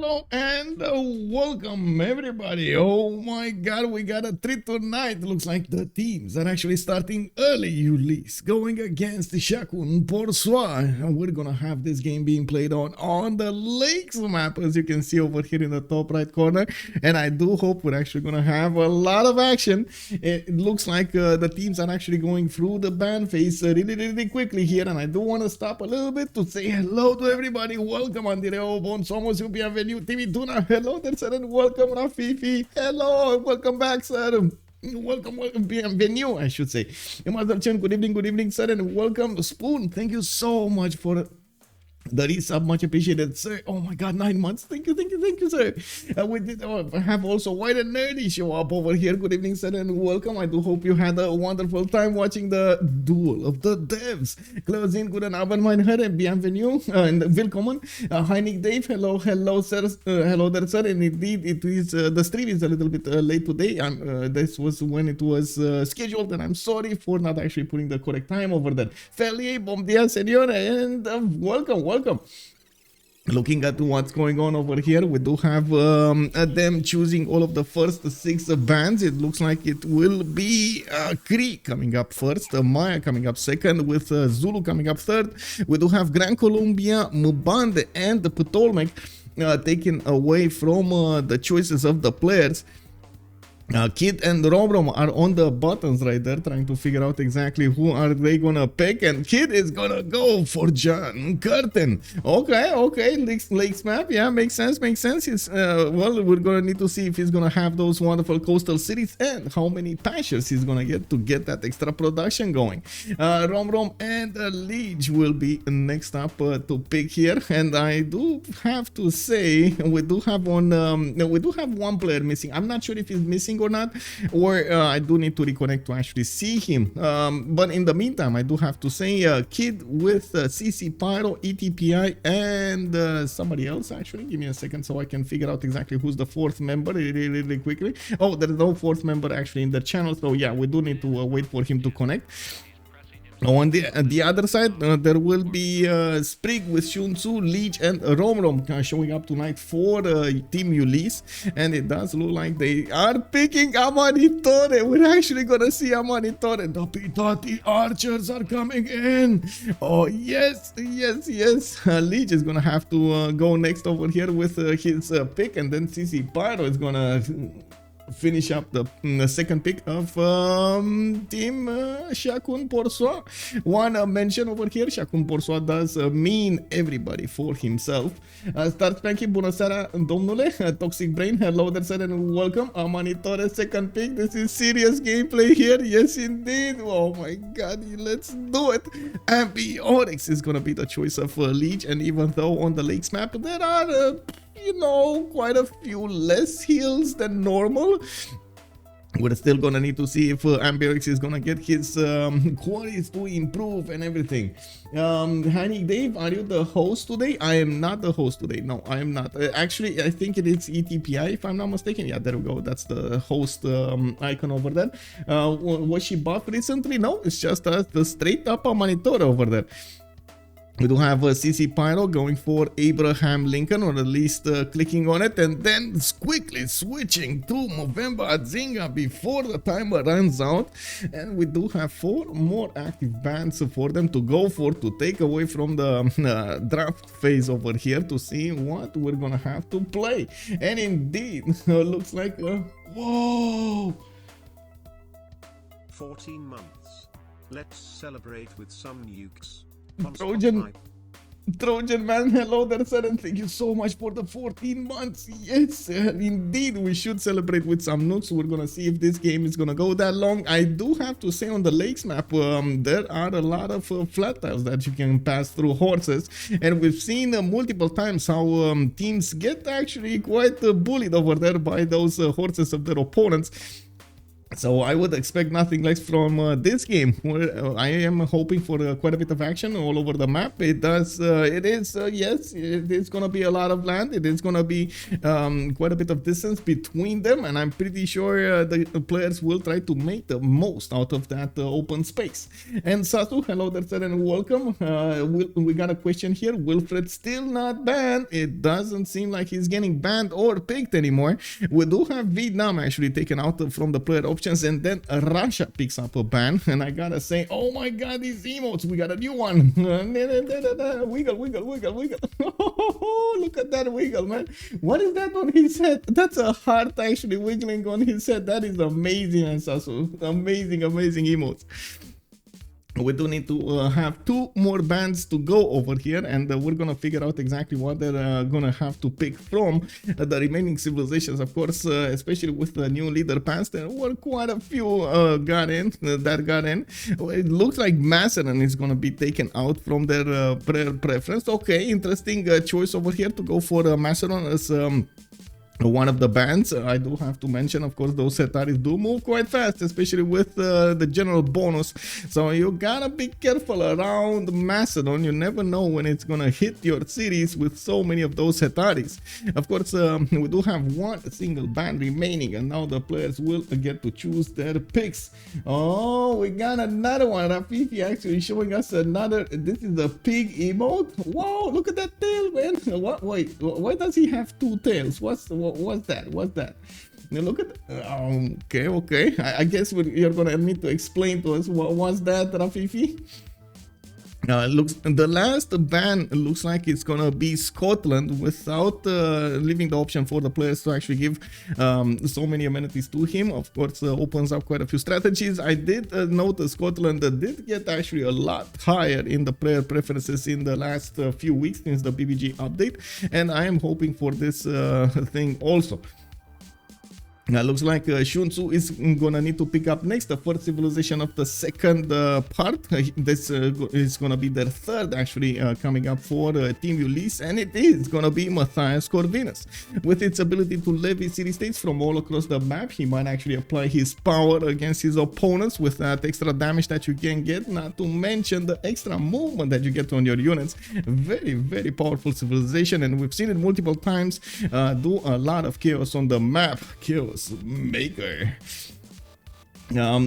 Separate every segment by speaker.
Speaker 1: Hello and welcome everybody. Oh my god, we got a treat tonight. Looks like the teams are actually starting early. Ulyss going against the Chacun Pour Soi. And we're gonna have this game being played on the lakes map, as you can see over here in the top right corner. And I do hope we're actually gonna have a lot of action. It looks like the teams are actually going through the ban phase really quickly here. And I do want to stop a little bit to say hello to everybody. Welcome on the Bon Somos you bienvenue TV Tuna. Hello there, sir, and welcome Rafifi. Hello, welcome back, sir. Welcome, bienvenue, I should say. Good evening, sir, and welcome Spoon. Thank you so much for the resub, much appreciated, sir. Oh my god, 9 months. Thank you, sir. We did have also White and Nerdy show up over here. Good evening, sir, and welcome. I do hope you had a wonderful time watching the duel of the devs. Closing, good and Abend, mein Herren, bienvenue and willkommen. Hi, Nick Dave. Hello, sir. Hello there, sir. And indeed, it is the stream is a little bit late today. This was when it was scheduled, and I'm sorry for not actually putting the correct time over there. Feliz, bom dia, senor, and welcome. Looking at what's going on over here, we do have them choosing all of the first 6 bands. It looks like it will be Cree coming up first, Maya coming up second, with Zulu coming up third. We do have Gran Colombia, Mbande, and the Ptolemaic taken away from the choices of the players. Kid and Romrom are on the buttons right there, trying to figure out exactly who are they gonna pick, and Kid is gonna go for John Curtin. Okay, Lakes map, yeah, makes sense. It's, well, we're gonna need to see if he's gonna have those wonderful coastal cities and how many patches he's gonna get to get that extra production going. Romrom and Lege will be next up to pick here, and I do have to say we do have one player missing. I'm not sure if he's missing or not, or I do need to reconnect to actually see him, but in the meantime I do have to say Kid with CCpyro, ETPI, and somebody else. Actually, give me a second so I can figure out exactly who's the 4th member really quickly. Oh, there's no 4th member actually in the channel, so yeah, we do need to wait for him to connect. On the other side, there will be Sprig with Sun-Tzu, Lege, and Romrom showing up tonight for Team Ulyss, and it does look like they are picking Amanitore. We're actually gonna see Amanitore. The Pitati archers are coming in. Oh yes. Lege is gonna have to go next over here with his pick, and then CCpyro is gonna finish up the second pick of Team Chacun Pour Soi. One mention over here, Chacun Pour Soi does mean everybody for himself. Start Spanky, bună seara, domnule. Toxic Brain, hello there, sir, and welcome. Amanitore, second pick. This is serious gameplay here. Yes, indeed. Oh my god, let's do it. Ambionix is gonna be the choice of Lege, and even though on the lakes map there are quite a few less heals than normal, we're still gonna need to see if Ambionix is gonna get his qualities to improve and everything. Honey Dave, are you the host today? I am not the host today. No, I am not. Actually, I think it is ETPI, if I'm not mistaken. Yeah, there we go. That's the host icon over there. Was she buffed recently? No, it's just the straight up Amanitore over there. We do have CCpyro going for Abraham Lincoln, or at least clicking on it, and then quickly switching to Mvemba Zinga before the timer runs out. And we do have 4 more active bands for them to go for, to take away from the draft phase over here, to see what we're gonna have to play. And indeed, looks like whoa,
Speaker 2: 14 months. Let's celebrate with some nukes.
Speaker 1: Trojan man, hello there, sir, and thank you so much for the 14 months. Yes, indeed, we should celebrate with some nukes. We're gonna see if this game is gonna go that long. I do have to say, on the lakes map, there are a lot of flat tiles that you can pass through horses, and we've seen multiple times how teams get actually quite bullied over there by those horses of their opponents. So I would expect nothing less from this game, where I am hoping for quite a bit of action all over the map. Yes, it is gonna be a lot of land. It is gonna be quite a bit of distance between them, and I'm pretty sure the players will try to make the most out of that open space. And Sasu, hello there, sir, and welcome. We got a question here. Wilfred still not banned. It doesn't seem like he's getting banned or picked anymore. We do have Vietnam actually taken out from the player options, and then Russia picks up a ban, and I gotta say, oh my god, these emotes, we got a new one. Wiggle, wiggle, wiggle, wiggle. Look at that wiggle, man. What is that on his head? That's a heart actually wiggling on his head. That is amazing, Sasu. Amazing, amazing emotes. We do need to have 2 more bands to go over here, and we're gonna figure out exactly what they're gonna have to pick from the remaining civilizations. Of course, especially with the new leader pass, there were quite a few got in. It looks like Macedon is gonna be taken out from their preference. Okay, interesting choice over here to go for Macedon as one of the bands. I do have to mention, of course, those Setaris do move quite fast, especially with the general bonus. So you gotta be careful around Macedon. You never know when it's gonna hit your cities with so many of those Setaris. Of course, we do have one single band remaining, and now the players will get to choose their picks. Oh, we got another one. Rafifi actually showing us another. This is a pig emote. Wow, look at that tail, man. What? Wait, why does he have 2 tails? What's that? What's that? Now look at. Okay. I guess you're gonna need to explain to us what's that, Rafifi. Looks the last ban looks like it's gonna be Scotland, without leaving the option for the players to actually give so many amenities to him. Of course, opens up quite a few strategies. I did notice Scotland did get actually a lot higher in the player preferences in the last few weeks since the BBG update, and I am hoping for this thing also. Looks like Sun-Tzu is gonna need to pick up next the first civilization of the second part. This is gonna be their third actually coming up for Team Ulyss, and it is gonna be Matthias Corvinus. With its ability to levy city-states from all across the map, he might actually apply his power against his opponents with that extra damage that you can get, not to mention the extra movement that you get on your units. Very, very powerful civilization, and we've seen it multiple times do a lot of chaos on the map. Chaos maker.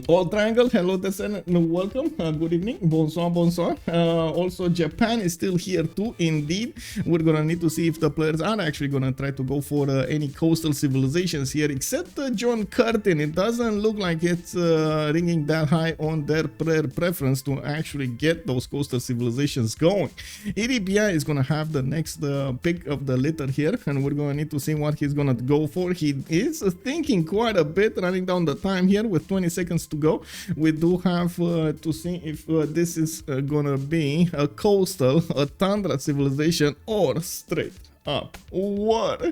Speaker 1: All triangle, hello Descent, welcome, good evening, bonsoir, bonsoir. Also Japan is still here too, indeed. We're gonna need to see if the players are actually gonna try to go for any coastal civilizations here, except John Curtin. It doesn't look like it's ringing that high on their preference to actually get those coastal civilizations going. ETPI is gonna have the next pick of the litter here, and we're gonna need to see what he's gonna go for. He is thinking quite a bit, running down the time here with 20 seconds to go. We do have to see if this is gonna be a coastal, a tundra civilization, or straight up what.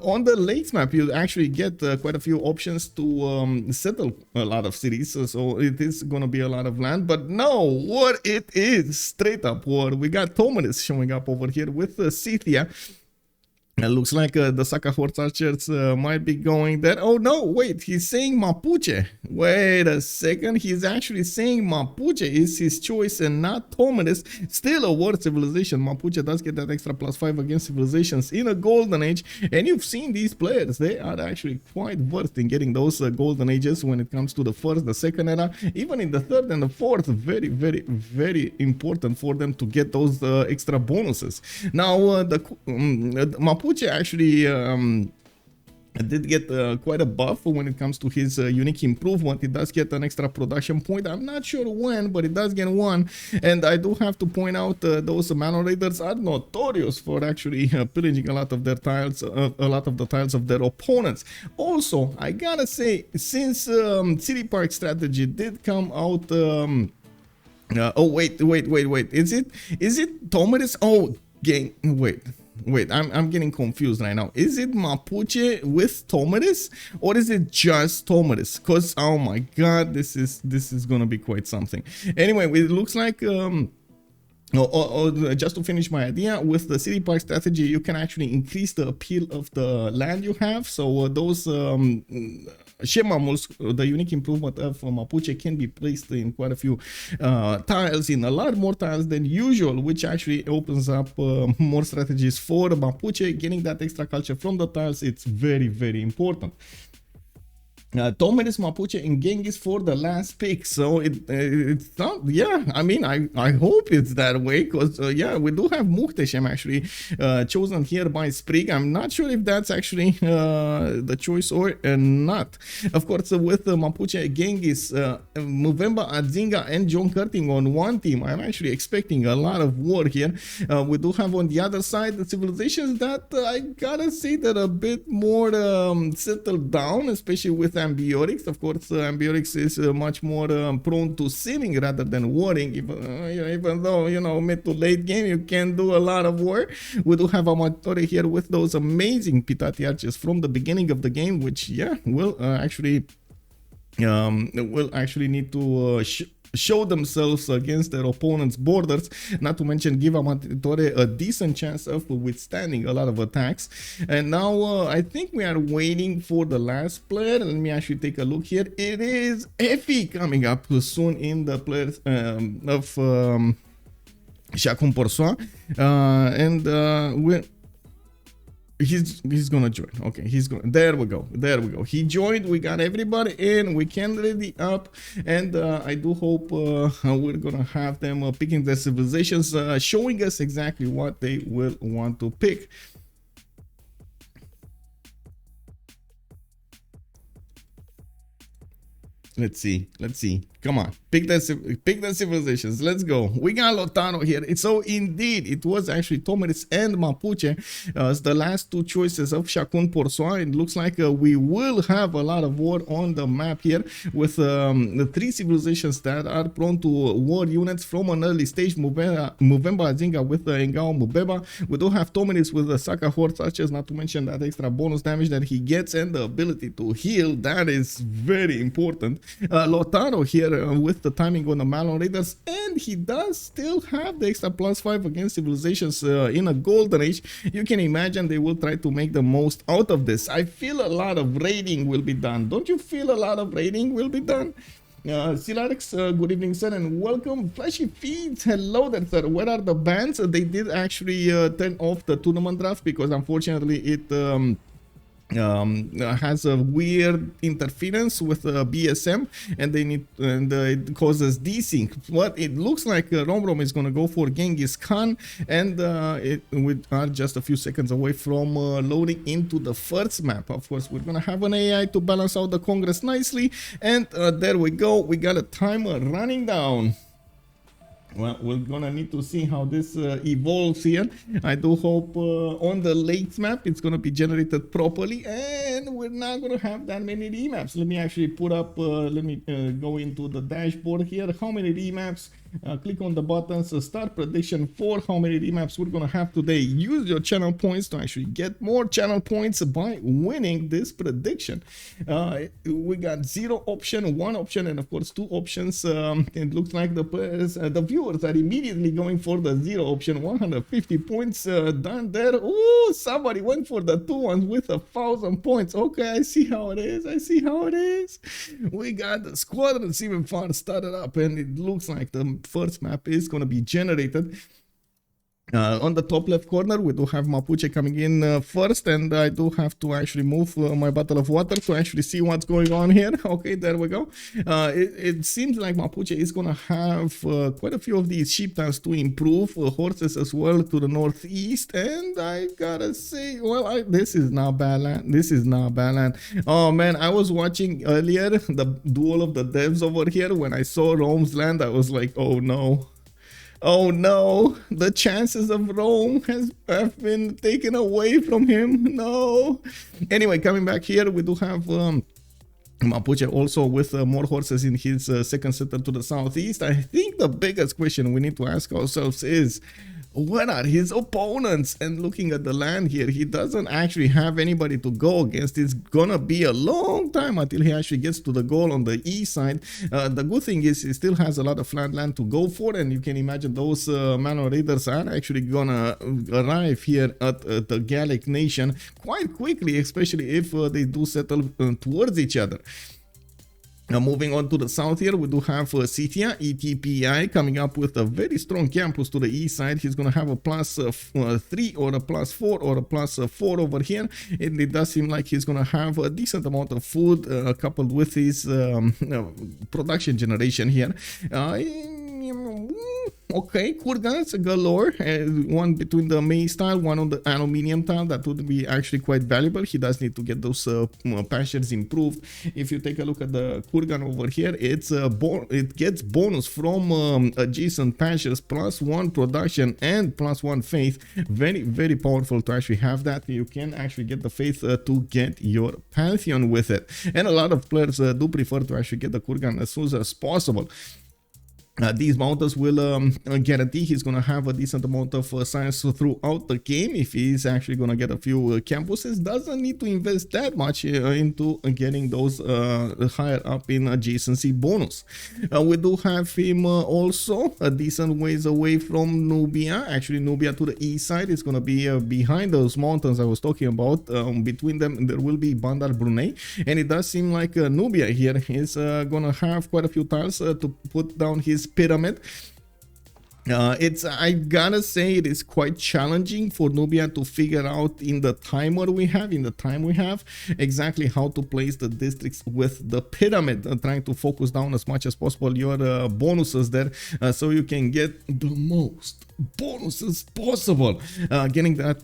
Speaker 1: On the lakes map you actually get quite a few options to settle a lot of cities, so it is gonna be a lot of land. But no, what it is straight up war. We got Thomas showing up over here with Scythia. It looks like the Saka horse archers might be going there. Oh no, wait, he's saying Mapuche. Wait a second, he's actually saying Mapuche is his choice and not Thomas. Still a war civilization. Mapuche does get that extra +5 against civilizations in a golden age, and you've seen these players. They are actually quite versed in getting those golden ages when it comes to the first, the second era, even in the third and the fourth. Very, very, very important for them to get those extra bonuses. Now, the Mapuche actually did get quite a buff when it comes to his unique improvement. It does get an extra production point. I'm not sure when, but it does get one. And I do have to point out those Manor Raiders are notorious for actually pillaging a lot of their tiles, a lot of the tiles of their opponents. Also, I gotta say, since City Park strategy did come out. Oh wait! Is it Thomas? Oh, gang! Wait, I'm getting confused right now. Is it Mapuche with Thomas, or is it just Thomas? Cause oh my god, this is gonna be quite something. Anyway, it looks like Just to finish my idea, with the city park strategy, you can actually increase the appeal of the land you have. So those Shemamuls, the unique improvement of Mapuche, can be placed in quite a few tiles, in a lot more tiles than usual, which actually opens up more strategies for Mapuche. Getting that extra culture from the tiles, it's very, very important. Tomeris, Mapuche, and Genghis for the last pick. So it's not, yeah, I mean, I hope it's that way, because yeah, we do have Muhteshem actually chosen here by Sprig. I'm not sure if that's actually the choice or not. Of course, with Mapuche, Genghis, Mvemba, Adzinga, and John Curting on one team, I'm actually expecting a lot of war here. We do have on the other side the civilizations that I gotta say that a bit more settled down, especially with Ambiotics. Of course, Ambiotics is much more prone to sinning rather than warring, even though, you know, mid to late game you can do a lot of war. We do have Amatore here with those amazing Pitati archers from the beginning of the game, which, yeah, will actually need to show themselves against their opponent's borders, not to mention give Amatore a decent chance of withstanding a lot of attacks. And now I think we are waiting for the last player. Let me actually take a look here. It is ETPI coming up soon in the players of Chacun Pour Soi, and we're he's gonna join. Okay, he's going. There we go. He joined. We got everybody in. We can ready up, and I do hope we're gonna have them picking their civilizations, showing us exactly what they will want to pick. Let's see. Come on, pick the civilizations. Let's go. We got Lotano here. So indeed, it was actually Tomeris and Mapuche as the last two choices of Chacun Pour Soi. It looks like we will have a lot of war on the map here with the three civilizations that are prone to war units from an early stage. Mvemba Adzinga with the Engao Mvemba. We do have Tomeris with the Saka Horse Archers, not to mention that extra bonus damage that he gets and the ability to heal. That is very important. Lotaro here with the timing on the Malon Raiders, and he does still have the extra +5 against civilizations in a golden age. You can imagine they will try to make the most out of this. I feel a lot of raiding will be done. Don't you feel a lot of raiding will be done? Silarix, good evening, sir, and welcome. Flashy Feeds, hello there, sir. Where are the bans? They did actually turn off the tournament draft because unfortunately it has a weird interference with BSM, and they need it causes desync. But it looks like Romrom is going to go for Genghis Khan, and we are just a few seconds away from loading into the first map. Of course, we're going to have an AI to balance out the Congress nicely, and there we go. We got a timer running down. Well, we're gonna need to see how this evolves here. I do hope on the late map it's gonna be generated properly, and we're not gonna have that many remaps. Let me actually put up, let me go into the dashboard here. How many remaps? Click on the buttons, start prediction for how many remaps we're gonna have today. Use your channel points to actually get more channel points by winning this prediction. We got 0 option, 1 option, and of course 2 options. It looks like the viewers are immediately going for the 0 option. 150 points done there. Ooh, somebody went for the 2 ones with 1,000 points. Okay, I see how it is. We got the Squadrons CivFR started up, and it looks like the first map is going to be generated. On the top left corner, we do have Mapuche coming in first, and I do have to actually move my bottle of water to actually see what's going on here. Okay, there we go. It seems like Mapuche is going to have quite a few of these sheep tiles to improve, horses as well to the northeast, and I gotta say, well, this is not bad land. Oh man, I was watching earlier the duel of the devs over here. When I saw Rome's land, I was like, oh no, the chances of Rome have been taken away from him. No. Anyway, coming back here, we do have Mapuche also with more horses in his second center to the southeast. I think the biggest question we need to ask ourselves is, Where are his opponents? And looking at the land here, he doesn't actually have anybody to go against. It's gonna be a long time until he actually gets to the goal on the east side. The good thing is he still has a lot of flat land to go for, and you can imagine those Manual Raiders are actually gonna arrive here at the Gallic nation quite quickly, especially if they do settle towards each other. Now moving on to the south here, we do have Scythia, ETPI, coming up with a very strong campus to the east side. He's going to have a +3 or a +4 or a +4 over here. And it does seem like he's going to have a decent amount of food coupled with his production generation here. Okay, kurgans galore, one between the maize tile, one on the aluminium tile. That would be actually quite valuable. He does need to get those pastures improved. If you take a look at the kurgan over here, it gets bonus from adjacent pastures, +1 production and +1 faith. Very, very powerful to actually have that. You can actually get the faith to get your pantheon with it. And a lot of players do prefer to actually get the kurgan as soon as possible. These mountains will guarantee he's going to have a decent amount of science throughout the game. If he's actually going to get a few campuses, doesn't need to invest that much into getting those higher up in adjacency bonus. We do have him also a decent ways away from Nubia. Actually, Nubia to the east side is going to be behind those mountains I was talking about. Between them, there will be Bandar Brunei, and it does seem like Nubia here is going to have quite a few tiles to put down his pyramid. I gotta say it is quite challenging for Nubia to figure out in the time we have exactly how to place the districts with the pyramid, trying to focus down as much as possible your bonuses there, so you can get the most bonuses possible, getting that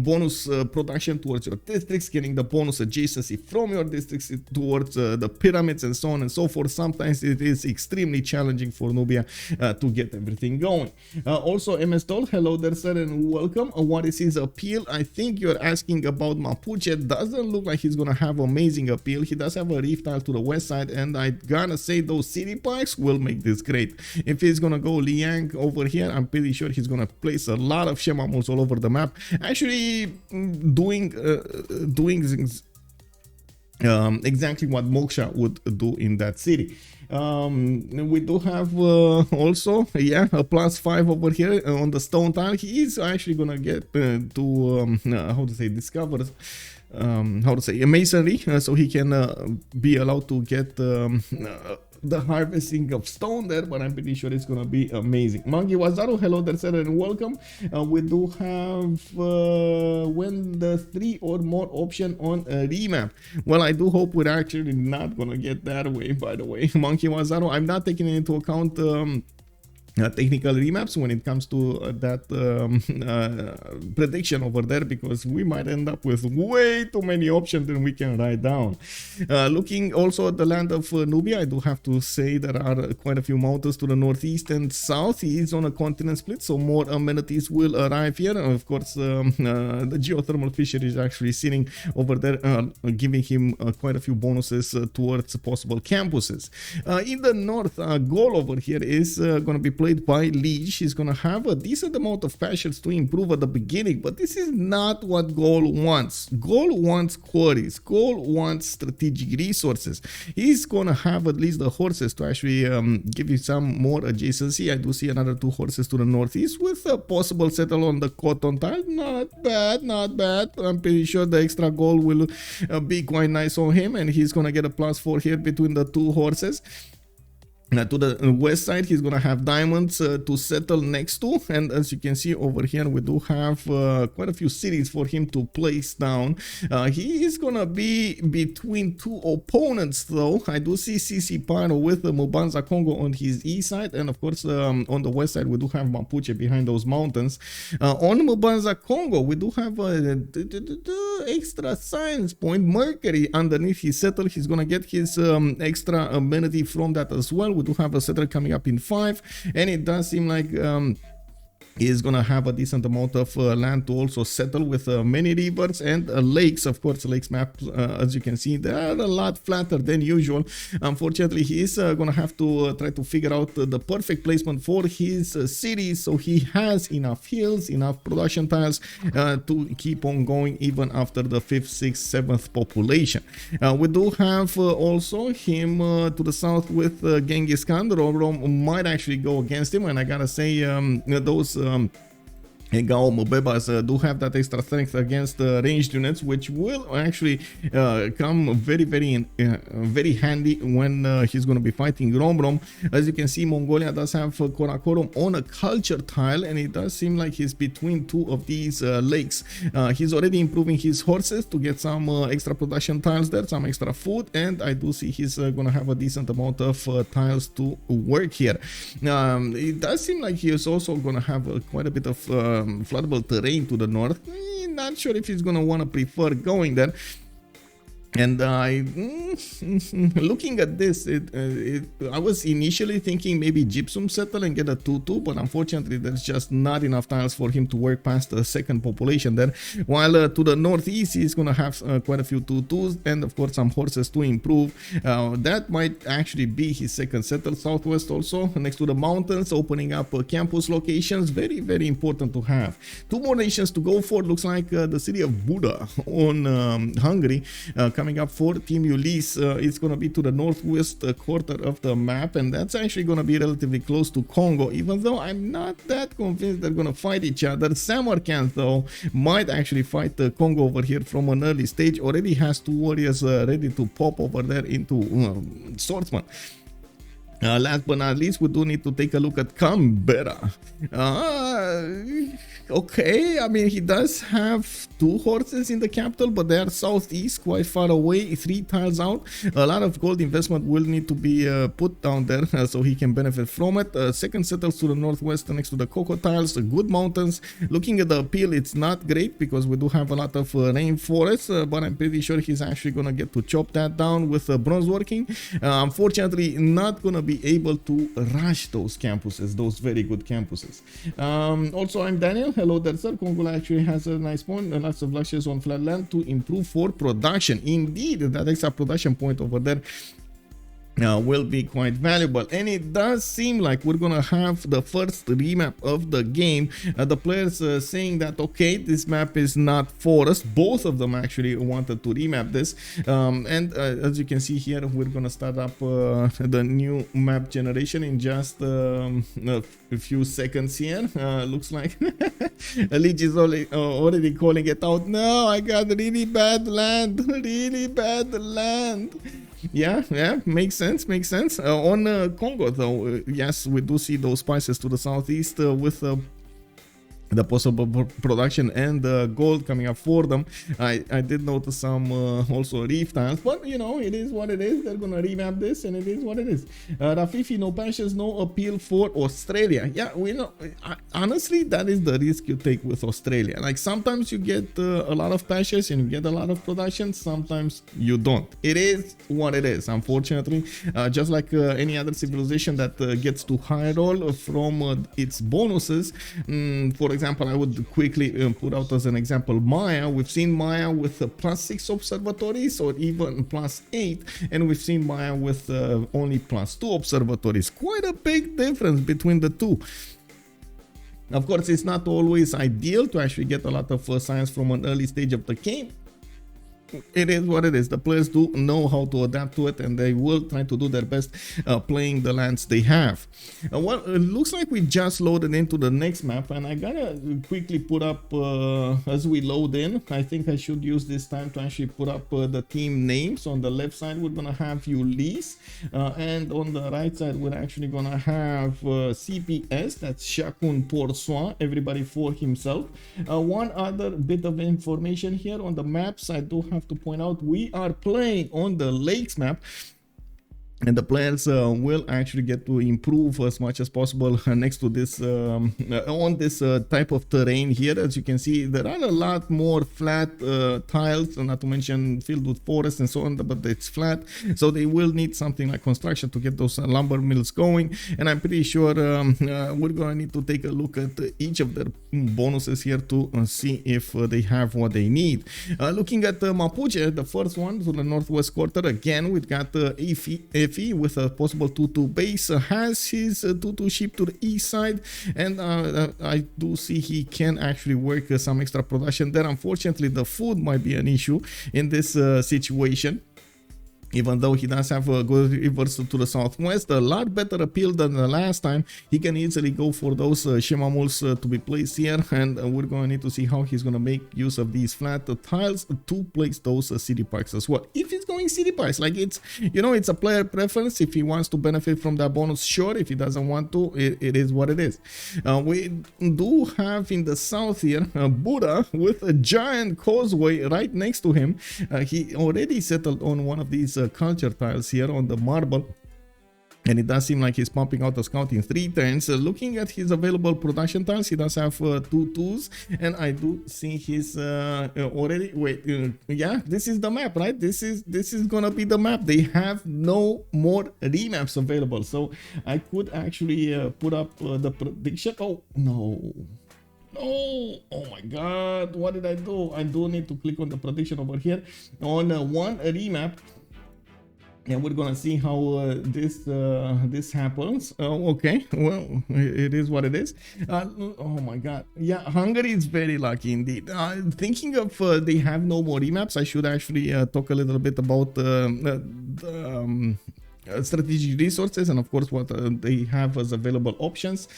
Speaker 1: bonus production towards your districts, getting the bonus adjacency from your districts towards the pyramids and so on and so forth. Sometimes it is extremely challenging for Nubia to get everything going. Also, MS Doll, hello there sir and welcome. What is his appeal? I think you're asking about Mapuche. Doesn't look like he's gonna have amazing appeal. He does have a reef tile to the west side, and I gotta say those city pikes will make this great. If he's gonna go Liang over here, I'm pretty sure he's gonna place a lot of Shemamos all over the map, actually doing exactly what Moksha would do in that city. We do have also a +5 over here on the stone tile. He is actually gonna get to how to say discover masonry, so he can be allowed to get the harvesting of stone there, but I'm pretty sure it's gonna be amazing. Mangi Wazaru, hello there sir and welcome. We do have when the 3 or more option on a remap. Well, I do hope we're actually not gonna get that way, by the way. Monkey Wazaru, I'm not taking into account technical remaps when it comes to that prediction over there, because we might end up with way too many options than we can write down. Looking also at the land of Nubia, I do have to say there are quite a few mountains to the northeast and south. He is on a continent split, so more amenities will arrive here. Of course, the geothermal fishery is actually sitting over there, giving him quite a few bonuses towards possible campuses. In the north, Gaul over here is going to be played by Lege. He's going to have a decent amount of passions to improve at the beginning, but this is not what Gaul wants. Gaul wants quarries. Gaul wants strategic resources. He's going to have at least the horses to actually give you some more adjacency. I do see another 2 horses to the northeast with a possible settle on the cotton tile. Not bad, not bad. I'm pretty sure the extra goal will be quite nice on him, and he's going to get a +4 here between the 2 horses. To the west side, he's gonna have diamonds to settle next to, and as you can see over here, we do have quite a few cities for him to place down. He is gonna be between 2 opponents though. I do see CCpyro with the Mvemba Kongo on his east side, and of course on the west side we do have Mapuche behind those mountains. On Mvemba Kongo we do have extra science point, Mercury underneath his settle. He's gonna get his extra amenity from that as well. We do have a settler coming up in 5, and it does seem like is going to have a decent amount of land to also settle with many rivers and lakes. Of course, lakes map, as you can see, they are a lot flatter than usual. Unfortunately, he is going to have to try to figure out the perfect placement for his cities, so he has enough hills, enough production tiles to keep on going even after the 5th, 6th, 7th population. We do have also him to the south with Genghis Khan. Romrom might actually go against him, and I gotta say those Gaul Mvembas do have that extra strength against ranged units, which will actually come very handy when he's going to be fighting Romrom. As you can see, Mongolia does have Karakorum on a culture tile, and it does seem like he's between two of these lakes. He's already improving his horses to get some extra production tiles there, some extra food, and I do see he's going to have a decent amount of tiles to work here. It does seem like he is also going to have quite a bit of floodable terrain to the north. Not sure if he's gonna want to prefer going there. And looking at this, I was initially thinking maybe gypsum settle and get a 2-2, but unfortunately there's just not enough tiles for him to work past the second population there. While to the northeast he's gonna have quite a few 2-2s and of course some horses to improve. That might actually be his second settle. Southwest also next to the mountains, opening up campus locations, very important to have. Two more nations to go for. Looks like the city of Buda on Hungary coming up for Team Ulyss. It's going to be to the northwest quarter of the map, and that's actually going to be relatively close to Kongo, even though I'm not that convinced they're going to fight each other. Samarkand though might actually fight Kongo over here from an early stage. Already has two warriors ready to pop over there into swordsman. Last but not least, we do need to take a look at Canberra. Okay, I mean, he does have two horses in the capital, but they are southeast, quite far away, 3 tiles out. A lot of gold investment will need to be put down there so he can benefit from it. Second settles to the northwest next to the cocoa tiles, good mountains. Looking at the appeal, it's not great because we do have a lot of rainforest, but I'm pretty sure he's actually gonna get to chop that down with bronze working. Unfortunately, not gonna be able to rush those campuses, those very good campuses. Also, I'm Daniel. Hello there, sir. Kongo actually has a nice point, lots of luscious on flat land to improve for production. Indeed, that extra production point over there will be quite valuable, and it does seem like we're gonna have the first remap of the game. The players saying that okay, this map is not for us. Both of them actually wanted to remap this, and as you can see here, we're gonna start up the new map generation in just a few seconds here. Looks like Lege is already calling it out. No, I got really bad land, really bad land. Yeah, makes sense. On Kongo though, yes, we do see those spices to the southeast with the possible production and gold coming up for them. I did notice some also reef tiles, but you know, it is what it is. They're gonna remap this, and it is what it is. Rafifi, no patches, no appeal for Australia. Yeah, we know. Honestly, that is the risk you take with Australia. Like sometimes you get a lot of patches and you get a lot of production. Sometimes you don't. It is what it is. Unfortunately, just like any other civilization that gets to high roll from its bonuses. For example, I would quickly put out as an example Maya. We've seen Maya with +6 observatories or even +8, and we've seen Maya with only +2 observatories. Quite a big difference between the two. Of course, it's not always ideal to actually get a lot of science from an early stage of the game. It is what it is. The players do know how to adapt to it, and they will try to do their best playing the lands they have. Well, it looks like we just loaded into the next map, and I gotta quickly put up as we load in. I think I should use this time to actually put up the team names. On the left side we're gonna have Ulyss, and on the right side we're actually gonna have CPS, that's Chacun Pour Soi, everybody for himself. One other bit of information here on the maps, I do have to point out we are playing on the lakes map. and the players will actually get to improve as much as possible next to this on this type of terrain here. As you can see, there are a lot more flat tiles, not to mention filled with forest and so on, but it's flat, so they will need something like construction to get those lumber mills going. And I'm pretty sure we're gonna need to take a look at each of their bonuses here to see if they have what they need. Looking at Mapuche, the first one to the northwest quarter, again we've got ETPI with a possible 2-2 base, has his 2-2 ship to the east side, and I do see he can actually work some extra production there. Unfortunately, the food might be an issue in this situation. Even though he does have a good rivers to the southwest, a lot better appeal than the last time. He can easily go for those Shemamuls to be placed here, and we're going to need to see how he's going to make use of these flat tiles to place those city parks as well. If he's going city parks, like it's, you know, it's a player preference. If he wants to benefit from that bonus, sure. If he doesn't want to, it is what it is. We do have in the south here Buddha with a giant causeway right next to him. He already settled on one of these culture tiles here on the marble, and it does seem like he's pumping out a scout in 3 turns. Looking at his available production tiles, he does have 2 2s, and I do see his already. Wait, yeah, this is the map, right? This is gonna be the map. They have no more remaps available, so I could actually put up the prediction. Oh no. Oh my god, what did I do? I do need to click on the prediction over here on one remap, and we're gonna see how this happens. Okay, well, it is what it is. Oh my god, yeah, Hungary is very lucky indeed. Thinking of they have no more remaps, I should actually talk a little bit about strategic resources and of course what they have as available options.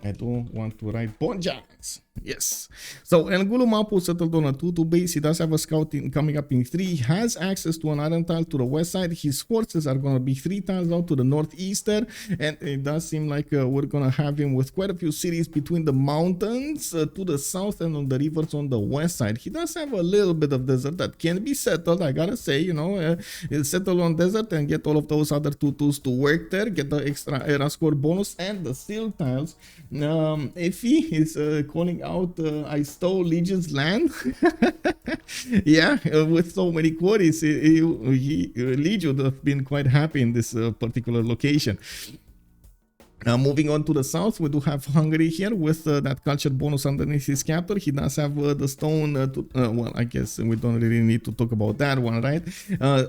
Speaker 1: I don't want to write Bonjans. Yes. So Ngulu Mapu settled on a 2-2 base. He does have a scout coming up in 3. He has access to an iron tile to the west side. His forces are going to be 3 tiles out to the northeast there. And it does seem like we're going to have him with quite a few cities between the mountains to the south and on the rivers on the west side. He does have a little bit of desert that can be settled. I gotta say, you know, he'll settle on desert and get all of those other 2-2s to work there. Get the extra era score bonus and the steel tiles. If he is calling out I stole Lege's land. Yeah, with so many quarries, Lege would have been quite happy in this particular location. Moving on to the south, we do have Hungary here with that culture bonus underneath his capital. He does have the stone, well, I guess we don't really need to talk about that one, right?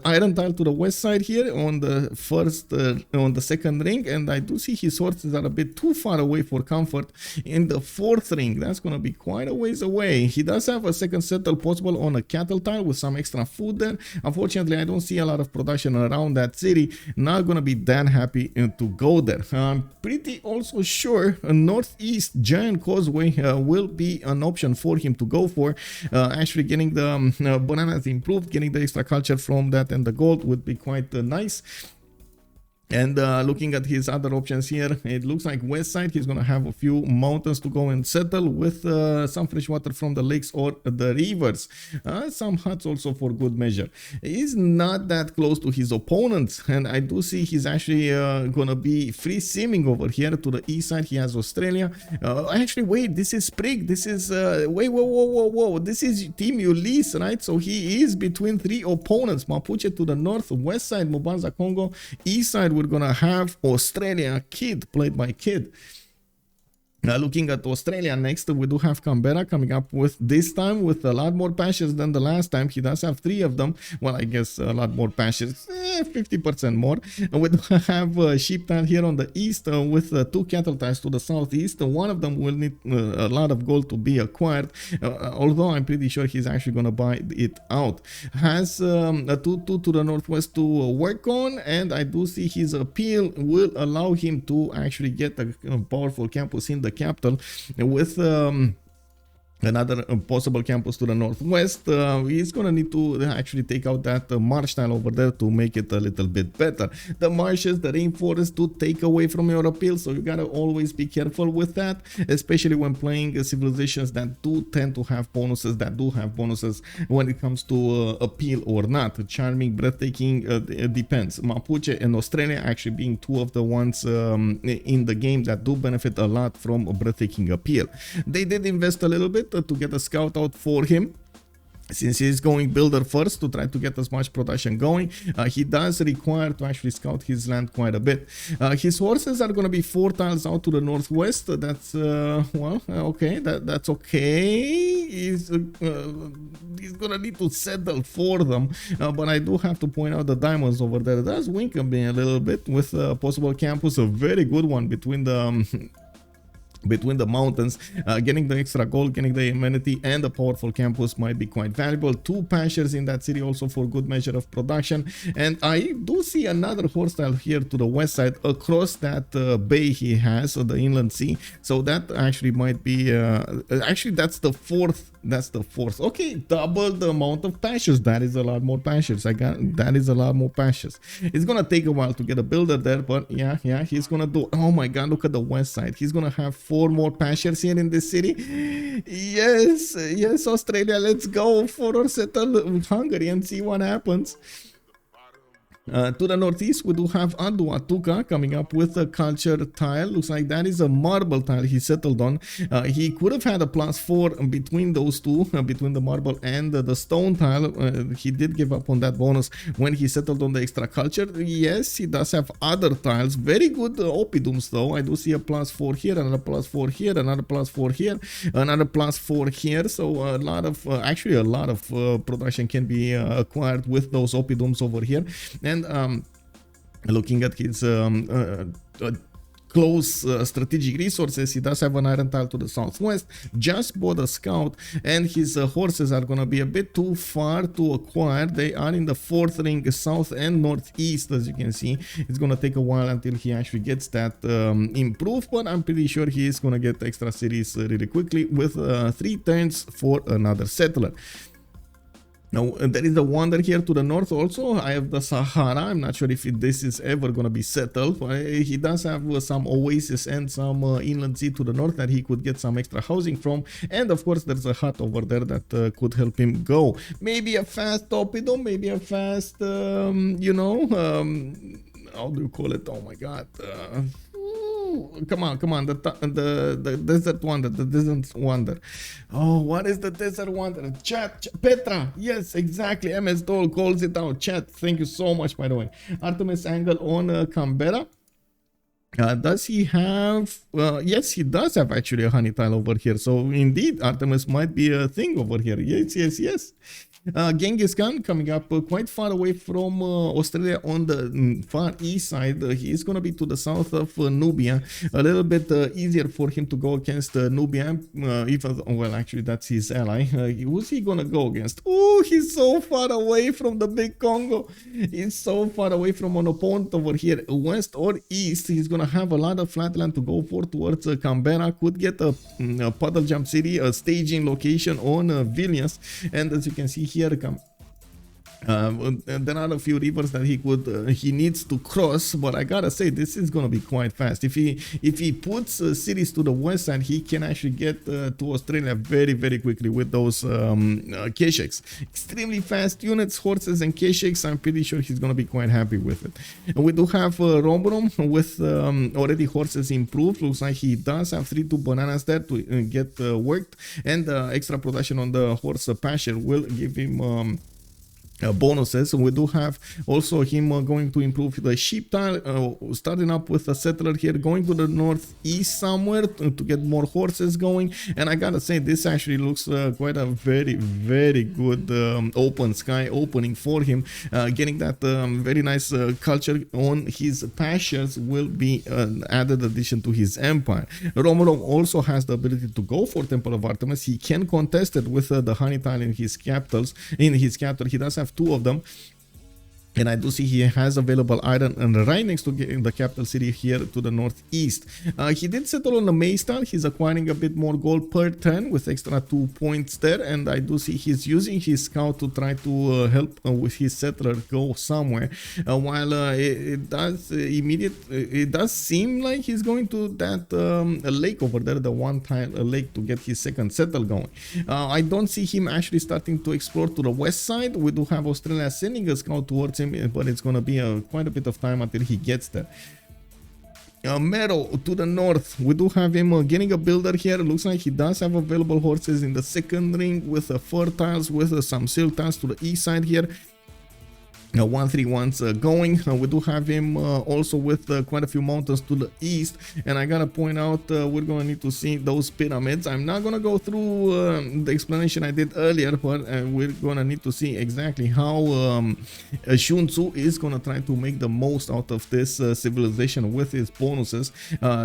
Speaker 1: Iron tile to the west side here on the first, on the second ring, and I do see his horses are a bit too far away for comfort in the fourth ring. That's going to be quite a ways away. He does have a second settle possible on a cattle tile with some extra food there. Unfortunately, I don't see a lot of production around that city. Not going to be that happy to go there. Pretty also sure a northeast giant causeway will be an option for him to go for. Actually getting the bananas improved, getting the extra culture from that and the gold would be quite nice. And looking at his other options here, it looks like west side he's gonna have a few mountains to go and settle with some fresh water from the lakes or the rivers, some huts also for good measure. He's not that close to his opponents, and I do see he's actually gonna be free simming over here to the east side. He has Australia. Actually, wait, this is Sprig. This is wait, whoa, this is Team Ulyss, right? So he is between 3 opponents. Mapuche to the north, west side Mvemba, Kongo, east side we're gonna have Australia, Kid, played by Kid. Looking at Australia next, we do have Canberra coming up with this time with a lot more patches than the last time. He does have 3 of them. Well, I guess a lot more patches, 50% more. We do have sheep tile here on the east with 2 cattle tiles to the southeast. One of them will need a lot of gold to be acquired, although I'm pretty sure he's actually going to buy it out. Has a 2-2 to the northwest to work on, and I do see his appeal will allow him to actually get a powerful campus in the capital with Another possible campus to the northwest. He's gonna need to actually take out that marsh tile over there to make it a little bit better. The marshes, the rainforest do take away from your appeal, so you gotta always be careful with that, especially when playing civilizations that do tend to have bonuses, when it comes to appeal or not. Charming, breathtaking, it depends. Mapuche and Australia actually being two of the ones in the game that do benefit a lot from breathtaking appeal. They did invest a little bit to get a scout out for him, since he's going builder first to try to get as much production going. He does require to actually scout his land quite a bit. His horses are going to be 4 tiles out to the northwest. That's well, okay, that's okay. He's gonna need to settle for them, but I do have to point out the diamonds over there. That's winking me a little bit with a possible campus, a very good one between the mountains. Getting the extra gold, getting the amenity, and the powerful campus might be quite valuable. 2 pastures in that city also for good measure of production. And I do see another horse tile here to the west side across that bay he has, the inland sea. So that actually might be actually that's the fourth. Okay, double the amount of pastures. That is a lot more pastures. That is a lot more pastures. It's gonna take a while to get a builder there, but yeah, he's gonna do. Oh my god, look at the west side. He's gonna have 4 more pastures here in this city. Yes, Australia, let's go for or settle Hungary and see what happens. To the northeast, we do have Atuka coming up with a culture tile. Looks like that is a marble tile he settled on. He could have had a +4 between those two, between the marble and the stone tile. He did give up on that bonus when he settled on the extra culture. Yes, he does have other tiles. Very good oppidums though. I do see a +4 here, another +4 here, another +4 here, another +4 here. So a lot of, actually a lot of production can be acquired with those oppidums over here. And looking at his close strategic resources, he does have an iron tile to the southwest, just bought a scout, and his horses are gonna be a bit too far to acquire. They are in the 4th ring, south and northeast, as you can see. It's gonna take a while until he actually gets that improved, but I'm pretty sure he is gonna get extra cities really quickly with 3 turns for another settler. Now, there is a wonder here to the north also. I have the Sahara. I'm not sure if this is ever going to be settled. He does have some oasis and some inland sea to the north that he could get some extra housing from. And of course, there's a hut over there that could help him go. Maybe a fast torpedo, maybe a fast, you know, how do you call it? Oh my god. Come on, the desert wonder, Oh, what is the desert wonder? Chat, Petra, yes, exactly. MS Dole calls it out. Chat, thank you so much, by the way. Artemis angle on Canberra. Does he have? Yes, he does have actually a honey tile over here. So indeed, Artemis might be a thing over here. Yes. Genghis Khan coming up quite far away from Australia on the far east side. He is going to be to the south of Nubia. A little bit easier for him to go against Nubia. Well, actually, that's his ally. Who's he going to go against? Oh, he's so far away from the big Kongo. He's so far away from an opponent over here. West or east, he's going to have a lot of flatland to go for towards Canberra. Could get a puddle jump city, a staging location on Vilnius. And as you can see here, there are a few rivers that he needs to cross, but I gotta say this is gonna be quite fast. If he puts cities to the west side, he can actually get to Australia very quickly with those Kesheks. Extremely fast units, horses and Kesheks. I'm pretty sure he's gonna be quite happy with it. And we do have Romrom with already horses improved. Looks like he does have 3-2 bananas there to get worked, and extra production on the horse pasture will give him bonuses. We do have also him going to improve the sheep tile, starting up with a settler here, going to the northeast somewhere to get more horses going. And I gotta say, this actually looks quite a very good open sky opening for him. Getting that very nice culture on his pastures will be an added addition to his empire. Romrom also has the ability to go for Temple of Artemis. He can contest it with the honey tile in his capitals. In his capital, he does have 2 of them. And I do see he has available iron and right next to the capital city here to the northeast. He did settle on the Maystar. He's acquiring a bit more gold per turn with extra 2 points there. And I do see he's using his scout to try to help with his settler go somewhere. While it does seem like he's going to that lake over there, the one-tile lake, to get his second settle going. I don't see him actually starting to explore to the west side. We do have Australia sending a scout towards him, but it's going to be quite a bit of time until he gets there. Mero to the north, we do have him getting a builder here. Looks like he does have available horses in the second ring with fur tiles, with some silk tiles to the east side here. 131's going. We do have him also with quite a few mountains to the east, and I gotta point out we're gonna need to see those pyramids. I'm not gonna go through the explanation I did earlier, but we're gonna need to see exactly how Sun-Tzu is gonna try to make the most out of this civilization with his bonuses.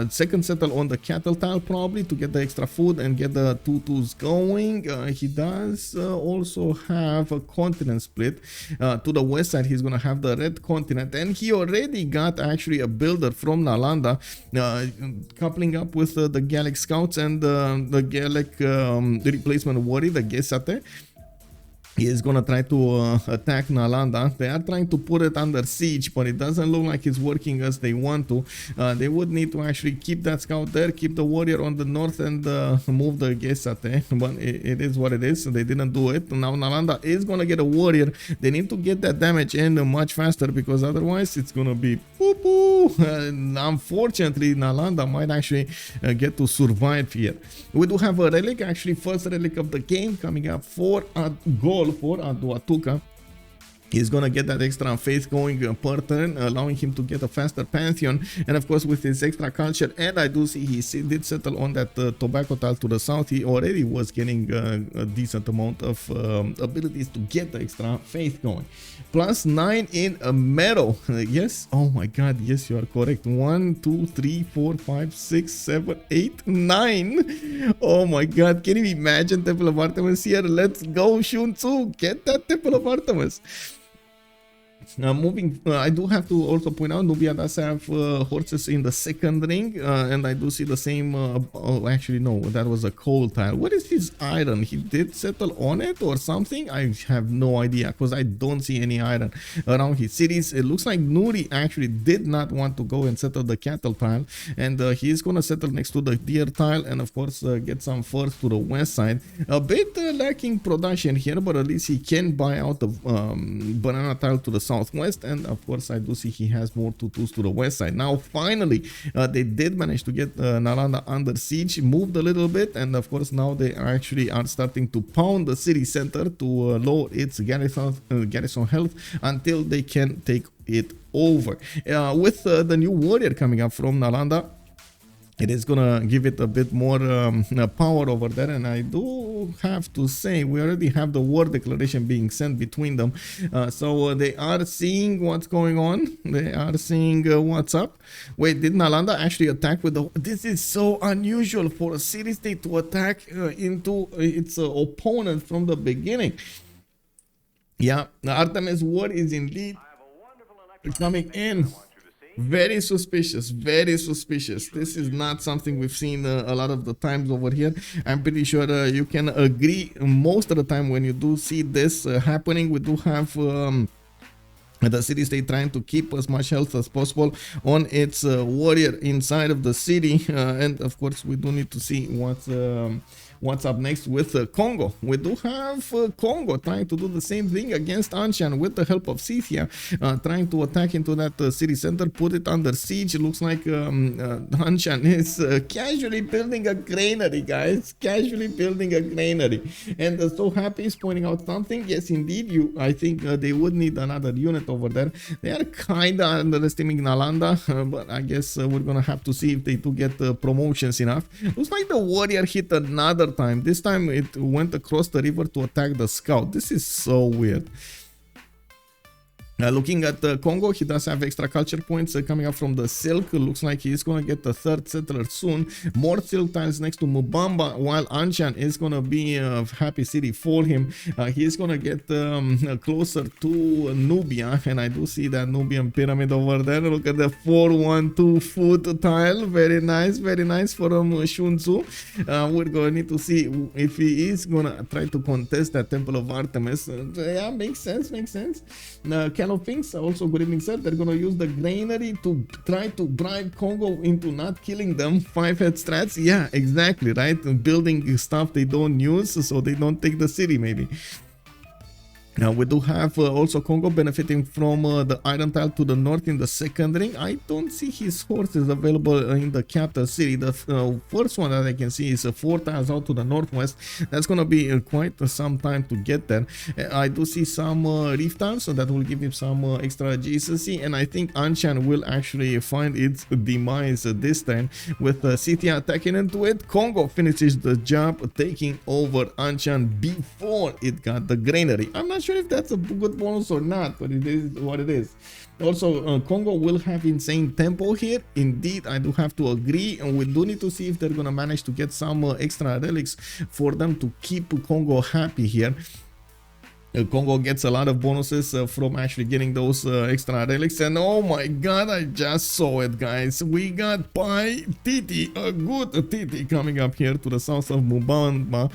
Speaker 1: Second settle on the cattle tile probably to get the extra food and get the tutus going. He does also have a continent split to the west side. He's gonna have the red continent, and he already got actually a builder from Nalanda, coupling up with the Gallic scouts and the Gallic replacement warrior, the Gesate. He is gonna try to attack Nalanda. They are trying to put it under siege, but it doesn't look like it's working as they want to. They would need to actually keep that scout there, keep the warrior on the north, and move the Gesate. But it is what it is. They didn't do it. Now Nalanda is gonna get a warrior. They need to get that damage in much faster, because otherwise it's gonna be poo-poo. Unfortunately, Nalanda might actually get to survive here. We do have a relic, actually first relic of the game, coming up for Gaul, for Aduatuca. He's gonna get that extra faith going per turn, allowing him to get a faster pantheon, and of course with his extra culture. And I do see he did settle on that tobacco tile to the south. He already was getting a decent amount of abilities to get the extra faith going. +9 in a meadow. Yes, oh my god, yes, you are correct. 1 2 3 4 5 6 7 8 9. Oh my god, can you imagine Temple of Artemis here? Let's go, Sun-Tzu, get that Temple of Artemis. Moving, I do have to also point out Nubia does have horses in the second ring, and I do see the same. Oh, actually, no, that was a coal tile. What is his iron? He did settle on it or something? I have no idea, because I don't see any iron around his cities. It looks like Nuri actually did not want to go and settle the cattle tile, and he's gonna settle next to the deer tile, and of course get some furs to the west side. A bit lacking production here, but at least he can buy out the banana tile to the southwest, and of course I do see he has more tutus to the west side. Now finally they did manage to get Nalanda under siege, moved a little bit, and of course now they actually are starting to pound the city center to lower its garrison health until they can take it over. With the new warrior coming up from Nalanda, it is gonna give it a bit more power over there, and I do have to say we already have the war declaration being sent between them, so they are seeing what's going on. They are seeing what's up. Wait, did Nalanda actually attack with the? This is so unusual for a city state to attack into its opponent from the beginning. Yeah, the Artemis war is indeed coming in. Very suspicious, very suspicious. This is not something we've seen a lot of the times over here. I'm pretty sure you can agree most of the time when you do see this happening. We do have the city state trying to keep as much health as possible on its warrior inside of the city, and of course we do need to see what's up next with Kongo. We do have Kongo trying to do the same thing against Anshan with the help of Scythia, trying to attack into that city center, put it under siege. It looks like Anshan is casually building a granary, guys, casually building a granary. And so happy is pointing out something. Yes, indeed, I think they would need another unit over there. They are kind of underestimating Nalanda, but I guess we're gonna have to see if they do get promotions enough. Looks like the warrior hit another time. This time it went across the river to attack the scout. This is so weird. Looking at Congo, he does have extra culture points coming up from the silk. Looks like he's gonna get the third settler soon. More silk tiles next to Mvemba, while Anshan is gonna be a happy city for him. He's gonna get closer to Nubia, and I do see that Nubian pyramid over there. Look at the 412 foot tile. Very nice for Sun-Tzu. We're gonna need to see if he is gonna try to contest that Temple of Artemis. Yeah, makes sense. Things also, good evening sir, they're gonna use the granary to try to bribe Congo into not killing them. 5-head strats, yeah, exactly, right? Building stuff they don't use so they don't take the city maybe. Now we do have also Congo benefiting from the iron tile to the north in the second ring. I don't see his horses available in the capital city. The first one that I can see is 4 tiles out to the northwest. That's gonna be quite some time to get there. I do see some reef tiles, so that will give him some extra adjacency, and I think Anshan will actually find its demise this time with Scythia attacking into it. Congo finishes the job taking over Anshan before it got the granary. I'm not sure if that's a good bonus or not, but it is what it is. Also, Congo will have insane tempo here. Indeed, I do have to agree, and we do need to see if they're gonna manage to get some extra relics for them to keep Congo happy here. Congo gets a lot of bonuses from actually getting those extra relics, and oh my god, I just saw it, guys. We got Pai Titi, a good Titi coming up here to the south of Mvemba.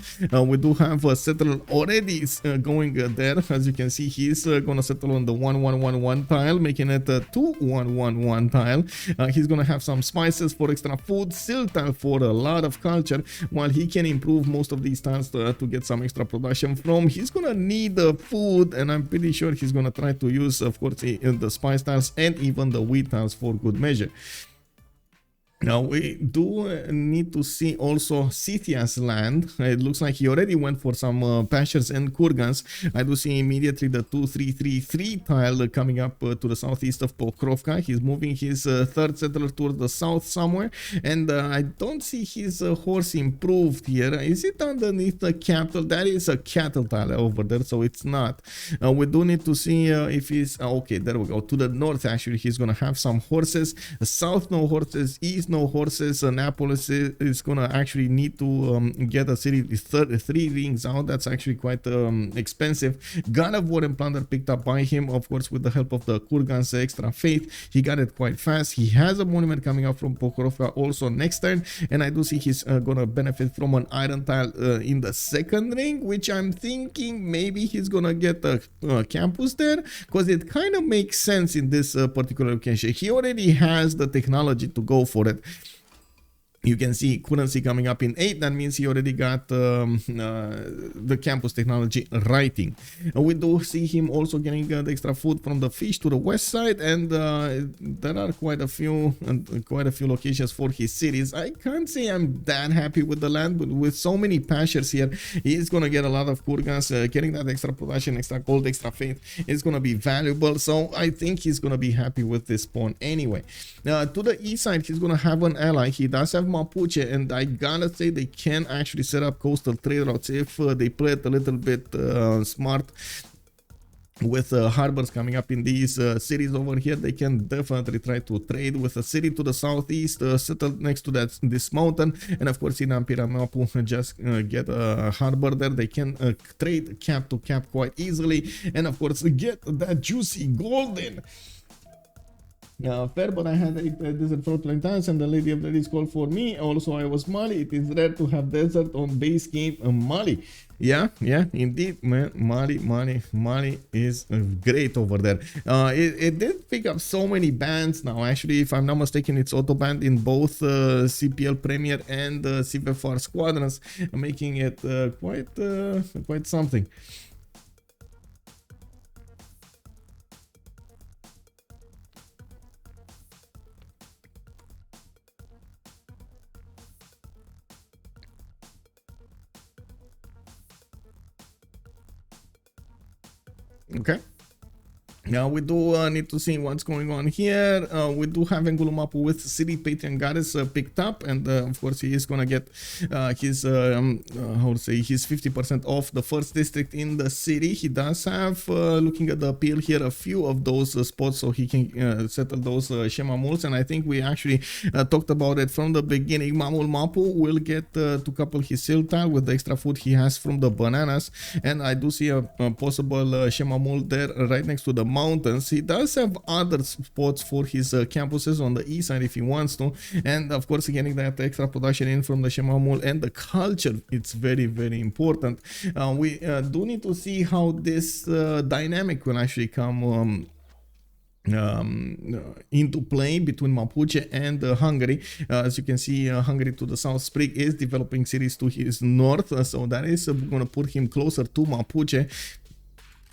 Speaker 1: We do have a settler already going there. As you can see, he's gonna settle on the 1111 tile, making it a 2111 tile. He's gonna have some spices for extra food, silk tile for a lot of culture, while he can improve most of these tiles to get some extra production from. He's gonna need food, and I'm pretty sure he's gonna try to use, of course, the spice tiles and even the wheat tiles for good measure. Now we do need to see also Scythia's land. It looks like he already went for some pastures and kurgans. I do see immediately the 2333 tile coming up to the southeast of Pokrovka. He's moving his third settler towards the south somewhere, and I don't see his horse improved here. Is it underneath the capital? That is a cattle tile over there, so it's not. We do need to see if he's okay. There we go. To the north, actually, he's gonna have some horses. South, no horses. East, no horses. Annapolis is gonna actually need to get a city 3 rings out. That's actually quite expensive. God of War and Plunder picked up by him, of course, with the help of the Kurgan's extra faith. He got it quite fast. He has a monument coming up from Pokrovka also next turn, and I do see he's gonna benefit from an iron tile in the second ring, which I'm thinking maybe he's gonna get a campus there, because it kind of makes sense in this particular occasion. He already has the technology to go for it. You can see currency coming up in 8. That means he already got the campus technology writing. We do see him also getting the extra food from the fish to the west side, and there are quite a few locations for his cities. I can't say I'm that happy with the land, but with so many pastures here, he's gonna get a lot of kurgans. Getting that extra production, extra gold, extra faith is gonna be valuable. So I think he's gonna be happy with this pawn anyway. To the east side, he's gonna have an ally. He does have Mapuche, and I gotta say they can actually set up coastal trade routes if they play it a little bit smart. With harbors coming up in these cities over here, they can definitely try to trade with a city to the southeast, settled next to this mountain, and of course in Ampira Mapu just get a harbor there. They can trade cap to cap quite easily, and of course get that juicy golden. Fair, but I had a desert for 20 times, and the Lady of the Ladies called for me. Also, I was Mali. It is rare to have desert on base game Mali. Yeah, indeed, man. Mali is great over there. It did pick up so many bans now. Actually, if I'm not mistaken, it's auto banned in both CPL Premier and CivFR Squadrons, making it quite something. Okay, Now we do need to see what's going on here. We do have Mapu with City Patron Goddess picked up, and of course he is gonna get his how to say, his 50% off the first district in the city. He does have, looking at the appeal here, a few of those spots, so he can settle those Shemamuls, and I think we actually talked about it from the beginning. Mamul Mapu will get to couple his seal tile with the extra food he has from the bananas, and I do see a possible Shemamul there right next to the mountains. He does have other spots for his campuses on the east side if he wants to, and of course getting that extra production in from the Shemamul and the culture, it's very, very important. We do need to see how this dynamic will actually come into play between Mapuche and Hungary. As you can see, Hungary to the south, Sprig is developing cities to his north, so that is going to put him closer to Mapuche,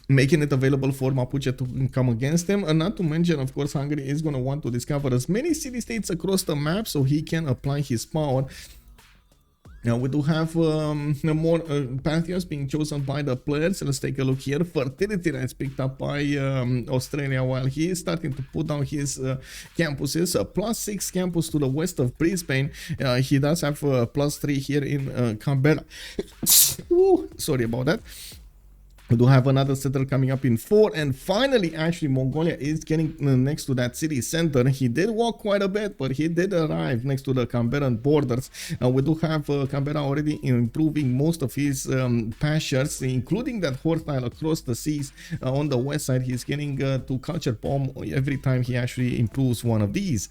Speaker 1: making it available for Mapuche to come against him. And not to mention, of course, Hungary is going to want to discover as many city-states across the map so he can apply his power. Now we do have more pantheons being chosen by the players. Let's take a look here. Fertility rights picked up by Australia, while he is starting to put down his campuses. +6 campus to the west of Brisbane. He does have +3 here in Canberra. Sorry about that. We do have another settler coming up in 4, and finally actually Mongolia is getting next to that city center. He did walk quite a bit, but he did arrive next to the Canberran borders. We do have Canberra already improving most of his pastures, including that horse tile across the seas. On the west side, he's getting to culture bomb every time he actually improves one of these.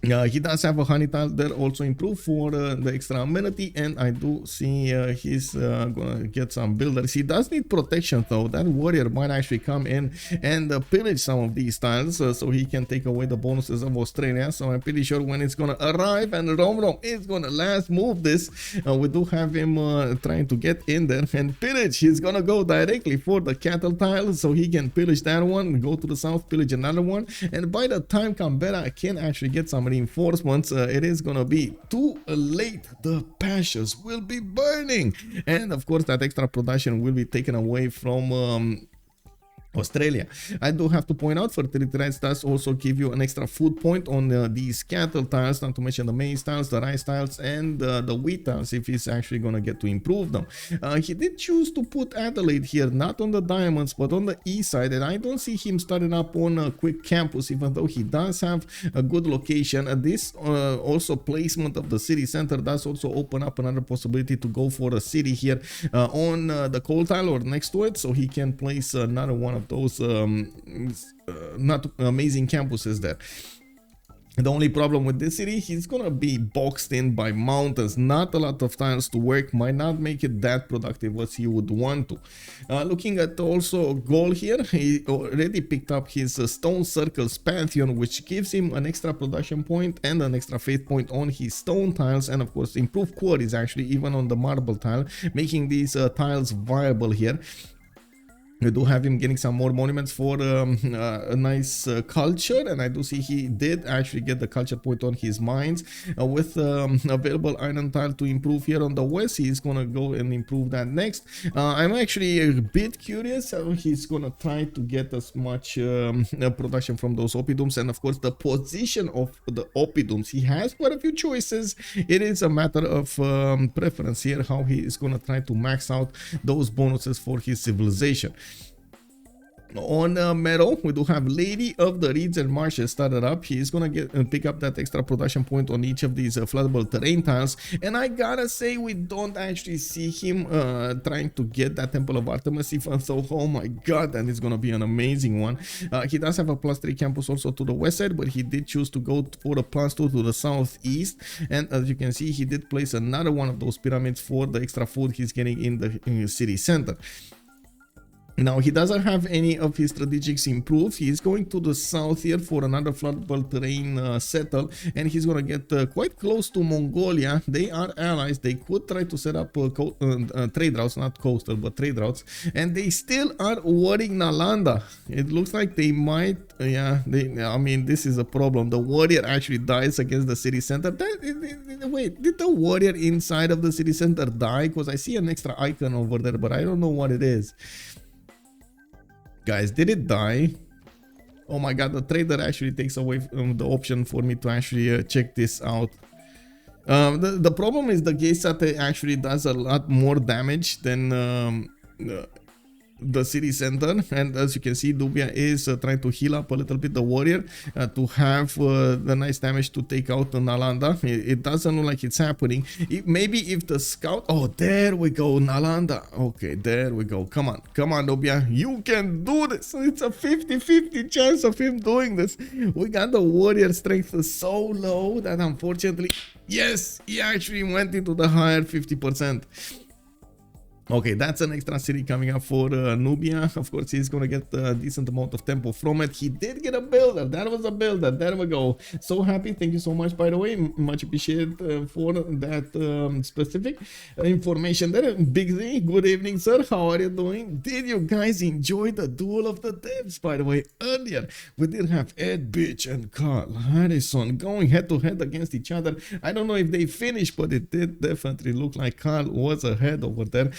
Speaker 1: He does have a honey tile there also improved for the extra amenity, and I do see he's gonna get some builders. He does need protection though. That warrior might actually come in and pillage some of these tiles so he can take away the bonuses of Australia. So I'm pretty sure when it's gonna arrive and Romrom is gonna last move this, we do have him trying to get in there and pillage. He's gonna go directly for the cattle tile so he can pillage that one, go to the south, pillage another one, and by the time Canberra can actually get some reinforcements, it is gonna be too late. The pastures will be burning, and of course that extra production will be taken away from Australia. I do have to point out, fertility rights does also give you an extra food point on these cattle tiles, not to mention the maize tiles, the rice tiles, and the wheat tiles, if he's actually gonna get to improve them. He did choose to put Adelaide here, not on the diamonds, but on the east side, and I don't see him starting up on a quick campus, even though he does have a good location. This also placement of the city center does also open up another possibility to go for a city here on the coal tile or next to it, so he can place another one of those not amazing campuses there. The only problem with this city, he's gonna be boxed in by mountains. Not a lot of tiles to work, might not make it that productive as he would want to. Looking at also Gaul here, he already picked up his stone circles pantheon, which gives him an extra production point and an extra faith point on his stone tiles, and of course improved quarries actually even on the marble tile, making these tiles viable here. We do have him getting some more monuments for a nice culture, and I do see he did actually get the culture point on his mines with available iron tile to improve here on the west. He's gonna go and improve that next. I'm actually a bit curious how he's gonna try to get as much production from those oppidums, and of course the position of the oppidums. He has quite a few choices. It is a matter of preference here, how he is gonna try to max out those bonuses for his civilization. On metal, we do have Lady of the Reeds and Marshes started up. He's gonna get pick up that extra production point on each of these floodable terrain tiles, and I gotta say we don't actually see him trying to get that Temple of Artemis, even though, oh my god, that is gonna be an amazing one. He does have a +3 campus also to the west side, but he did choose to go for a +2 to the southeast, and as you can see, he did place another one of those pyramids for the extra food he's getting in the city center. Now he doesn't have any of his strategics improved. He's going to the south here for another floodable terrain settle, and he's gonna get quite close to Mongolia. They are allies. They could try to set up trade routes, not coastal but trade routes, and they still are worrying Nalanda. It looks like they might, I mean, this is a problem. The warrior actually dies against the city center. Wait, did the warrior inside of the city center die? Because I see an extra icon over there, but I don't know what it is. Guys, did it die? Oh my god, the trader actually takes away the option for me to actually check this out. The problem is the Geisate actually does a lot more damage than the city center, and as you can see, Nubia is trying to heal up a little bit the warrior to have the nice damage to take out the Nalanda. It doesn't look like it's happening. Maybe if the scout... Oh, there we go, Nalanda. Okay, there we go. Come on, Nubia. You can do this. It's a 50-50 chance of him doing this. We got the warrior strength so low that unfortunately, yes, he actually went into the higher 50%. Okay, that's an extra city coming up for Nubia. Of course, he's gonna get a decent amount of tempo from it. He did get a builder. That was a builder. There we go. So happy. Thank you so much, by the way. Much appreciated for that specific information there. Big Z, good evening, sir. How are you doing? Did you guys enjoy the duel of the devs, by the way? Earlier, we did have Ed Bitch and Carl Harrison going head to head against each other. I don't know if they finished, but it did definitely look like Carl was ahead over there.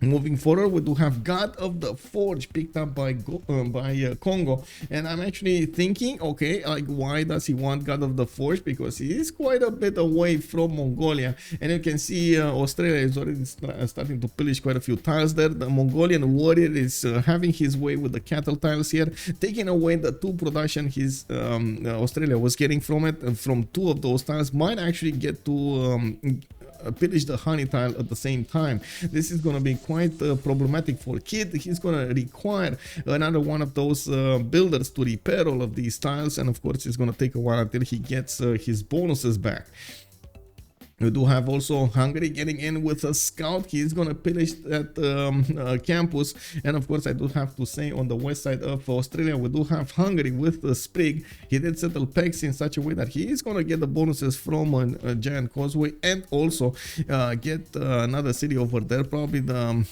Speaker 1: Moving forward, we do have God of the Forge picked up by Kongo, and I'm actually thinking, okay, like, why does he want God of the Forge? Because he is quite a bit away from Mongolia, and you can see Australia is already starting to pillage quite a few tiles there. The Mongolian warrior is having his way with the cattle tiles here, taking away the 2 production his Australia was getting from it. From 2 of those tiles might actually get to pillage the honey tile at the same time. This is going to be quite problematic for Kid. He's going to require another one of those builders to repair all of these tiles, and of course it's going to take a while until he gets his bonuses back. We do have also Hungary getting in with a scout. He's gonna pillage that campus, and of course I do have to say on the west side of Australia we do have Hungary with the Sprig. He did settle pegs in such a way that he is gonna get the bonuses from a giant causeway, and also get another city over there. Probably the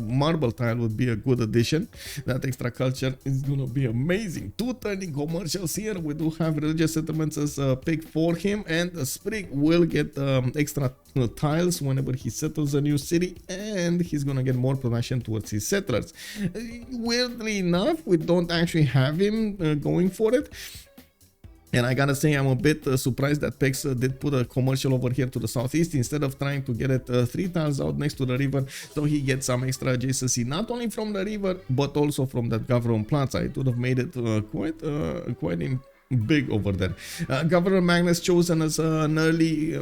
Speaker 1: marble tile would be a good addition. That extra culture is gonna be amazing. 2 turning commercials here. We do have religious settlements as a pick for him, and the Sprig will get extra tiles whenever he settles a new city, and he's gonna get more production towards his settlers. Weirdly enough, we don't actually have him going for it. And I gotta say, I'm a bit surprised that Pex did put a commercial over here to the southeast instead of trying to get it 3 tiles out next to the river, so he gets some extra adjacency not only from the river but also from that government plaza. It would have made it quite big over there. Governor Magnus chosen as an early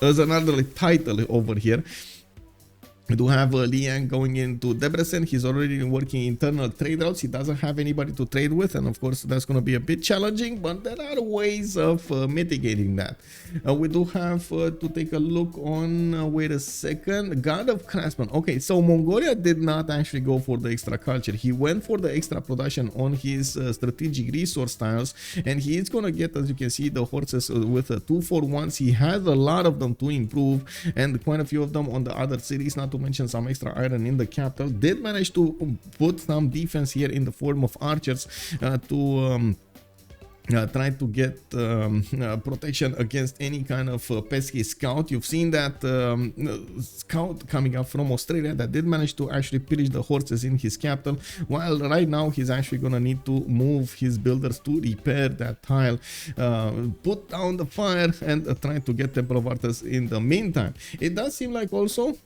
Speaker 1: as another title over here. We do have Liang going into Debrecen. He's already working internal trade routes. He doesn't have anybody to trade with, and of course that's going to be a bit challenging, but there are ways of mitigating that. We do have to take a look on, wait a second, God of Craftsman. Okay, so Mongolia did not actually go for the extra culture. He went for the extra production on his strategic resource tiles, and he is going to get, as you can see, the horses with 2-for-1s. He has a lot of them to improve, and quite a few of them on the other cities, not to mention some extra iron in the capital. Did manage to put some defense here in the form of archers to try to get protection against any kind of pesky scout. You've seen that scout coming up from Australia that did manage to actually pillage the horses in his capital, while right now he's actually gonna need to move his builders to repair that tile, put down the fire, and try to get Temple of Arthas in the meantime. It does seem like also,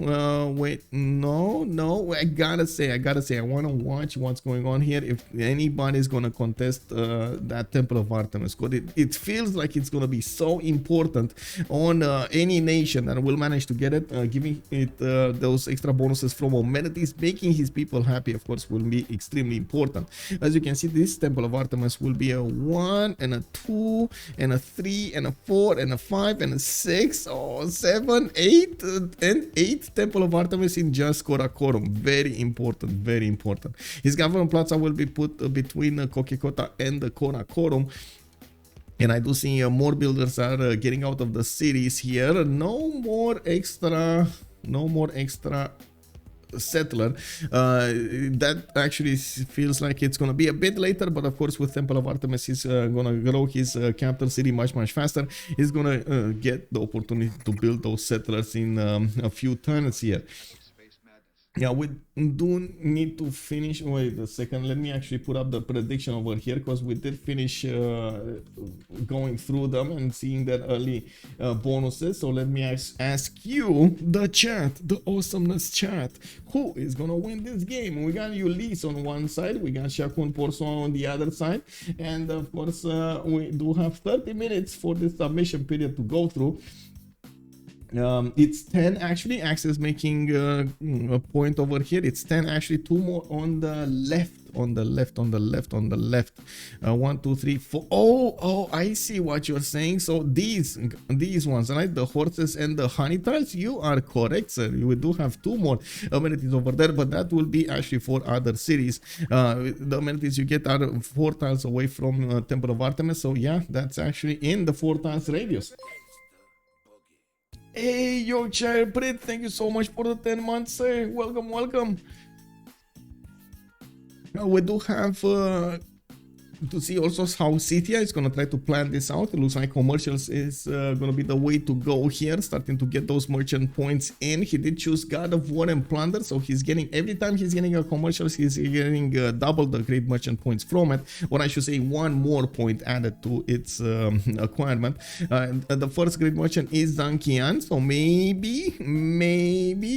Speaker 1: wait, no, I gotta say, I wanna watch what's going on here. If anybody's gonna contest that Temple of Artemis code, it feels like it's going to be so important on any nation that will manage to get it, giving it those extra bonuses from amenities, making his people happy, of course, will be extremely important. As you can see, this Temple of Artemis will be a 1 and a 2 and a 3 and a 4 and a 5 and a 6 or 7, 8 and 8 Temple of Artemis in just Karakorum. Very important, very important. His government plaza will be put between Kokekota and the Karakorum. And I do see more builders are getting out of the cities here. No more extra settler. That actually feels like it's gonna be a bit later, but of course with Temple of Artemis he's gonna grow his capital city much faster. He's gonna get the opportunity to build those settlers in a few turns here. Yeah, we do need to finish. Wait a second. Let me actually put up the prediction over here because we did finish going through them and seeing that early bonuses. So let me ask you, the chat, the awesomeness chat, who is gonna win this game? We got Ulyss on one side, we got Chacun Pour Soi on the other side, and of course we do have 30 minutes for this submission period to go through. It's 10 actually. Access making a point over here. It's 10 actually. 2 more on the left. On the left. 1, 2, 3, 4. Oh, I see what you're saying. So these ones, right? The horses and the honey tiles. You are correct, sir. You do have 2 more amenities over there, but that will be actually for other cities. The amenities you get are 4 tiles away from Temple of Artemis. So yeah, that's actually in the 4 tiles radius. Hey, yo, Child Brit, thank you so much for the 10 months, sir. Welcome. We do have to see also how Scythia is going to try to plan this out. It looks like commercials is going to be the way to go here, starting to get those merchant points in. He did choose God of War and Plunder, so he's getting, every time he's getting a commercials, he's getting double the great merchant points from it, or I should say 1 more point added to its acquirement. The first great merchant is Zankian, so maybe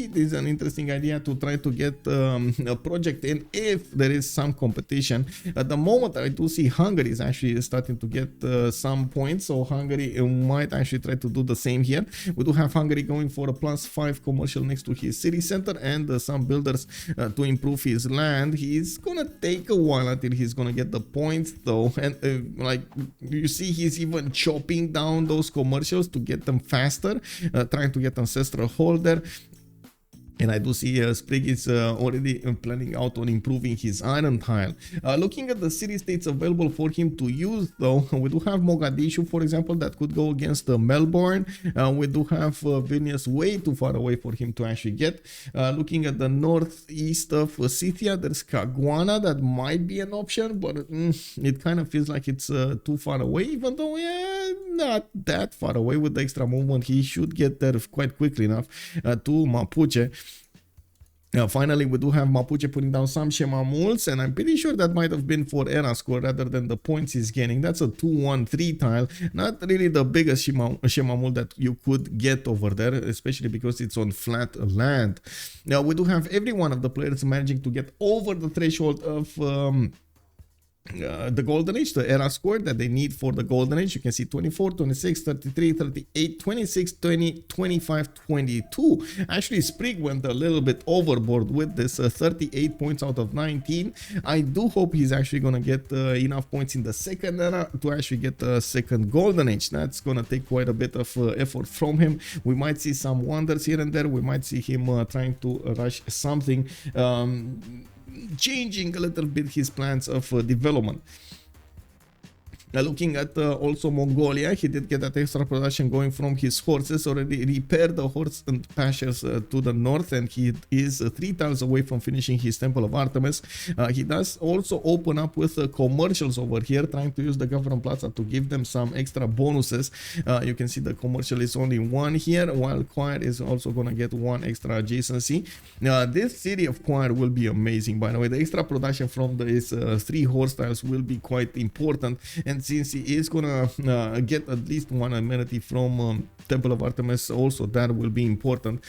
Speaker 1: this is an interesting idea to try to get a project in if there is some competition. At the moment, I do see Hungary is actually starting to get some points, so Hungary might actually try to do the same here. We do have Hungary going for a +5 commercial next to his city center and some builders to improve his land. He's gonna take a while until he's gonna get the points though, and like you see, he's even chopping down those commercials to get them faster, trying to get ancestral holder. And I do see Sprig is already planning out on improving his iron tile. Looking at the city-states available for him to use though, we do have Mogadishu, for example, that could go against Melbourne. We do have Vilnius way too far away for him to actually get. Looking at the northeast of Scythia, there's Caguana that might be an option, but it kind of feels like it's too far away, even though not that far away. With the extra movement, he should get there quite quickly enough to Mapuche. Finally, we do have Mapuche putting down some Shemamuls, and I'm pretty sure that might have been for Era score rather than the points he's getting. That's a 2-1-3 tile, not really the biggest Shemamul that you could get over there, especially because it's on flat land. Now, we do have every one of the players managing to get over the threshold of the golden age, the era score that they need for the golden age. You can see 24, 26, 33, 38, 26, 20, 25, 22. Actually, Sprig went a little bit overboard with this 38 points out of 19. I do hope he's actually gonna get enough points in the second era to actually get the second golden age. That's gonna take quite a bit of effort from him. We might see some wonders here and there. We might see him trying to rush something, changing a little bit his plans of development. Looking at also Mongolia, he did get that extra production going from his horses, already repaired the horse and pastures to the north, and he is 3 tiles away from finishing his Temple of Artemis. He does also open up with commercials over here, trying to use the Government Plaza to give them some extra bonuses. You can see the commercial is only 1 here, while Choir is also going to get 1 extra adjacency. This city of Choir will be amazing, by the way. The extra production from these 3 horse tiles will be quite important, and since he is gonna get at least 1 amenity from Temple of Artemis, also that will be important.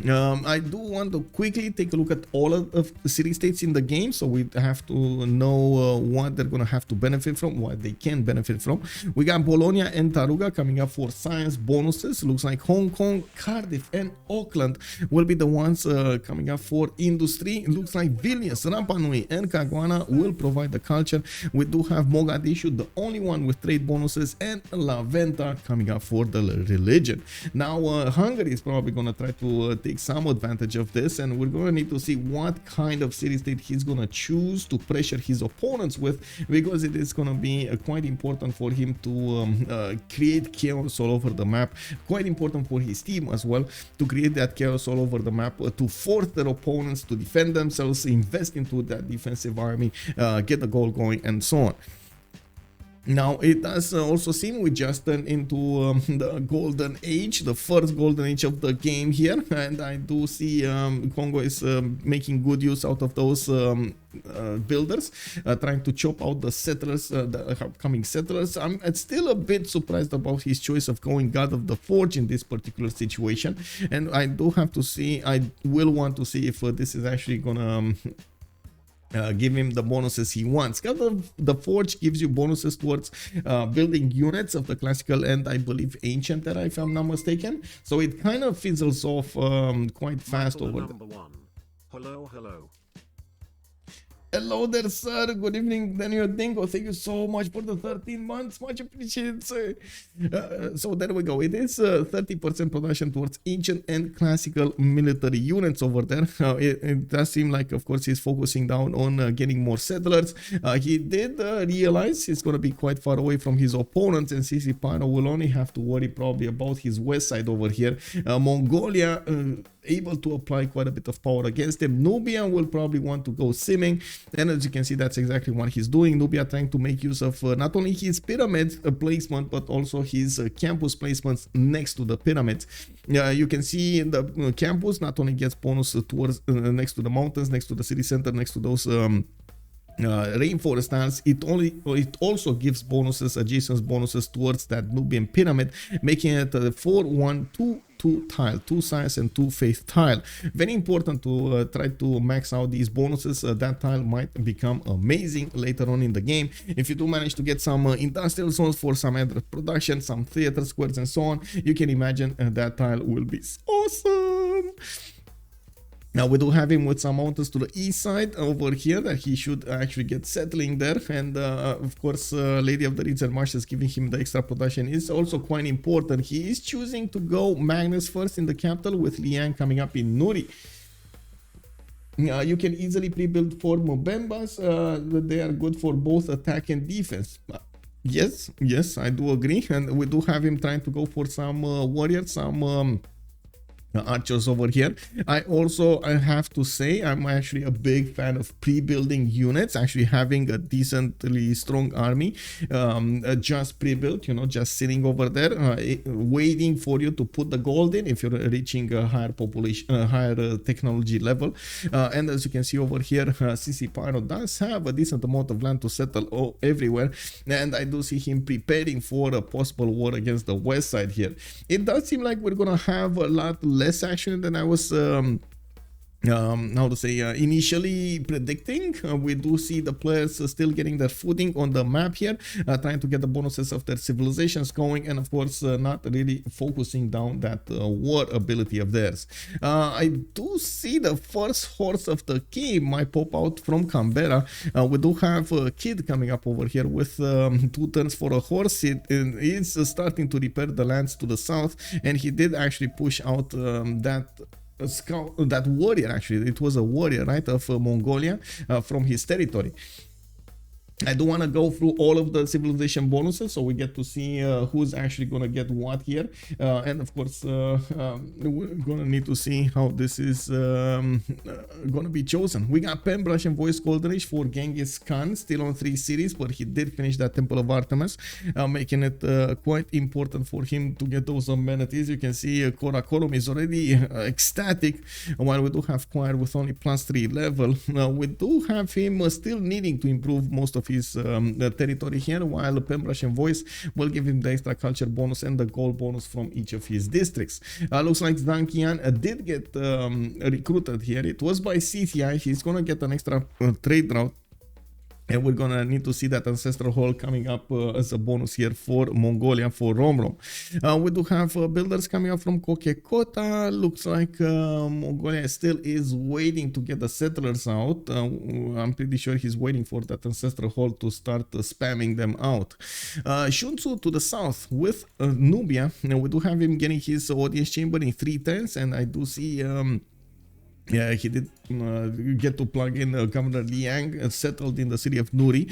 Speaker 1: I do want to quickly take a look at all of the city-states in the game, so we have to know what they're going to have to benefit from, what they can benefit from. We got Bologna and Taruga coming up for science bonuses. Looks like Hong Kong, Cardiff and Auckland will be the ones coming up for industry. It looks like Vilnius, Rapa Nui and Caguana will provide the culture. We do have Mogadishu, the only one with trade bonuses, and La Venta coming up for the religion. Now Hungary is probably going to try to take some advantage of this, and we're going to need to see what kind of city-state he's going to choose to pressure his opponents with, because it is going to be quite important for him to create chaos all over the map. Quite important for his team as well to create that chaos all over the map, to force their opponents to defend themselves, invest into that defensive army, get the goal going, and so on. Now it does also seem we just turned into the golden age, the first golden age of the game here, and I do see Kongo is making good use out of those builders, trying to chop out the settlers, the upcoming settlers. I'm still a bit surprised about his choice of going God of the Forge in this particular situation, and I do have to see, I will want to see if this is actually gonna give him the bonuses he wants. God of the Forge gives you bonuses towards building units of the classical and I believe ancient era, if I'm not mistaken. So it kind of fizzles off quite fast over there.
Speaker 2: Hello, hello.
Speaker 1: Hello there, sir. Good evening, Daniel Dingo. Thank you so much for the 13 months. Much appreciated, sir. So there we go. It is 30% production towards ancient and classical military units over there. It does seem like, of course, he's focusing down on getting more settlers. He did realize he's going to be quite far away from his opponents, and CCpyro will only have to worry probably about his west side over here. Mongolia able to apply quite a bit of power against him. Nubia will probably want to go simming, and as you can see, that's exactly what he's doing. Nubia trying to make use of not only his pyramid placement, but also his campus placements next to the pyramids. You can see the campus not only gets bonus towards next to the mountains, next to the city center, next to those rainforest tiles. It also gives bonuses, adjacent bonuses towards that Nubian pyramid, making it a 4-1-2 tile, 2 science and 2 faith tile. Very important to try to max out these bonuses. That tile might become amazing later on in the game. If you do manage to get some industrial zones for some other production, some theater squares and so on, you can imagine that tile will be awesome. Now we do have him with some mountains to the east side over here that he should actually get settling there, and of course Lady of the Reeds and Marshes giving him the extra production is also quite important. He is choosing to go Magnus first in the capital, with Liang coming up in Nuri. You can easily pre-build 4 Mvembas. They are good for both attack and defense. Yes, I do agree, and we do have him trying to go for some warriors, some archers over here. I have to say I'm actually a big fan of pre-building units, actually having a decently strong army just pre-built, you know, just sitting over there waiting for you to put the gold in if you're reaching a higher population, higher technology level. And as you can see over here, CCpyro does have a decent amount of land to settle everywhere, and I do see him preparing for a possible war against the west side here. It does seem like we're gonna have a lot less action than I was initially predicting. We do see the players still getting their footing on the map here, trying to get the bonuses of their civilizations going, and of course not really focusing down that war ability of theirs. I do see the first horse of the game might pop out from Canberra. We do have a kid coming up over here with 2 turns for a horse. It is starting to repair the lands to the south, and he did actually push out that warrior. Actually, it was a warrior, right, of Mongolia from his territory. I do want to go through all of the civilization bonuses so we get to see who's actually going to get what here, and of course we're going to need to see how this is going to be chosen. We got Pembrush and Voice Golden Age for Genghis Khan, still on 3 series, but he did finish that Temple of Artemis, making it quite important for him to get those amenities. You can see Karakorum is already ecstatic, while we do have Choir with only +3 level. We do have him still needing to improve most of his territory here, while Pembrush and Voice will give him the extra culture bonus and the gold bonus from each of his districts. Looks like Zdankian did get recruited here. It was by Scythia. He's gonna get an extra trade route, and we're gonna need to see that Ancestral Hall coming up as a bonus here for Mongolia, for Romrom. We do have builders coming up from Kokekota. Looks like Mongolia still is waiting to get the settlers out. I'm pretty sure he's waiting for that Ancestral Hall to start spamming them out. Sun-Tzu to the south with Nubia. We do have him getting his audience chamber in 3 turns, and I do see Yeah, he did get to plug in Governor Liang, settled in the city of Nuri,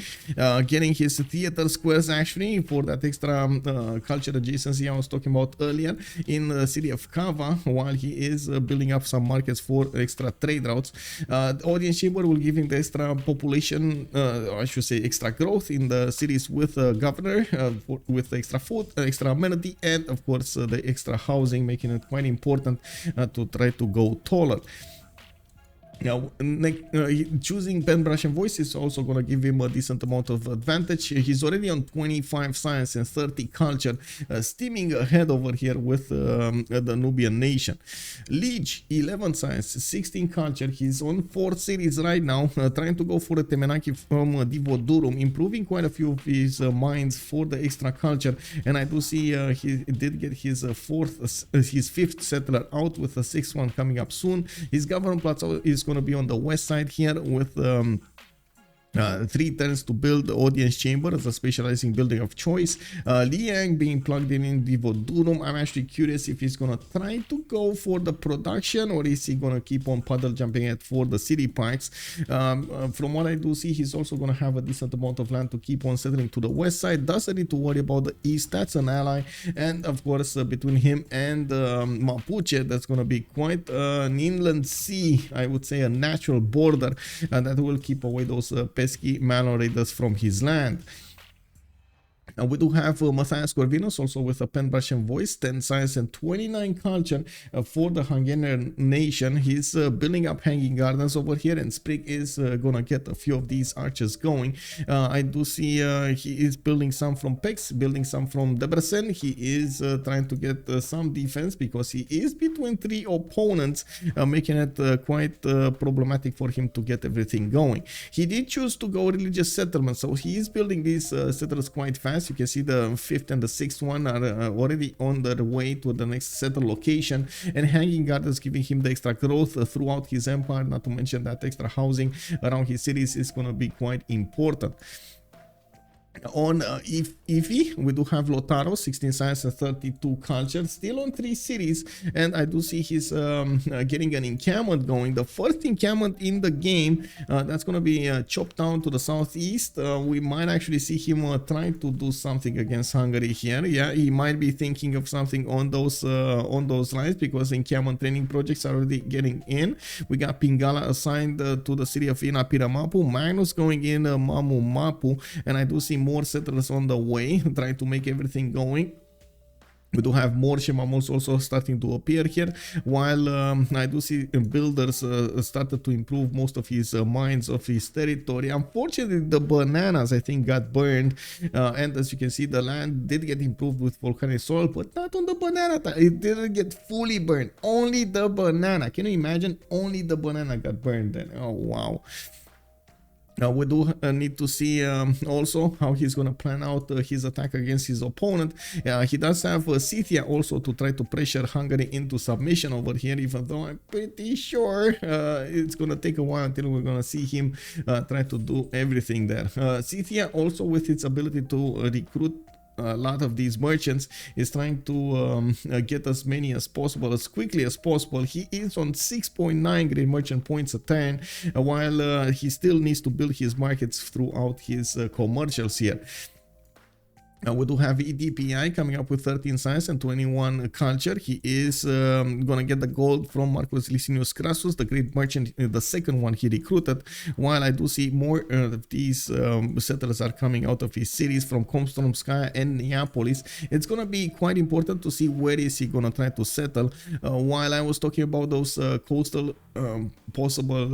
Speaker 1: getting his theater squares actually for that extra culture adjacency I was talking about earlier in the city of Kava, while he is building up some markets for extra trade routes. The audience chamber will give him the extra population, I should say extra growth in the cities with governor, with extra food, extra amenity, and of course the extra housing, making it quite important to try to go taller. Now, choosing pen, brush, and voice is also going to give him a decent amount of advantage. He's already on 25 science and 30 culture, steaming ahead over here with the Nubian nation. Lege, 11 science, 16 culture. He's on 4 cities right now, trying to go for a Temenaki from Divodurum, improving quite a few of his mines for the extra culture. And I do see he did get his his 5th settler out, with a 6th one coming up soon. His government plateau is going to be on the west side here with 3 turns to build the audience chamber as a specializing building of choice. Liang being plugged in Divodurum. I'm actually curious if he's gonna try to go for the production, or is he gonna keep on puddle jumping at for the city parks. From what I do see, he's also gonna have a decent amount of land to keep on settling to the west side. Doesn't need to worry about the east, that's an ally. And of course between him and Mapuche, that's gonna be quite an inland sea, I would say a natural border, that will keep away those pesky Malon raiders from his land. We do have Matthias Corvinus also with a pen, brush, and voice, 10 science and 29 culture for the Hungarian nation. He's building up hanging gardens over here, and Sprig is gonna get a few of these archers going. I do see he is building some from Pex, building some from Debrecen. He is trying to get some defense because he is between 3 opponents, making it quite problematic for him to get everything going. He did choose to go religious settlement, so he is building these settlers quite fast. You can see the 5th and the 6th one are already on their way to the next settle location, and hanging gardens giving him the extra growth throughout his empire, not to mention that extra housing around his cities is going to be quite important. On ETPI, we do have Lotaro, 16 science and 32 culture, still on 3 cities, and I do see he's getting an encampment going. The first encampment in the game, that's going to be chopped down to the southeast. We might actually see him trying to do something against Hungary here. Yeah, he might be thinking of something on those lines, because encampment training projects are already getting in. We got Pingala assigned to the city of Inapiramapu, Magnus going in Mamu Mapu, and I do see more settlers on the way, trying to make everything going. We do have more Shemamos also starting to appear here, while I do see builders started to improve most of his mines of his territory. Unfortunately, the bananas, I think, got burned, and as you can see, the land did get improved with volcanic soil, but not on the banana. It didn't get fully burned, only the banana. Can you imagine? Only the banana got burned then. Oh wow. Now we do need to see also how he's going to plan out his attack against his opponent. He does have Scythia also to try to pressure Hungary into submission over here, even though I'm pretty sure it's going to take a while until we're going to see him try to do everything there. Scythia also, with its ability to recruit a lot of these merchants, is trying to get as many as possible, as quickly as possible. He is on 6.9 great merchant points a turn, while he still needs to build his markets throughout his commercials here. We do have ETPI coming up with 13 science and 21 culture. He is gonna get the gold from Marcus Licinius Crassus, the great merchant, the second one he recruited, while I do see more of these settlers are coming out of his cities from Komstromskaya and Neapolis. It's gonna be quite important to see where is he gonna try to settle. While I was talking about those coastal possible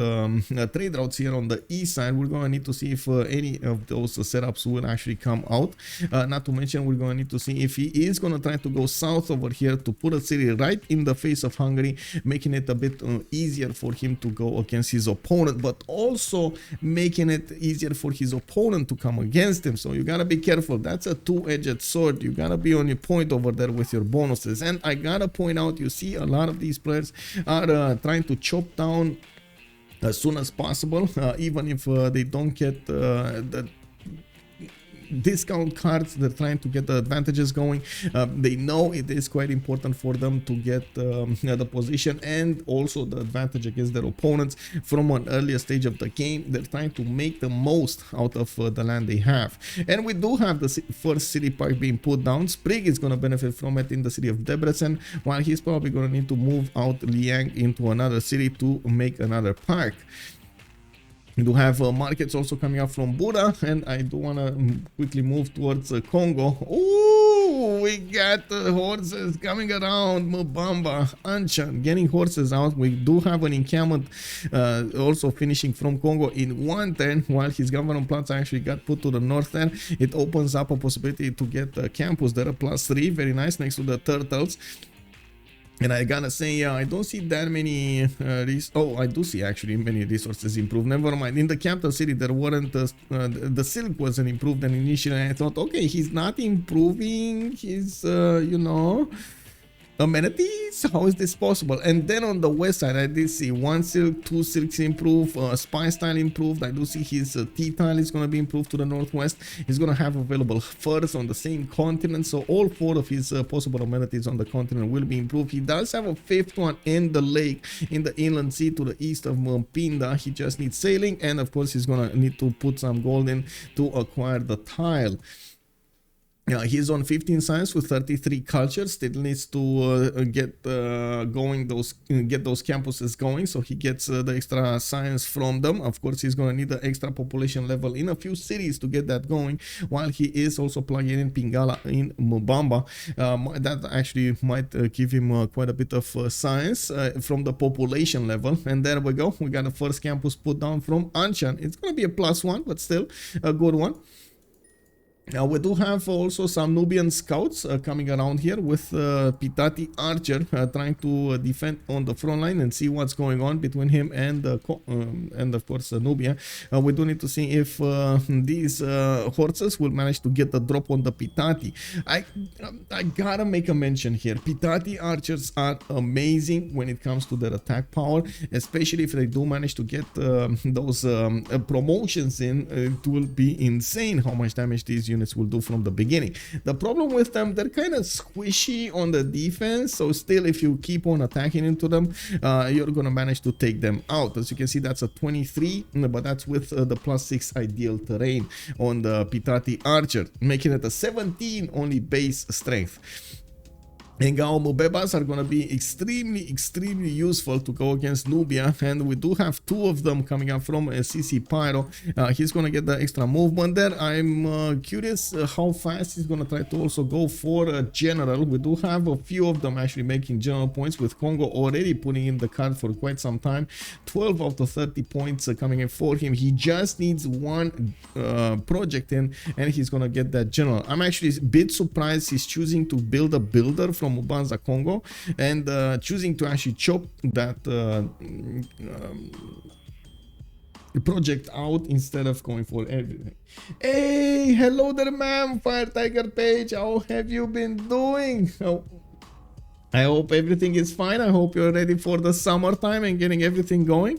Speaker 1: trade routes here on the east side, we're gonna need to see if any of those setups will actually come out. Not to mention, we're going to need to see if he is going to try to go south over here to put a city right in the face of Hungary, making it a bit easier for him to go against his opponent, but also making it easier for his opponent to come against him. So you got to be careful. That's a two-edged sword. You got to be on your point over there with your bonuses. And I got to point out, you see a lot of these players are trying to chop down as soon as possible, even if they don't get discount cards. They're trying to get the advantages going. They know it is quite important for them to get the position and also the advantage against their opponents from an earlier stage of the game. They're trying to make the most out of the land they have. And we do have the first city park being put down. Sprig is going to benefit from it in the city of Debrecen, while he's probably going to need to move out Liang into another city to make another park. We do have markets also coming up from Buddha, and I do want to quickly move towards Kongo. Ooh, we got horses coming around Mvemba, Anshan, getting horses out. We do have an encampment also finishing from Kongo in one turn, while his government plots actually got put to the north there. It opens up a possibility to get campus there, +3, very nice, next to the turtles. And I gotta say, I don't see that many oh, I do see actually many resources improved. Never mind, in the capital city there weren't the silk wasn't improved, and initially I thought, okay, he's not improving his you know, amenities, how is this possible? And then on the west side I did see 1 silk, 2 silks improved, spice tile improved. I do see his tea tile is going to be improved to the northwest. He's going to have available furs on the same continent, so all 4 of his possible amenities on the continent will be improved. He does have a 5th one in the lake in the inland sea to the east of Mpinda. He just needs sailing, and of course he's going to need to put some gold in to acquire the tile. He's on 15 science with 33 culture. Still needs to get going get those campuses going, so he gets the extra science from them. Of course, he's going to need the extra population level in a few cities to get that going, while he is also plugging in Pingala in Mvemba. That actually might give him quite a bit of science from the population level. And there we go. We got the first campus put down from Anshan. It's going to be a +1, but still a good one. Now we do have also some Nubian scouts coming around here with Pitati Archer trying to defend on the front line and see what's going on between him and of course Nubia. We do need to see if these horses will manage to get the drop on the Pitati. I gotta make a mention here. Pitati Archers are amazing when it comes to their attack power, especially if they do manage to get those promotions in. It will be insane how much damage these units will do from the beginning. The problem with them, they're kind of squishy on the defense, so still if you keep on attacking into them, you're gonna manage to take them out. As you can see, that's a 23, but that's with the +6 ideal terrain on the Pitati Archer, making it a 17 only base strength. And Gaul Mubebas are going to be extremely useful to go against Nubia, and we do have 2 of them coming up from CCpyro. He's going to get the extra movement there. I'm curious how fast he's going to try to also go for a general. We do have a few of them actually making general points, with Kongo already putting in the card for quite some time. 12 out of 30 points coming in for him. He just needs 1 project in, and he's going to get that general. I'm actually a bit surprised he's choosing to build a builder from Ubanza Kongo and choosing to actually chop that project out instead of going for everything. Hey, hello there, ma'am. Fire Tiger Page, how have you been doing? I hope everything is fine. I hope you're ready for the summertime and getting everything going.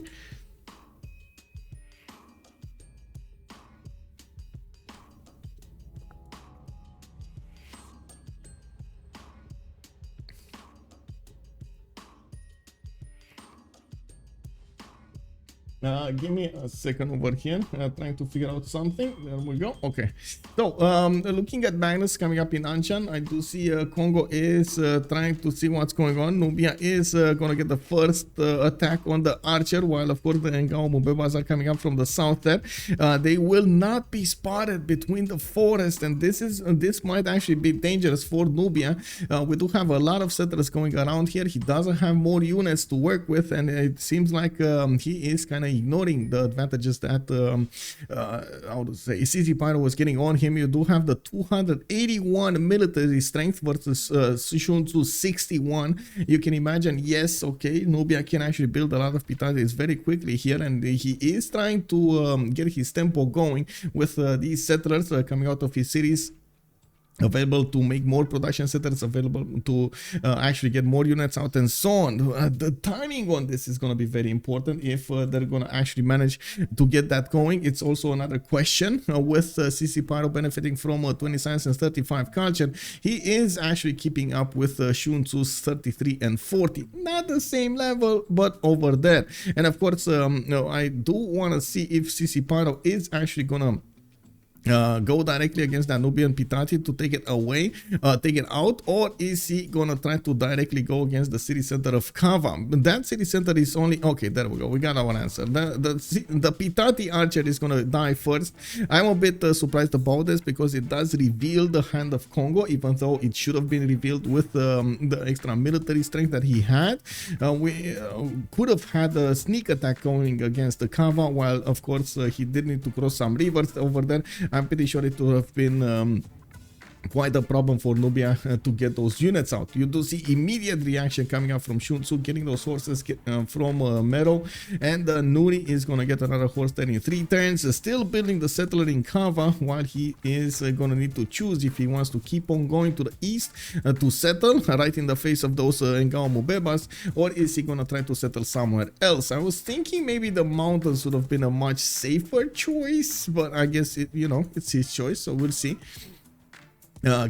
Speaker 1: Give me a second over here, trying to figure out something. There we go. Okay, so looking at Magnus coming up in Anshan, I do see Kongo is trying to see what's going on. Nubia is gonna get the first attack on the archer, while of course the Ngao Mubebas are coming up from the south there. They will not be spotted between the forest, and this might actually be dangerous for Nubia. We do have a lot of settlers going around here. He doesn't have more units to work with, and it seems like he is kind of ignoring the advantages that how to say CCpyro was getting on him. You do have the 281 military strength versus Sun-Tzu 61. You can imagine, yes, okay, Nubia can actually build a lot of Pitatis very quickly here, and he is trying to get his tempo going with these settlers coming out of his cities. available to make more production centers, available to actually get more units out and so on. The timing on this is going to be very important if they're going to actually manage to get that going. It's also another question with CCpyro benefiting from 20 science and 35 culture. He is actually keeping up with Sun-Tzu's 33 and 40. Not the same level, but over there. And of course, I do want to see if CCpyro is actually going to go directly against that Nubian Pitati to take it away, take it out, or is he gonna try to directly go against the city center of Kava? That city center is only okay. There we go. We got our answer. The Pitati archer is gonna die first. I'm a bit surprised about this because it does reveal the hand of Kongo, even though it should have been revealed with the extra military strength that he had. We could have had a sneak attack going against the Kava, while of course he did need to cross some rivers over there. I'm pretty sure it would have been quite a problem for Nubia to get those units out. You do see immediate reaction coming up from Sun-Tzu, getting those horses from Mero, and Nuri is going to get another horse there in 3 turns, still building the settler in Kava, while he is going to need to choose if he wants to keep on going to the east to settle right in the face of those Ngao Mubebas, or is he going to try to settle somewhere else. I was thinking maybe the mountains would have been a much safer choice, but I guess it's his choice, so we'll see.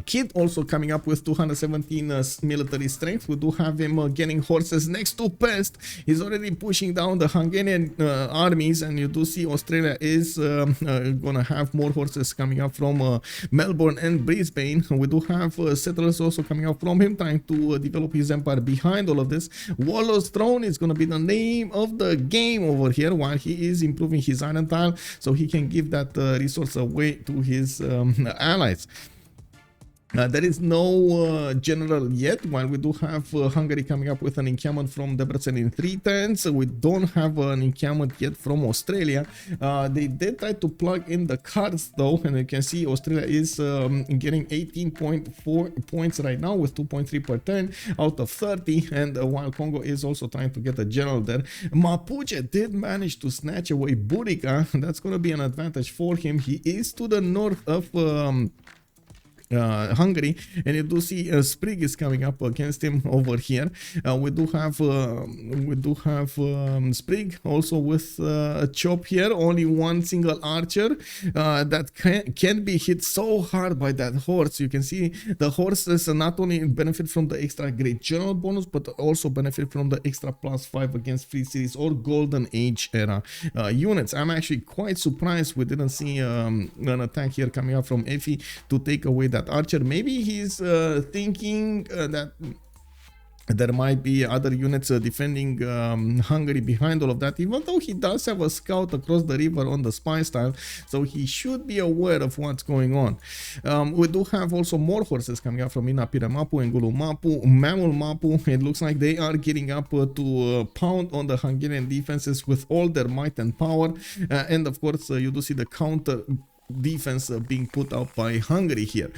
Speaker 1: Kid also coming up with 217 military strength. We do have him getting horses next to Pest. He's already pushing down the Hungarian armies, and you do see Australia is gonna have more horses coming up from Melbourne and Brisbane. We do have settlers also coming up from him, trying to develop his empire behind all of this. Warlord's Throne is gonna be the name of the game over here, while he is improving his iron tile so he can give that resource away to his allies. There is no general yet, while we do have Hungary coming up with an encampment from Debrecen in 3 turns. We don't have an encampment yet from Australia. They did try to plug in the cards though, and you can see Australia is getting 18.4 points right now with 2.3 per turn out of 30, and while Congo is also trying to get a general there. Mapuche did manage to snatch away Burica. That's going to be an advantage for him. He is to the north of Hungary, and you do see Sprig is coming up against him over here. We do have Sprig also with a chop here. Only one single archer that can be hit so hard by that horse. You can see the horses not only benefit from the extra great general bonus, but also benefit from the extra +5 against free cities or golden age era units. I'm actually quite surprised we didn't see an attack here coming up from Effie to take away that archer. Maybe he's thinking that there might be other units defending Hungary behind all of that, even though he does have a scout across the river on the spy style, so he should be aware of what's going on. We do have also more horses coming up from Inapire Mapu and Gulu Mapu, Mamul Mapu. It looks like they are getting up to pound on the Hungarian defenses with all their might and power, and of course you do see the counter defense being put out by Hungary here.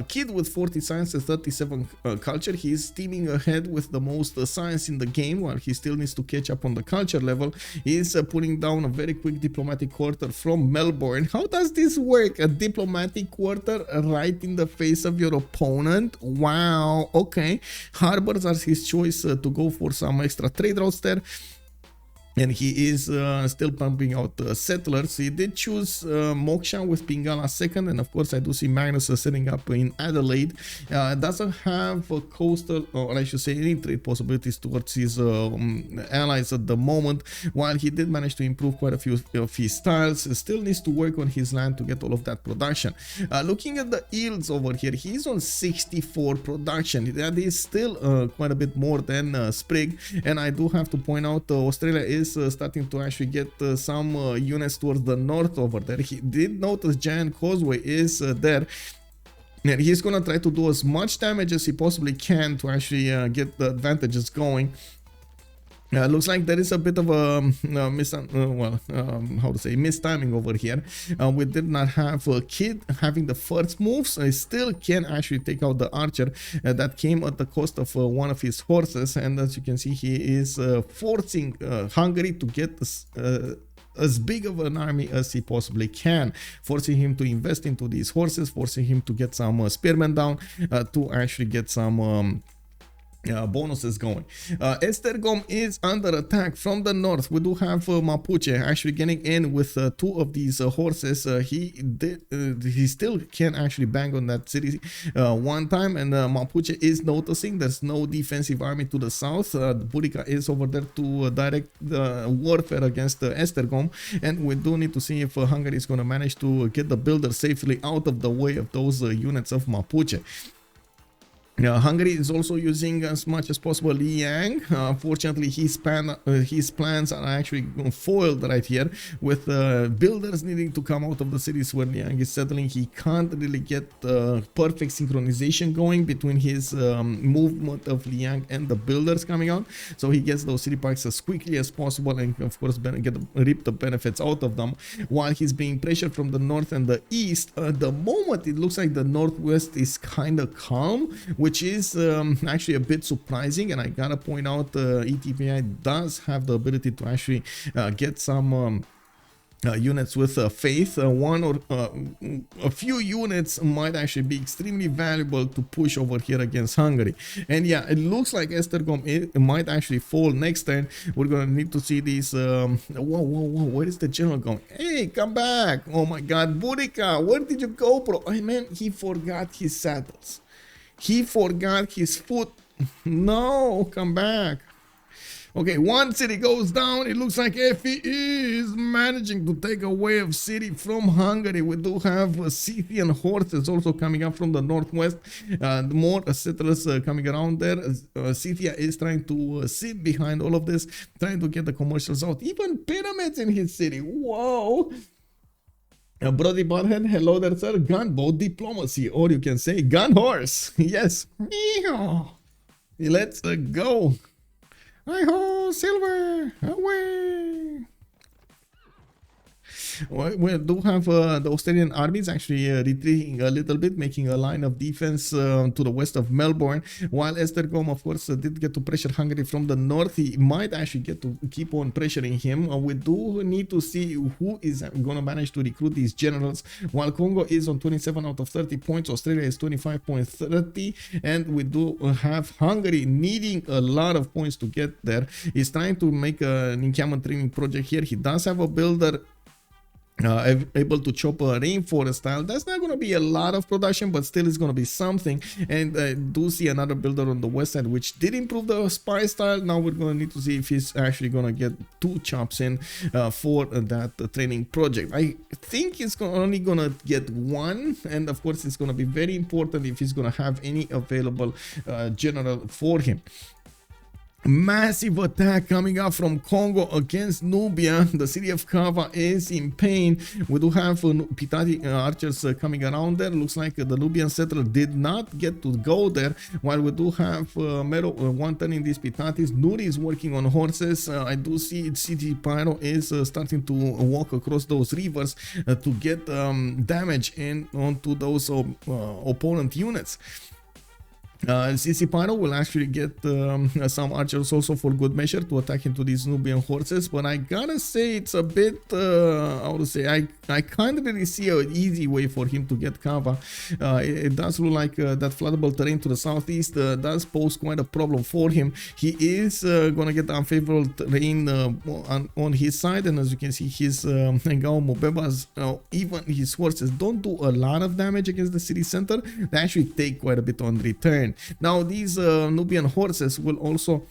Speaker 1: Kid with 40 science and 37 culture. He is steaming ahead with the most science in the game, while he still needs to catch up on the culture level. He is putting down a very quick diplomatic quarter from Melbourne. How does this work? A diplomatic quarter right in the face of your opponent? Wow, okay. Harbors are his choice to go for some extra trade routes there. And he is still pumping out settlers. He did choose Moksha with Pingala second, and of course I do see Magnus setting up in Adelaide. Doesn't have a coastal, or I should say any trade possibilities towards his allies at the moment, while he did manage to improve quite a few of his styles. Still needs to work on his land to get all of that production. Looking at the yields over here, he's on 64 production. That is still quite a bit more than Sprig, and I do have to point out Australia is starting to actually get some units towards the north over there. He did notice Giant Causeway is there, and he's gonna try to do as much damage as he possibly can to actually get the advantages going. Looks like there is a bit of a mistiming over here. We did not have a Kid having the first moves. He still can actually take out the archer. That came at the cost of one of his horses, and as you can see, he is forcing Hungary to get as big of an army as he possibly can, forcing him to invest into these horses, forcing him to get some spearmen down to actually get some bonuses going. Esztergom is under attack from the north. We do have Mapuche actually getting in with two of these horses. He still can actually bang on that city one time, and Mapuche is noticing there's no defensive army to the south. Burica is over there to direct warfare against Esztergom, and we do need to see if Hungary is going to manage to get the builder safely out of the way of those units of Mapuche. Hungary is also using as much as possible Liang. Fortunately, his plans are actually foiled right here with builders needing to come out of the cities where Liang is settling. He can't really get perfect synchronization going between his movement of Liang and the builders coming out. So he gets those city parks as quickly as possible and of course reap the benefits out of them, while he's being pressured from the north and the east. At the moment, it looks like the northwest is kind of calm, which is actually a bit surprising, and I gotta point out ETPI does have the ability to actually get some units with faith. One or a few units might actually be extremely valuable to push over here against Hungary. And yeah, it looks like Esztergom might actually fall next turn. We're gonna need to see these whoa, where is the general going? Hey, come back. Oh my god, Burica, where did you go, bro? I mean, he forgot his saddles. He forgot his foot. No, come back. Okay, one city goes down. It looks like FE is managing to take away a city from Hungary. We do have Scythian horses also coming up from the northwest. More settlers coming around there. Scythia is trying to sit behind all of this, trying to get the commercials out. Even pyramids in his city. Whoa. Brody Butthead, hello there, sir. Gunboat diplomacy, or you can say gun horse. Yes. Let's go. Hi-ho, Silver, away. We do have the Australian armies actually retreating a little bit, making a line of defense to the west of Melbourne, while Esztergom, of course, did get to pressure Hungary from the north. He might actually get to keep on pressuring him. We do need to see who is going to manage to recruit these generals. While Kongo is on 27 out of 30 points, Australia is 25.30, and we do have Hungary needing a lot of points to get there. He's trying to make an encampment training project here. He does have a builder able to chop a rainforest tile. That's not going to be a lot of production, but still it's going to be something. And do see another builder on the west side which did improve the spy style. Now we're going to need to see if he's actually going to get 2 chops in for that training project. I think he's only going to get 1, and of course it's going to be very important if he's going to have any available general for him. Massive attack coming up from Kongo against Nubia. The city of Kava is in pain. We do have Pitati archers coming around there. Looks like the Nubian settler did not get to go there, while we do have Mero one turning these Pitatis. Nuri is working on horses. I do see CCpyro is starting to walk across those rivers to get damage in onto those opponent units. CCpyro will actually get some archers also for good measure to attack into these Nubian horses, but I gotta say it's a bit, how to say, I can't really see an easy way for him to get Kava. It does look like that floodable terrain to the southeast does pose quite a problem for him. He is gonna get unfavorable terrain on his side, and as you can see, his Mvemba's, even his horses don't do a lot of damage against the city center. They actually take quite a bit on return. Now these Nubian horses will also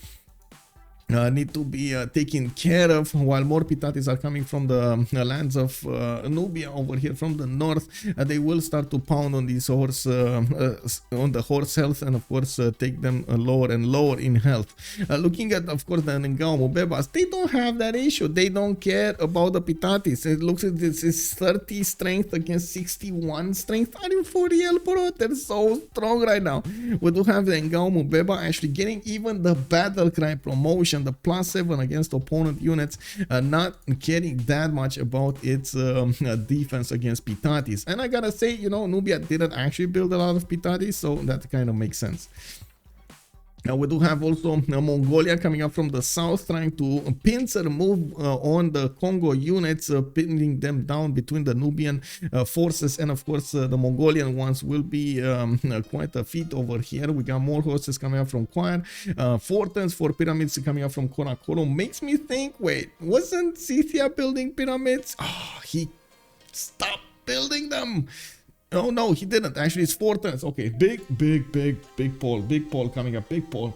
Speaker 1: need to be taken care of, while more Pitatis are coming from the lands of Nubia over here from the north. They will start to pound on these horse on the horse health, and of course take them lower and lower in health. Looking at, of course, the Mvembas, they don't have that issue. They don't care about the Pitatis. It looks like this is 30 strength against 61 strength. Are you for real, bro? They're so strong right now. We do have the Mvemba actually getting even the battle cry promotion, the +7 against opponent units, not caring that much about its defense against Pitatis. And I gotta say, you know, Nubia didn't actually build a lot of Pitatis, so that kind of makes sense. We do have also Mongolia coming up from the south, trying to pincer move on the Kongo units, pinning them down between the Nubian forces, and of course the Mongolian ones will be quite a feat over here. We got more horses coming up from Choir, 4 turns for pyramids coming up from Korakoro. Makes me think, wait, wasn't Scythia building pyramids? Oh, he stopped building them. Oh no, he didn't. Actually, it's 4 turns. Okay, big Paul coming up. Big Paul.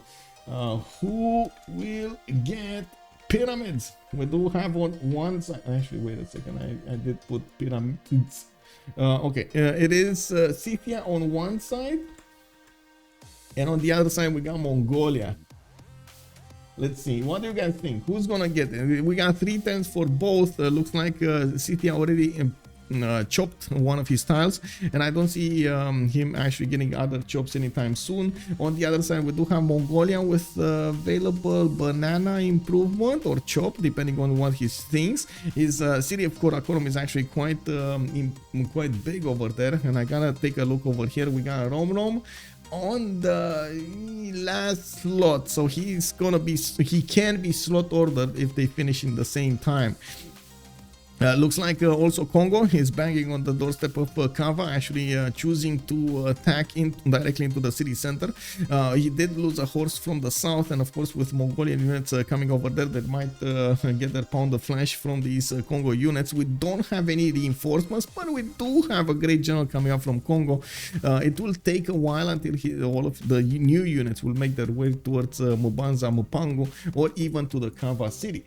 Speaker 1: Who will get pyramids? We do have on one side. Actually, wait a second. I did put pyramids. Okay, it is Scythia on one side, and on the other side we got Mongolia. Let's see. What do you guys think? Who's gonna get it? We got 3 turns for both. Looks like Scythia already chopped one of his tiles, and I don't see him actually getting other chops anytime soon. On the other side, we do have Mongolia with available banana improvement or chop, depending on what he thinks. His city of Karakorum is actually quite big over there, and I gotta take a look over here. We got Romrom on the last slot, so he can be slot ordered if they finish in the same time. Looks like also Kongo is banging on the doorstep of Kava, actually choosing to attack directly into the city center. He did lose a horse from the south, and of course with Mongolian units coming over there, they might get their pound of flesh from these Kongo units. We don't have any reinforcements, but we do have a great general coming up from Kongo. It will take a while until all of the new units will make their way towards Mubanza, Mupango, or even to the Kava city.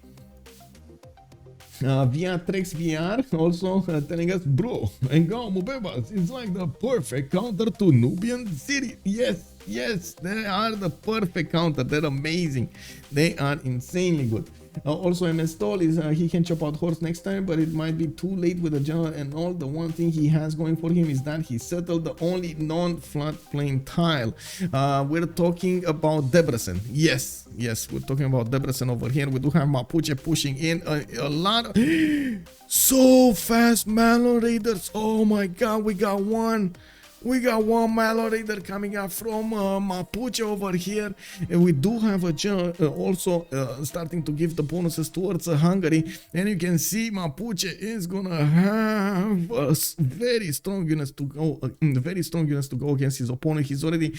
Speaker 1: Via Trex VR also telling us, bro, Ngaum Mvemba is like the perfect counter to Nubian city. Yes, they are the perfect counter. They're amazing. They are insanely good. Also, MS Toll is he can chop out horse next time, but it might be too late with the general and all. The one thing he has going for him is that he settled the only non-floodplain tile. We're talking about Debrecen. Yes, we're talking about Debrecen over here. We do have Mapuche pushing in a lot of so fast Malo Raiders. Oh my god, we got one Malo Raider coming up from Mapuche over here, and we do have a general also starting to give the bonuses towards Hungary, and you can see Mapuche is gonna have very strong units to go against his opponent. He's already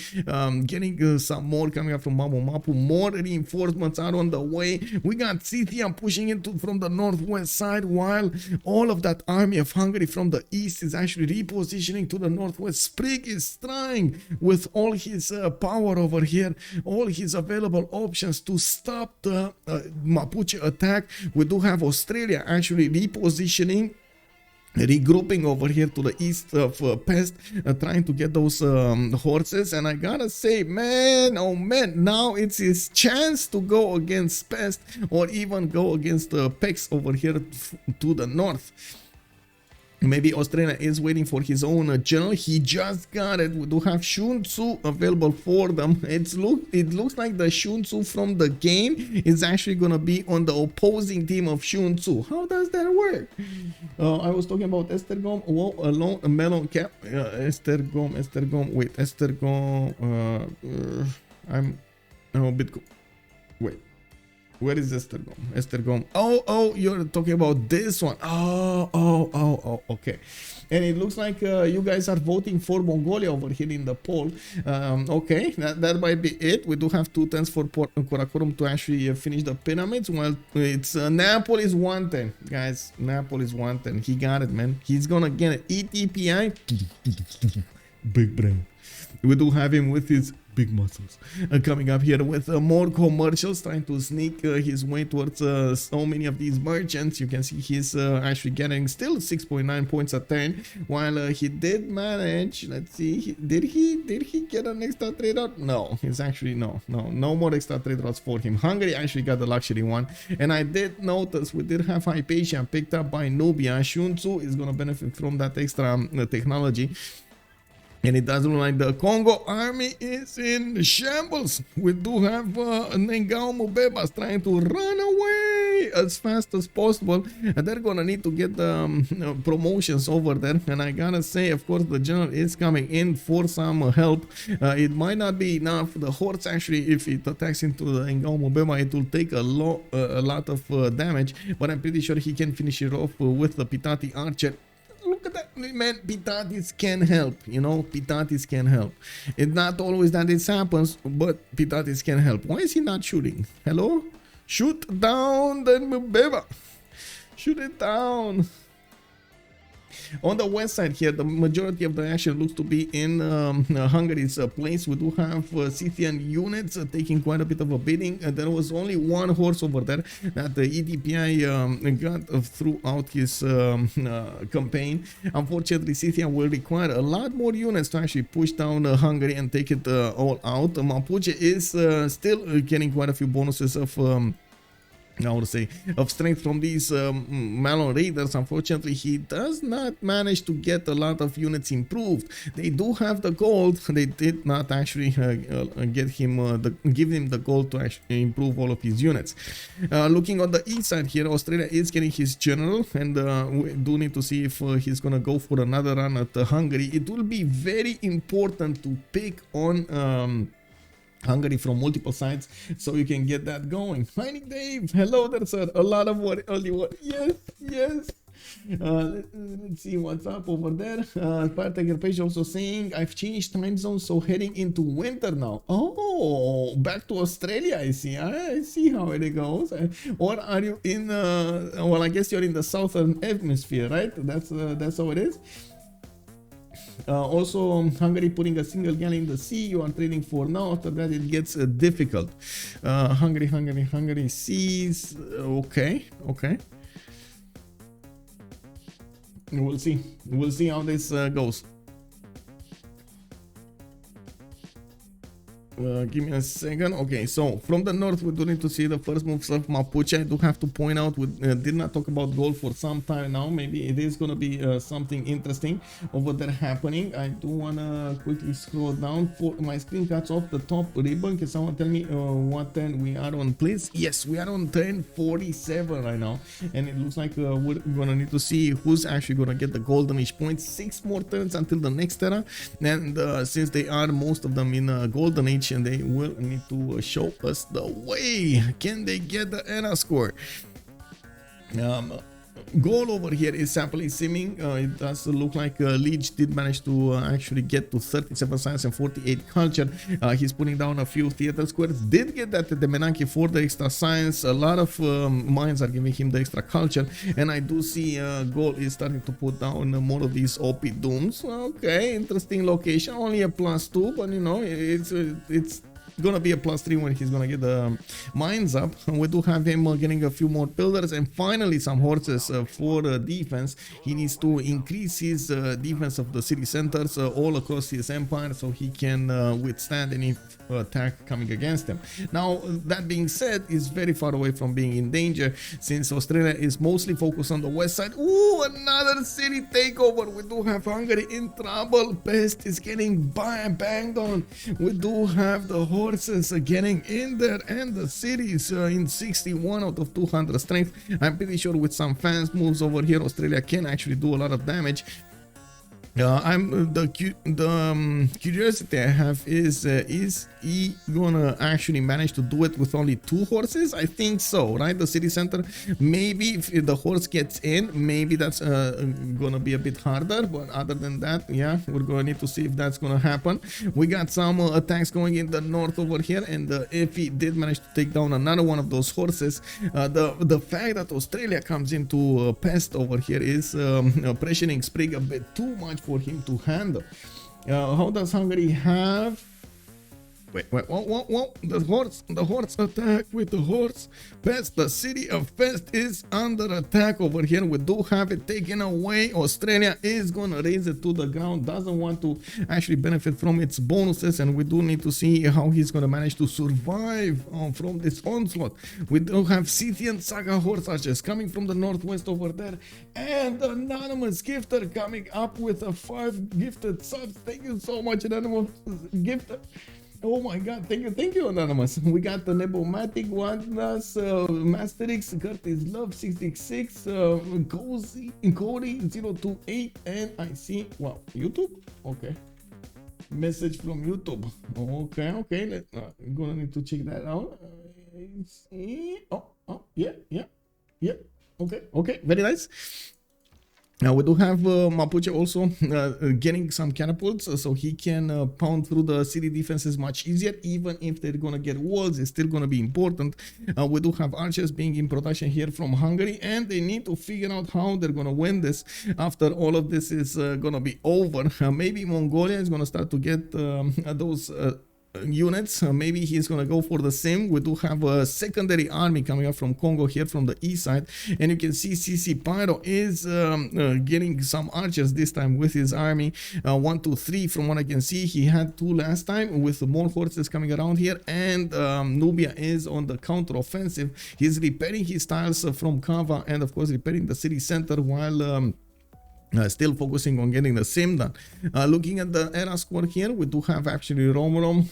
Speaker 1: getting some more coming up from Mapu. More reinforcements are on the way. We got Scythia pushing into from the northwest side, while all of that army of Hungary from the east is actually repositioning to the northwest. Sprig is trying with all his power over here, all his available options to stop the Mapuche attack. We do have Australia actually repositioning, regrouping over here to the east of Pest, trying to get those horses. And I gotta say, man, oh man, now it's his chance to go against Pest, or even go against Pex over here to the north. Maybe Australia is waiting for his own general. He just got it. We do have Sun-Tzu available for them. It looks like the Sun-Tzu from the game is actually gonna be on the opposing team of Sun-Tzu. How does that work? I was talking about Estergom. Whoa, alone, a melon cap. Estergom. Wait, Estergom. I'm a bit. Wait. Where is Estergom? Oh, you're talking about this one. Oh, okay. And it looks like you guys are voting for Mongolia over here in the poll. Okay, that might be it. We do have 2 turns for Karakorum to actually finish the pyramids. Well, it's Napoli is 110, guys. Napoli is 110. He got it, man. He's gonna get it. ETPI, big brain. We do have him with his big muscles coming up here with more commercials, trying to sneak his way towards so many of these merchants. You can see he's actually getting still 6.9 points a turn, while he did manage, let's see, did he get an extra trade route? No, he's actually no more extra trade routes for him. Hungary actually got the luxury one, and I did notice we did have Hypatia picked up by Nubia. Sun-Tzu is going to benefit from that extra technology. And it doesn't look like the Kongo army is in shambles. We do have Ngaum Mvemba trying to run away. way as fast as possible, and they're gonna need to get the promotions over there. And I gotta say, of course, the general is coming in for some help. It might not be enough. The horse actually, if it attacks into the Mvemba, it will take a lot of damage, but I'm pretty sure he can finish it off with the Pitati archer. Look at that, man. Pitatis can help, you know. Pitatis can help. It's not always that this happens, but Pitatis can help. Why is he not shooting? Hello? Shoot down the Mvemba. Shoot it down. On the west side here, the majority of the action looks to be in Hungary's place. We do have Scythian units taking quite a bit of a beating. There was only one horse over there that the ETPI got throughout his campaign. Unfortunately, Scythia will require a lot more units to actually push down Hungary and take it all out. Mapuche is still getting quite a few bonuses of I would say of strength from these Malon raiders. Unfortunately, he does not manage to get a lot of units improved. They do have the gold. They did not actually get him give him the gold to actually improve all of his units. Looking on the east side here, Australia is getting his general, and we do need to see if he's gonna go for another run at Hungary. It will be very important to pick on Hungary from multiple sides, so you can get that going. Mining Dave, hello there, sir. A lot of what? Only what? Yes, yes. Let's see what's up over there. Partaker page also saying I've changed time zone, so heading into winter now. Oh, back to Australia. I see how it goes. Or are you in? Well, I guess you're in the southern hemisphere, right? That's how it is. Also, Hungary putting a single gun in the sea. You are trading for now. After that, it gets difficult. Hungary seas. Okay. We'll see how this goes. Give me a second. Okay, so from the north, we do need to see the first moves of Mapuche. I do have to point out, we did not talk about Gaul for some time now. Maybe it is going to be something interesting over there happening. I do want to quickly scroll down for my screen cuts off the top ribbon. Can someone tell me what turn we are on, please? Yes, we are on turn 47 right now. And it looks like we're going to need to see who's actually going to get the goldenish points. 6 more turns until the next era. And since they are most of them in golden age, and they will need to show us the way. Can they get the era score? Goal over here is simply seeming. It does look like Lege did manage to actually get to 37 science and 48 culture. He's putting down a few theater squares. Did get that at the Menanke for the extra science. A lot of mines are giving him the extra culture, and I do see Gaul is starting to put down more of these OP dooms. Okay, interesting location. Only a +2, but you know it's gonna be a +3 when he's gonna get the mines up. We do have him getting a few more builders and finally some horses for defense. He needs to increase his defense of the city centers all across his empire, so he can withstand any attack coming against him. Now, that being said, is very far away from being in danger, since Australia is mostly focused on the west side. Ooh, another city takeover. We do have Hungary in trouble. Pest is getting banged on. We do have the horses getting in there, and the cities in 61 out of 200 strength. I'm pretty sure with some fans moves over here, Australia can actually do a lot of damage. Curiosity I have is he gonna actually manage to do it with only 2 horses? I think so, right? The city center, maybe if the horse gets in, maybe that's gonna be a bit harder, but other than that, yeah, we're gonna need to see if that's gonna happen. We got some attacks going in the north over here, and if he did manage to take down another one of those horses, the fact that Australia comes into pest over here is pressuring Sprig a bit too much for him to handle. How does Hungary have? Wait, whoa, the horse attack with the horse. Pest, the city of Pest is under attack over here. We do have it taken away. Australia is gonna raise it to the ground, doesn't want to actually benefit from its bonuses, and we do need to see how he's gonna manage to survive from this onslaught. We do have Scythian Saga horse archers coming from the northwest over there, and anonymous gifter coming up with a 5 gifted subs. Thank you so much, anonymous gifter. Oh my god, thank you, Anonymous. We got the Nebomatic, Wanders, Masterix, Curtis Love, 666, Cody 028, and I see, wow, YouTube? Okay. Message from YouTube. Okay, I'm gonna need to check that out. Yeah. Okay, very nice. Now we do have Mapuche also getting some catapults, so he can pound through the city defenses much easier. Even if they're gonna get walls, it's still gonna be important. We do have archers being in production here from Hungary, and they need to figure out how they're gonna win this after all of this is gonna be over. Maybe Mongolia is gonna start to get those units. Maybe he's gonna go for the same. We do have a secondary army coming up from Kongo here from the east side, and you can see CCpyro is getting some archers this time with his army. 1, 2, 3 from what I can see. He had 2 last time with more horses coming around here, and Nubia is on the counter offensive. He's repairing his tiles from Kava, and of course repairing the city center while still focusing on getting the sim done. Looking at the era score here, we do have actually Romrom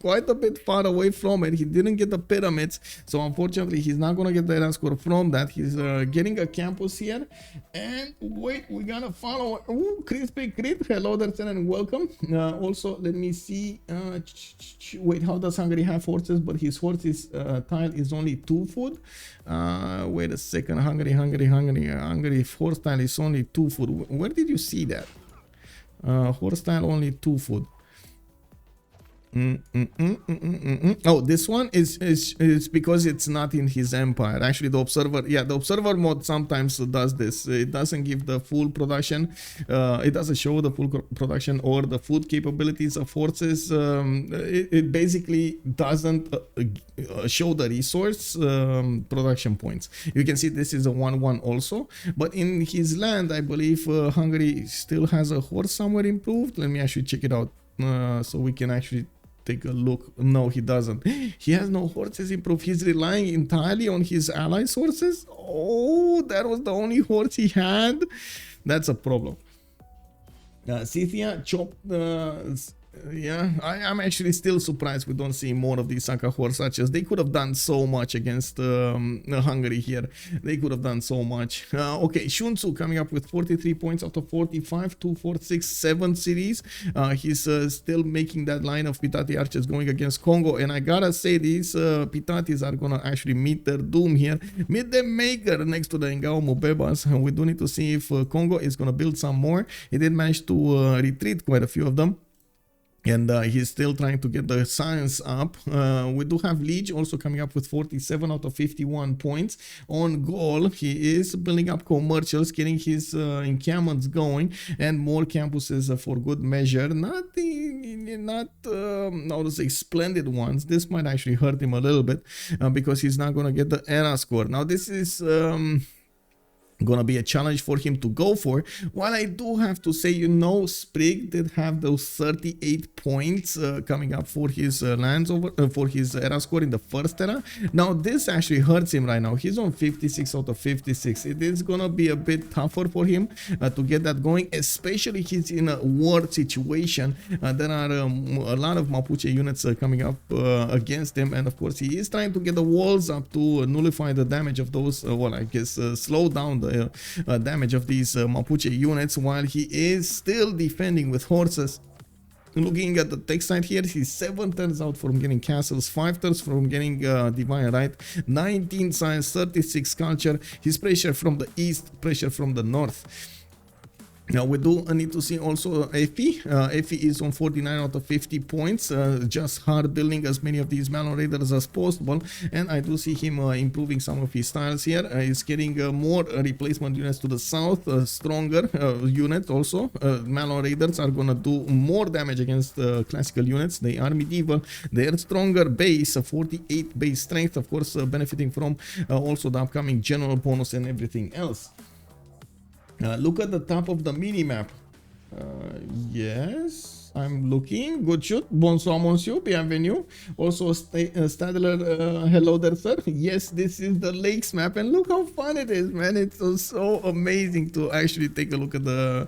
Speaker 1: quite a bit far away from it. He didn't get the pyramids, so unfortunately he's not gonna get the era score from that. He's getting a campus here, and wait, we gotta follow. Ooh, crispy crit, hello there and welcome. Also, let me see, wait, how does Hungary have horses? But his horses tile is only 2 food. Wait a second, Hungary horse tile is only 2 food. Where did you see that? Horse tile only 2 food. Oh, this one is because it's not in his empire. Actually, the observer, yeah, the observer mode sometimes does this. It doesn't give the full production. It doesn't show the full production or the food capabilities of forces. It basically doesn't show the resource production points. You can see this is a 1-1 also, but in his land, I believe Hungary still has a horse somewhere improved. Let me actually check it out so we can actually take a look. No, he doesn't. He has no horses improved. He's relying entirely on his ally sources. Oh, that was the only horse he had. That's a problem. Scythia chopped yeah, I'm actually still surprised we don't see more of these Saka horse archers. They could have done so much against Hungary here. They could have done so much. Okay, Sun-Tzu coming up with 43 points out of 45, 2, 4, 6, 7 series. He's still making that line of Pitati archers going against Kongo, and I gotta say these Pitatis are gonna actually meet their doom here. Meet the maker next to the Ngao Mubebas. We do need to see if Kongo is gonna build some more. He did manage to retreat quite a few of them. And he's still trying to get the science up. We do have Lege also coming up with 47 out of 51 points. On Gaul, he is building up commercials, getting his encampments going, and more campuses for good measure. Not how to say, splendid ones. This might actually hurt him a little bit because he's not going to get the era score. Now this is gonna be a challenge for him to go for. While I do have to say, you know, Sprig did have those 38 points coming up for his lands over for his era score in the first era. Now this actually hurts him right now. He's on 56 out of 56. It is gonna be a bit tougher for him to get that going, especially he's in a war situation. There are a lot of Mapuche units coming up against him, and of course he is trying to get the walls up to nullify the damage of those, well, I guess slow down the damage of these Mapuche units, while he is still defending with horses. Looking at the tech side here, he's 7 turns out from getting castles, 5 turns from getting divine right, 19 science, 36 culture. His pressure from the east, pressure from the north. Now we do need to see also ETPI. ETPI is on 49 out of 50 points, just hard building as many of these Malon Raiders as possible, and I do see him improving some of his styles here. He's getting more replacement units to the south, stronger units also. Malon Raiders are gonna do more damage against classical units. They are medieval, they are stronger base, 48 base strength, of course benefiting from also the upcoming general bonus and everything else. Look at the top of the mini-map. Yes, I'm looking. Good shoot. Bonsoir, monsieur. Bienvenue. Also, Stadler, hello there, sir. Yes, this is the lakes map, and look how fun it is, man. It's so amazing to actually take a look at the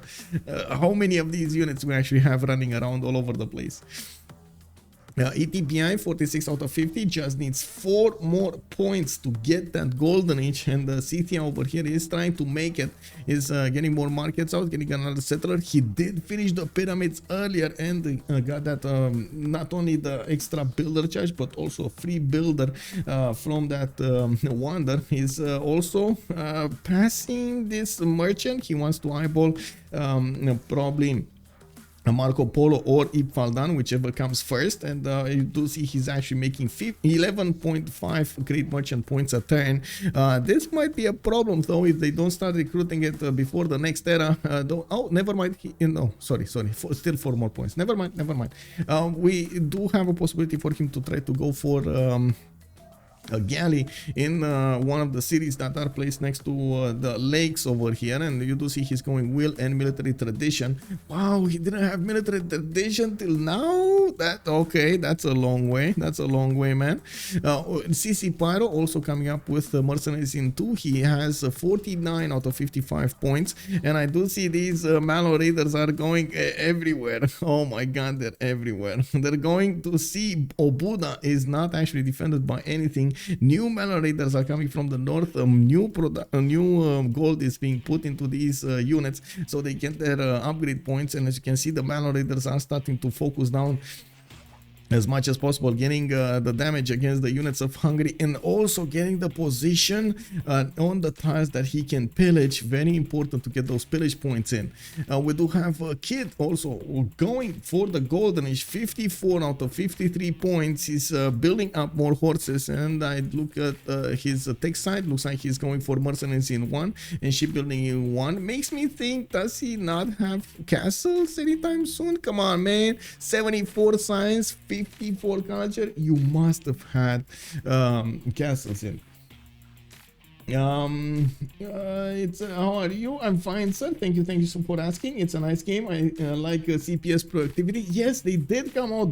Speaker 1: how many of these units we actually have running around all over the place. ETPI 46 out of 50, just needs 4 more points to get that golden age, and Scythia over here is trying to make it, is getting more markets out, getting another settler. He did finish the pyramids earlier and got that not only the extra builder charge but also a free builder from that wonder. He's also passing this merchant. He wants to eyeball probably Marco Polo or Ipfaldan, whichever comes first, and you do see he's actually making 11.5 great merchant points a turn. This might be a problem though if they don't start recruiting it before the next era. Oh, never mind. No, sorry, still 4 more points. Never mind. We do have a possibility for him to try to go for a galley in one of the cities that are placed next to the lakes over here, and you do see he's going will and military tradition. Wow, he didn't have military tradition till now. Okay, that's a long way. Man. CCpyro also coming up with the mercenaries in 2. He has 49 out of 55 points, and I do see these Malo raiders are going everywhere. Oh my god, they're everywhere. They're going to see Obuda is not actually defended by anything. New Malo raiders are coming from the north. New gold is being put into these units so they get their upgrade points, and as you can see, the Malo raiders are starting to focus down as much as possible, getting the damage against the units of Hungary, and also getting the position on the tiles that he can pillage. Very important to get those pillage points in. We do have a kid also going for the golden age, 54 out of 53 points. He's building up more horses, and I look at his tech side. Looks like he's going for mercenaries in 1 and shipbuilding in 1. Makes me think, does he not have castles anytime soon? Come on, man. 74 science, 54 culture. You must have had castles in. It's how are you? I'm fine, sir. Thank you so for asking. It's a nice game. I like CPS productivity. Yes, they did come out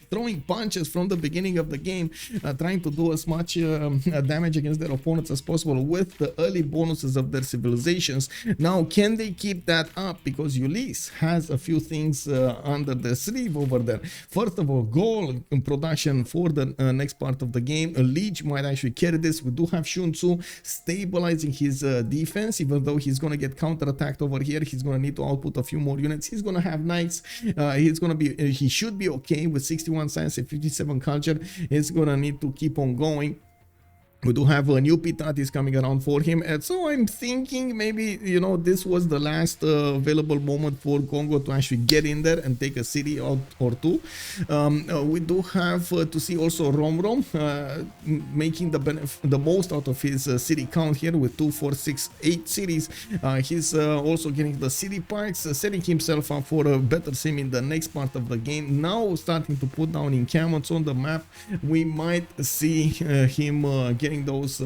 Speaker 1: throwing punches from the beginning of the game, trying to do as much damage against their opponents as possible with the early bonuses of their civilizations. Now, can they keep that up? Because Ulyss has a few things under the sleeve over there. First of all, Gaul production for the next part of the game. Lege might actually carry this. We do have Sun-Tzu stabilizing his defense, even though he's going to get counterattacked over here. He's going to need to output a few more units. He's going to have knights. He should be okay with 61 science and 57 culture. He's gonna need to keep on going. We do have a new Pitatis coming around for him, and so I'm thinking maybe, you know, this was the last available moment for Kongo to actually get in there and take a city out or two. We do have to see also Romrom making the most out of his city count here with 2, 4, 6, 8 cities. He's also getting the city parks, setting himself up for a better sim in the next part of the game. Now starting to put down encampments on the map. We might see him getting those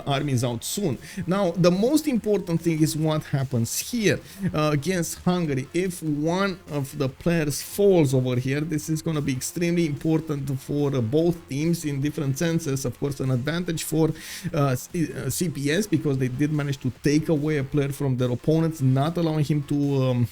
Speaker 1: armies out soon. Now, the most important thing is what happens here against Hungary. If one of the players falls over here, this is going to be extremely important for both teams in different senses. Of course, an advantage for CPS because they did manage to take away a player from their opponents, not allowing him to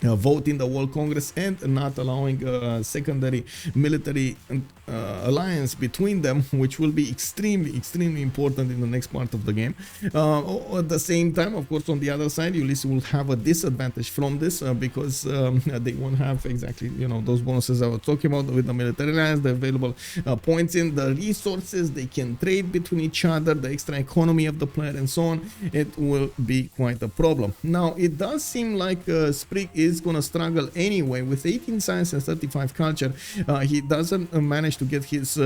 Speaker 1: vote in the World Congress and not allowing a secondary military alliance between them, which will be extremely important in the next part of the game. At the same time, of course, on the other side, Ulyss will have a disadvantage from this because they won't have exactly, you know, those bonuses I was talking about with the military alliance, the available points in the resources they can trade between each other, the extra economy of the player, and so on. It will be quite a problem. Now, it does seem like Sprig is going to struggle anyway with 18 science and 35 culture. He doesn't manage to get his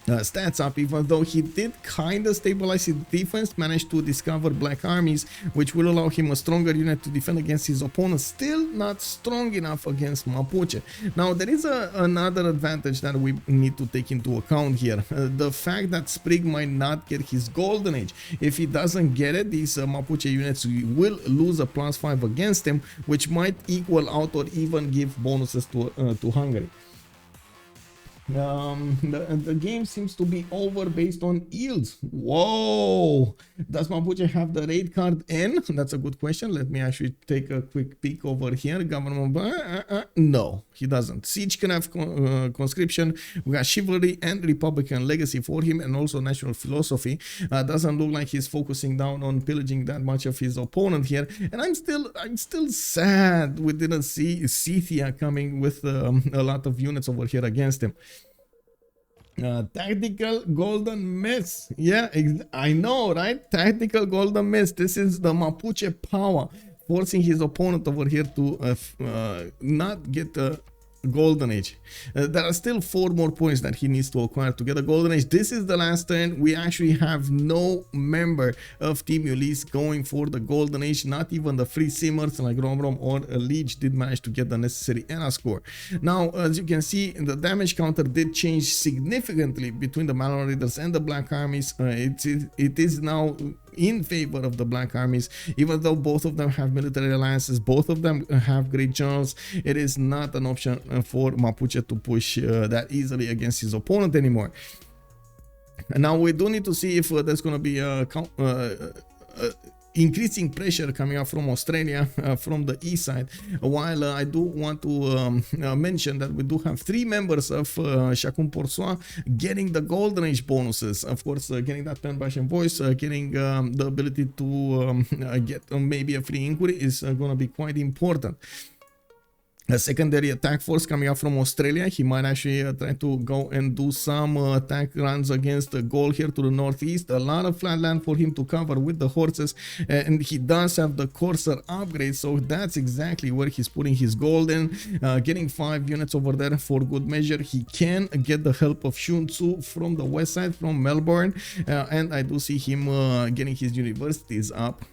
Speaker 1: stats up, even though he did kind of stabilize his defense, managed to discover black armies, which will allow him a stronger unit to defend against his opponents. Still not strong enough against Mapuche. Now, there is another advantage that we need to take into account here. The fact that Sprig might not get his golden age. If he doesn't get it, these Mapuche units will lose a +5 against him, which might equal out or even give bonuses to Hungary. The game seems to be over based on yields. Whoa! Does Mapuche have the raid card in? That's a good question. Let me actually take a quick peek over here. Government, no, he doesn't. Siege can have conscription. We got chivalry and republican legacy for him, and also national philosophy. Doesn't look like he's focusing down on pillaging that much of his opponent here. And I'm still sad we didn't see Scythia coming with a lot of units over here against him. Tactical golden miss. Yeah, I know, right? Tactical golden miss. This is the Mapuche power, forcing his opponent over here to not get a golden age. There are still 4 more points that he needs to acquire to get a golden age. This is the last turn. We actually have no member of Team Ulyss going for the golden age. Not even the free simmers like Romrom or Lege did manage to get the necessary ENA score. Now, as you can see, the damage counter did change significantly between the Malon Raiders and the Black Armies. It is now in favor of the Black Armies, even though both of them have military alliances, both of them have great generals. It is not an option for Mapuche to push that easily against his opponent anymore. And now we do need to see if there's going to be increasing pressure coming up from Australia from the east side. While I do want to mention that we do have 3 members of Chacun Pour Soi getting the golden age bonuses. Of course, getting that pen brush and voice, getting the ability to get maybe a free inquiry is going to be quite important. A secondary attack force coming up from Australia. He might actually try to go and do some attack runs against Gaul here to the northeast. A lot of flat land for him to cover with the horses, and he does have the Corsair upgrade, so that's exactly where he's putting his gold in. Getting 5 units over there for good measure. He can get the help of Sun-Tzu from the west side, from Melbourne, and I do see him getting his universities up.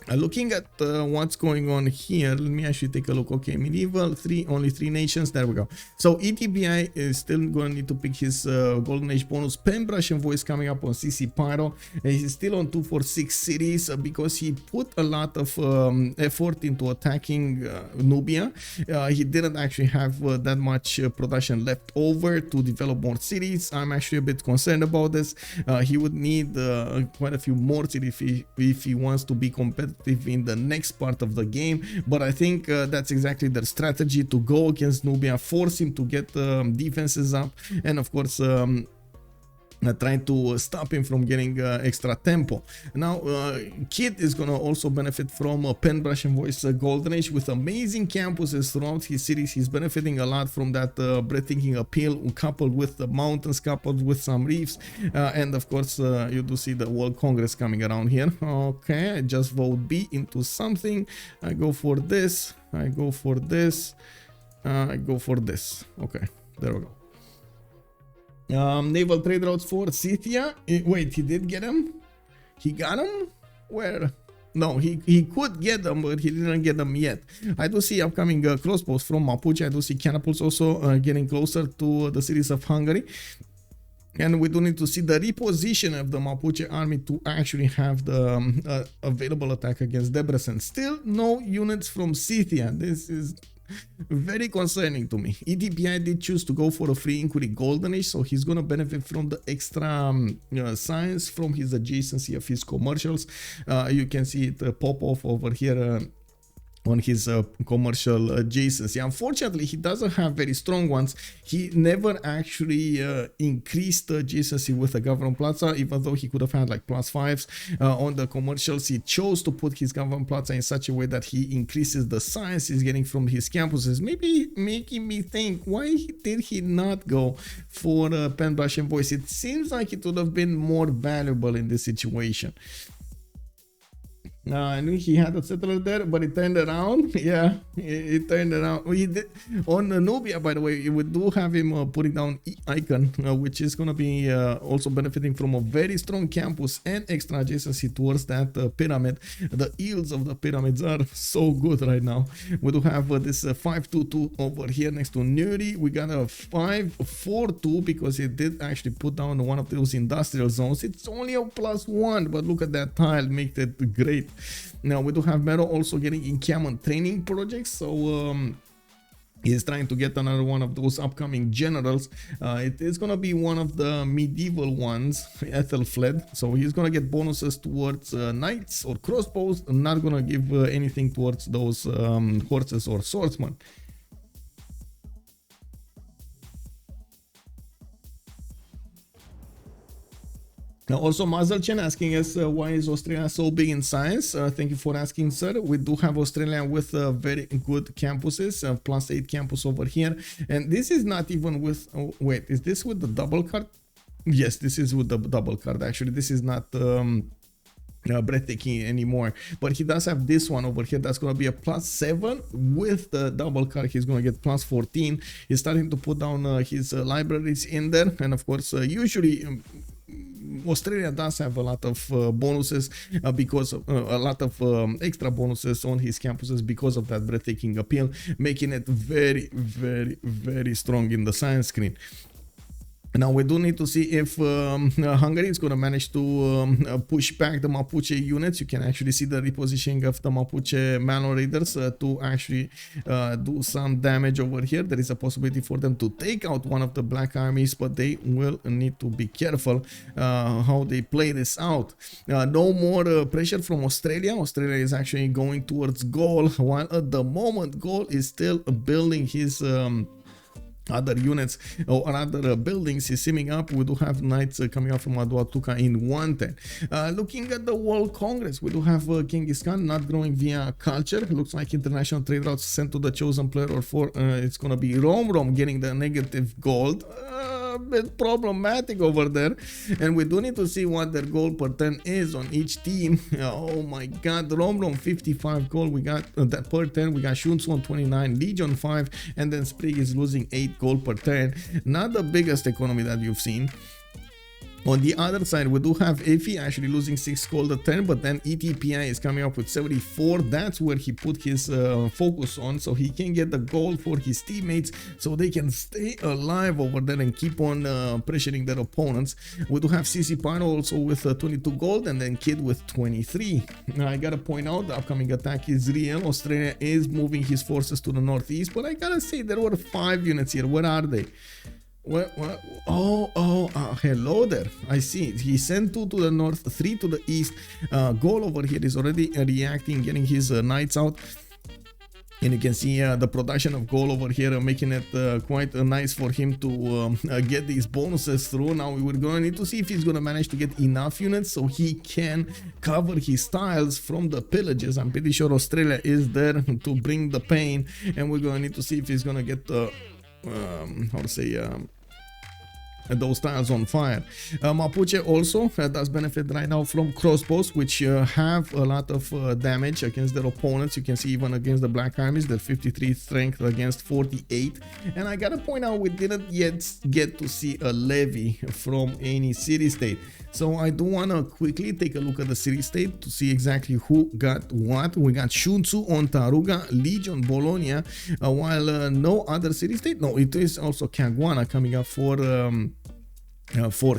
Speaker 1: Looking at what's going on here, let me actually take a look. Okay, medieval, only 3 nations. There we go. So ETPI is still going to need to pick his golden age bonus. Pen brush and voice coming up on CCpyro. He's still on 246 cities because he put a lot of effort into attacking Nubia. He didn't actually have that much production left over to develop more cities. I'm actually a bit concerned about this. He would need quite a few more cities if he wants to be competitive in the next part of the game, but I think that's exactly their strategy, to go against Nubia, force him to get defenses up, and of course trying to stop him from getting extra tempo. Now Kid is gonna also benefit from pen brush and voice golden age with amazing campuses throughout his cities. He's benefiting a lot from that breathtaking appeal, coupled with the mountains, coupled with some reefs, and of course you do see the World Congress coming around here. Okay, I just vote B into something. I go for this, I go for this, I go for this. Okay, there we go. Naval trade routes for Scythia. Wait, he did get him? He got him? Where? No, he could get them, but he didn't get them yet. I do see upcoming crossbows from Mapuche. I do see catapults also getting closer to the cities of Hungary. And we do need to see the reposition of the Mapuche army to actually have the available attack against Debrecen. Still no units from Scythia. This is very concerning to me. ETPI did choose to go for a free inquiry golden age, so he's gonna benefit from the extra science from his adjacency of his commercials. You can see it pop off over here on his commercial adjacency. Unfortunately, he doesn't have very strong ones. He never actually increased the adjacency with the government plaza, even though he could have had like +5s on the commercials. He chose to put his government plaza in such a way that he increases the science he's getting from his campuses, maybe making me think, why did he not go for pen brush and voice? It seems like it would have been more valuable in this situation. I knew he had a settler there, but it turned around. Yeah, it turned around. We did on Nubia, by the way. We do have him putting down icon, which is gonna be also benefiting from a very strong campus and extra adjacency towards that pyramid. The yields of the pyramids are so good right now. We do have this 522 over here next to Nuri. We got a 542 because it did actually put down one of those industrial zones. It's only a +1, but look at that tile, makes it great. Now we do have Mero also getting encampment training projects, so He's trying to get another one of those upcoming generals. It is going to be one of the medieval ones, Ethelfled. So he's going to get bonuses towards knights or crossbows, not going to give anything towards those horses or swordsmen. Now also Mazelchen asking us why is Australia so big in science. Thank you for asking, sir. We do have Australia with very good campuses, +8 campus over here, and this is not even with, oh, wait, is this with the double card? Yes, this is with the double card. Actually, this is not breathtaking anymore, but he does have this one over here that's going to be a +7 with the double card. He's going to get +14. He's starting to put down his libraries in there, and of course usually Australia does have a lot of bonuses because of a lot of extra bonuses on his campuses because of that breathtaking appeal, making it very, very, very strong in the science screen. Now we do need to see if Hungary is going to manage to push back the Mapuche units. You can actually see the repositioning of the Mapuche Manor Raiders to actually do some damage over here. There is a possibility for them to take out one of the black armies, but they will need to be careful how they play this out. No more pressure from Australia. Australia is actually going towards Gaul, while at the moment Gaul is still building his other units or other buildings. Is simming up. We do have knights coming out from Aduatuca in 110. Looking at the World Congress, we do have Genghis Khan not growing via culture. It looks like international trade routes sent to the chosen player, or for it's gonna be Romrom getting the negative gold. A bit problematic over there, and we do need to see what their gold per turn is on each team. Oh my god, Romrom 55 gold, we got that per turn. We got Sun-Tzu on 29, Lege on 5, and then Sprig is losing 8 gold per turn. Not the biggest economy that you've seen. On the other side, we do have ETPI actually losing 6 gold a turn, but then ETPI is coming up with 74. That's where he put his focus on, so he can get the gold for his teammates, so they can stay alive over there and keep on pressuring their opponents. We do have CCpyro also with 22 gold, and then Kid with 23. Now, I gotta point out the upcoming attack is real. Australia is moving his forces to the northeast, but I gotta say there were 5 units here. Where are they? What? Oh, hello there. I see. He sent 2 to the north, 3 to the east. Gaul over here is already reacting, getting his knights out. And you can see the production of Gaul over here, making it quite nice for him to get these bonuses through. Now we're going to need to see if he's going to manage to get enough units so he can cover his tiles from the pillages. I'm pretty sure Australia is there to bring the pain, and we're going to need to see if he's going to get how to say those tiles on fire. Mapuche also does benefit right now from crossbows, which have a lot of damage against their opponents. You can see even against the black armies, they're 53 strength against 48. And I gotta point out, we didn't yet get to see a levy from any city-state. So I do want to quickly take a look at the city-state to see exactly who got what. We got Sun-Tzu on Taruga, Lege on Bologna, while no other city-state. No, it is also Caguana coming up for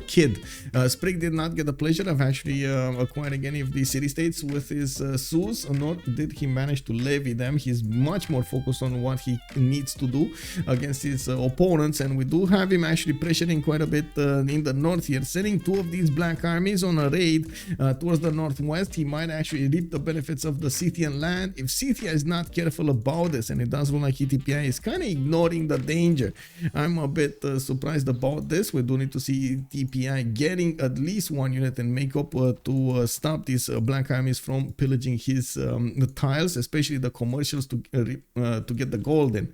Speaker 1: Kid. Sprig did not get the pleasure of actually acquiring any of these city-states with his Sus, nor did he manage to levy them. He's much more focused on what he needs to do against his opponents, and we do have him actually pressuring quite a bit in the north here, sending 2 of these black armies on a raid towards the northwest. He might actually reap the benefits of the Scythian land if Scythia is not careful about this, and it does look like ETPI is kind of ignoring the danger. I'm a bit surprised about this. We do need to see ETPI getting at least 1 unit and make up to stop these black armies from pillaging his tiles, especially the commercials, to get the gold in.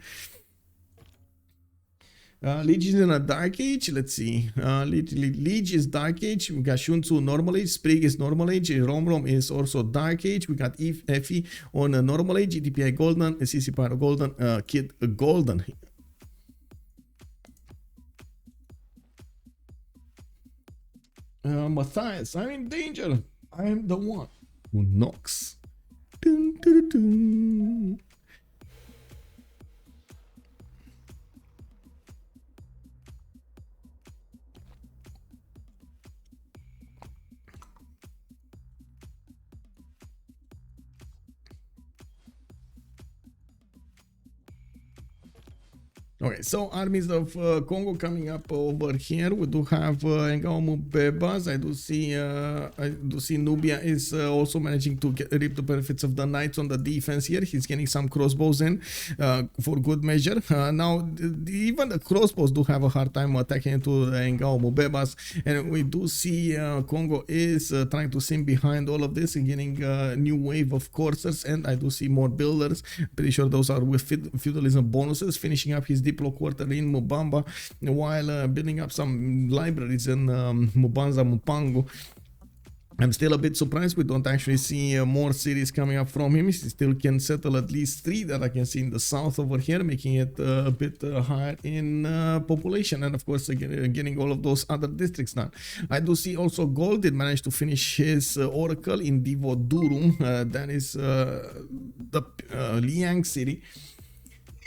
Speaker 1: Lege is in a dark age. Let's see. Lege is dark age. We got Sun-Tzu normal age. Sprig is normal age. Romrom is also dark age. We got ETPI on a normal age. ETPI golden. CCpyro golden. Kid golden. Matthias, I'm in danger. I am the one who knocks. Dun, dun, dun. Okay, so armies of Congo coming up over here. We do have Mvemba. I do see Nubia is also managing to reap the benefits of the knights on the defense here. He's getting some crossbows in for good measure. Now, even the crossbows do have a hard time attacking into the Mvembas, and we do see Congo is trying to sim behind all of this and getting a new wave of coursers, and I do see more builders. Pretty sure those are with feudalism bonuses, finishing up his Diplo quarter in Mvemba while building up some libraries in Mubanza Mupango. I'm still a bit surprised we don't actually see more cities coming up from him. He still can settle at least 3 that I can see in the south over here, making it a bit higher in population, and of course getting all of those other districts done. I do see also Gaul did manage to finish his oracle in Divodurum. That is the Liang city.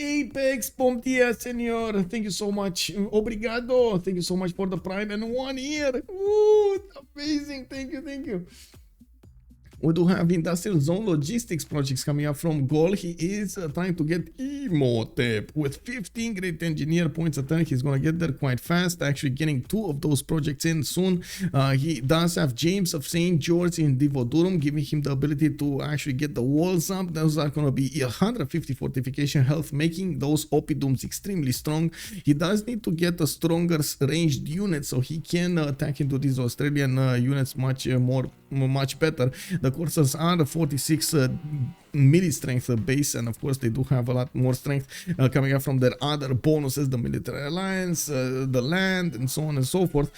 Speaker 1: Apex, bom dia, senor. Thank you so much. Obrigado. Thank you so much for the prime and 1 year. Ooh, amazing. Thank you, thank you. We do have industrial zone logistics projects coming up from Gaul. He is trying to get Imhotep with 15 great engineer points a turn. He's going to get there quite fast, actually getting 2 of those projects in soon. He does have James of St. George in Divodurum, giving him the ability to actually get the walls up. Those are going to be 150 fortification health, making those oppidums extremely strong. He does need to get a stronger ranged unit so he can attack into these Australian units much better. The coursers are 46 milli strength base, and of course they do have a lot more strength coming up from their other bonuses, the military alliance, the land, and so on and so forth.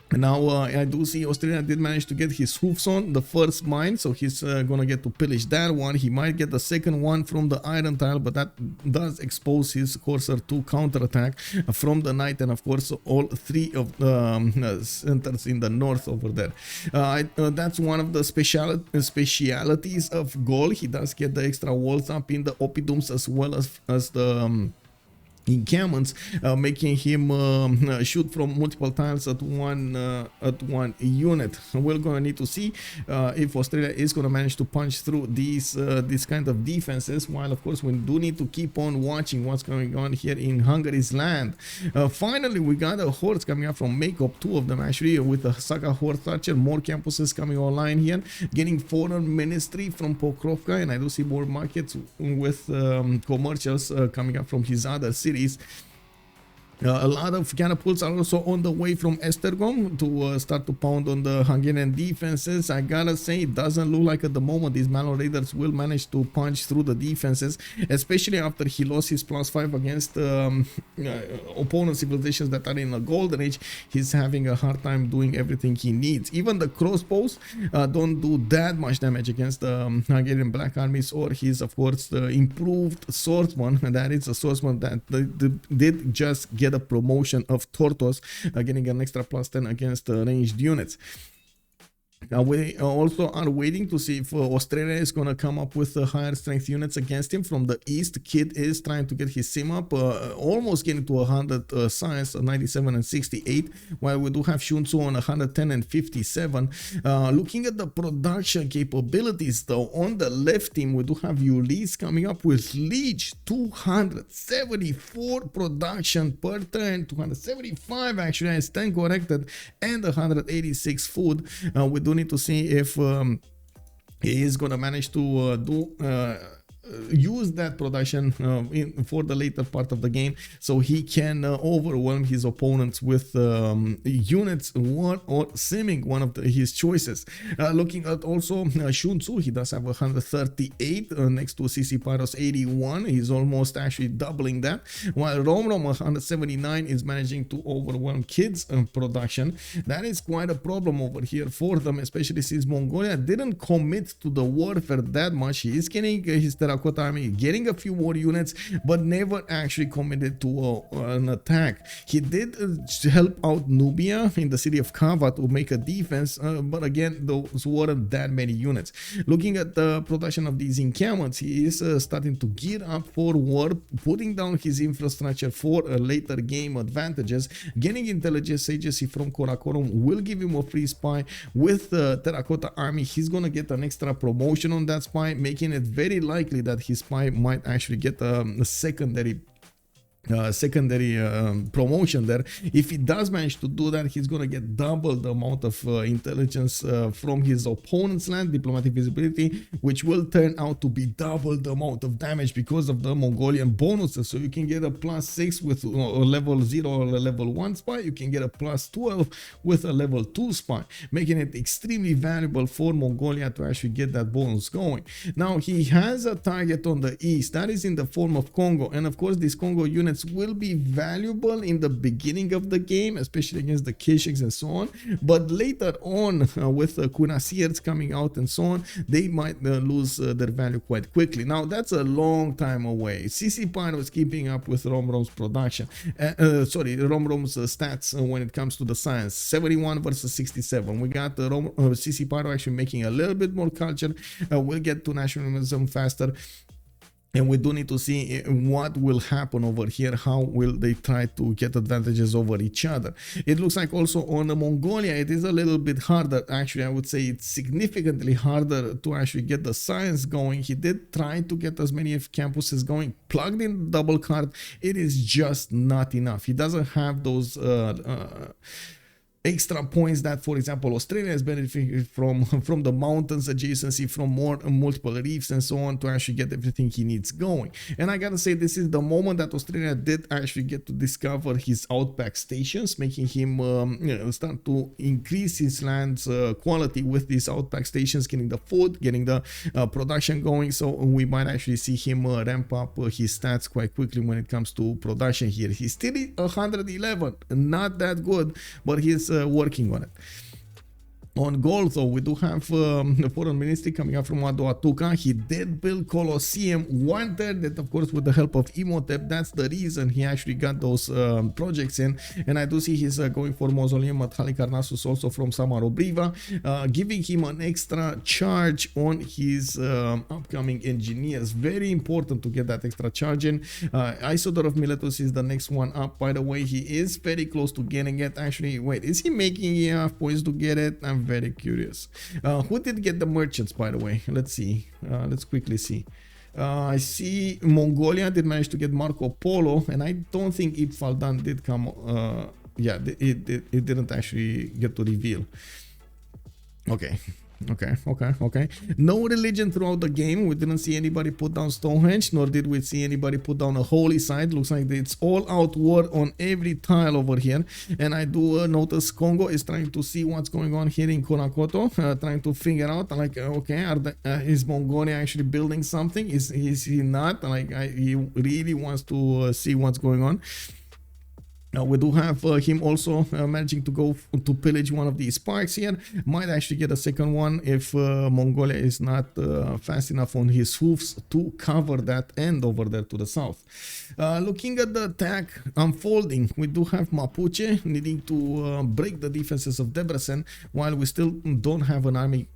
Speaker 1: Now I do see Australia did manage to get his hoofs on the first mine, so he's gonna get to pillage that one. He might get the second one from the iron tile, but that does expose his courser to counterattack from the knight, and of course all 3 of the centers in the north over there. That's one of the specialities of Gaul. He does get the extra walls up in the oppidums as well as the encampments, making him shoot from multiple tiles at one unit. We're gonna need to see if Australia is gonna manage to punch through these kind of defenses, while of course we do need to keep on watching what's going on here in Hungary's land. Finally, we got a horse coming up from Makeup, 2 of them actually, with the Saga horse archer. More campuses coming online here, getting foreign ministry from Pokrovka, and I do see more markets with commercials coming up from his other cities. A lot of catapults are also on the way from Esztergom to start to pound on the Hungarian defenses. I gotta say, it doesn't look like at the moment these Malon Raiders will manage to punch through the defenses, especially after he lost his +5 against opponent civilizations that are in a golden age. He's having a hard time doing everything he needs. Even the crossbows don't do that much damage against the Hungarian black armies, or his, of course, the improved swordsman. That is a swordsman that did just get a promotion of Tortoise, getting an extra +10 against ranged units. We also are waiting to see if Australia is going to come up with higher strength units against him from the east. Kid is trying to get his sim up, almost getting to 100 science, 97 and 68, while we do have Sun-Tzu on 110 and 57. Looking at the production capabilities though, on the left team we do have Ulyss coming up with Lege, 274 production per turn, 275 actually, I stand corrected, and 186 food. We do need to see if he is gonna manage to use that production for the later part of the game, so he can overwhelm his opponents with units or simming one of his choices. Looking at also Sun-Tzu, he does have 138 next to CCpyro's 81. He's almost actually doubling that, while Romrom 179 is managing to overwhelm Kid's production. That is quite a problem over here for them, especially since Mongolia didn't commit to the warfare that much. He is getting his Terracotta army, getting a few more units, but never actually committed to an attack. He did help out Nubia in the city of Kava to make a defense, but again, those weren't that many units. Looking at the production of these encampments, he is starting to gear up for war, putting down his infrastructure for later game advantages. Getting intelligence agency from Karakorum will give him a free spy. With the Terracotta army, he's gonna get an extra promotion on that spy, making it very likely that his spy might actually get a secondary secondary promotion there. If he does manage to do that, he's gonna get double the amount of intelligence from his opponent's land, diplomatic visibility, which will turn out to be double the amount of damage because of the Mongolian bonuses. So you can get a +6 with a level 0 or a level 1 spy. You can get a +12 with a level 2 spy, making it extremely valuable for Mongolia to actually get that bonus going. Now he has a target on the east that is in the form of Kongo, and of course these Kongo units will be valuable in the beginning of the game, especially against the Kishiks and so on, but later on with the Cuirassiers coming out and so on, they might lose their value quite quickly. Now that's a long time away. CCpyro is keeping up with Romrom's production, Romrom's stats when it comes to the science, 71 versus 67. We got the CCpyro actually making a little bit more culture. We'll get to nationalism faster. And we do need to see what will happen over here. How will they try to get advantages over each other? It looks like also on Mongolia, it is a little bit harder. Actually, I would say it's significantly harder to actually get the science going. He did try to get as many campuses going, plugged in double card. It is just not enough. He doesn't have those extra points that, for example, Australia is benefiting from the mountains adjacency, from multiple reefs and so on, to actually get everything he needs going. And I gotta say, this is the moment that Australia did actually get to discover his outback stations, making him start to increase his land's quality with these outback stations, getting the food, getting the production going. So we might actually see him ramp up his stats quite quickly when it comes to production here. He's still 111, not that good, but he's working on it. On gold, though, we do have the foreign ministry coming up from Adoatuka. He did build Colosseum, one-third that, of course, with the help of Imhotep. That's the reason he actually got those projects in. And I do see he's going for Mausoleum at Halicarnassus also from Samarobriva, giving him an extra charge on his upcoming engineers. Very important to get that extra charge in. Isodor of Miletus is the next one up. By the way, he is very close to getting it. Actually, wait, is he making enough points to get it? I'm very curious. Who did get the merchants, by the way? Let's see. Let's quickly see. I see Mongolia did manage to get Marco Polo, and I don't think Ibn Faldan did come. Yeah, it didn't actually get to reveal. Okay. Okay. No religion throughout the game. We didn't see anybody put down Stonehenge, nor did we see anybody put down a holy site. Looks like it's all out war on every tile over here. And I do notice Kongo is trying to see what's going on here in Konakoto, trying to figure out, like, okay, is Mongolia actually building something? Is he not? Like, he really wants to see what's going on. We do have him also managing to go to pillage one of these parks here. Might actually get a second one if Mongolia is not fast enough on his hoofs to cover that end over there to the south. Looking at the attack unfolding, we do have Mapuche needing to break the defenses of Debrecen, while we still don't have an army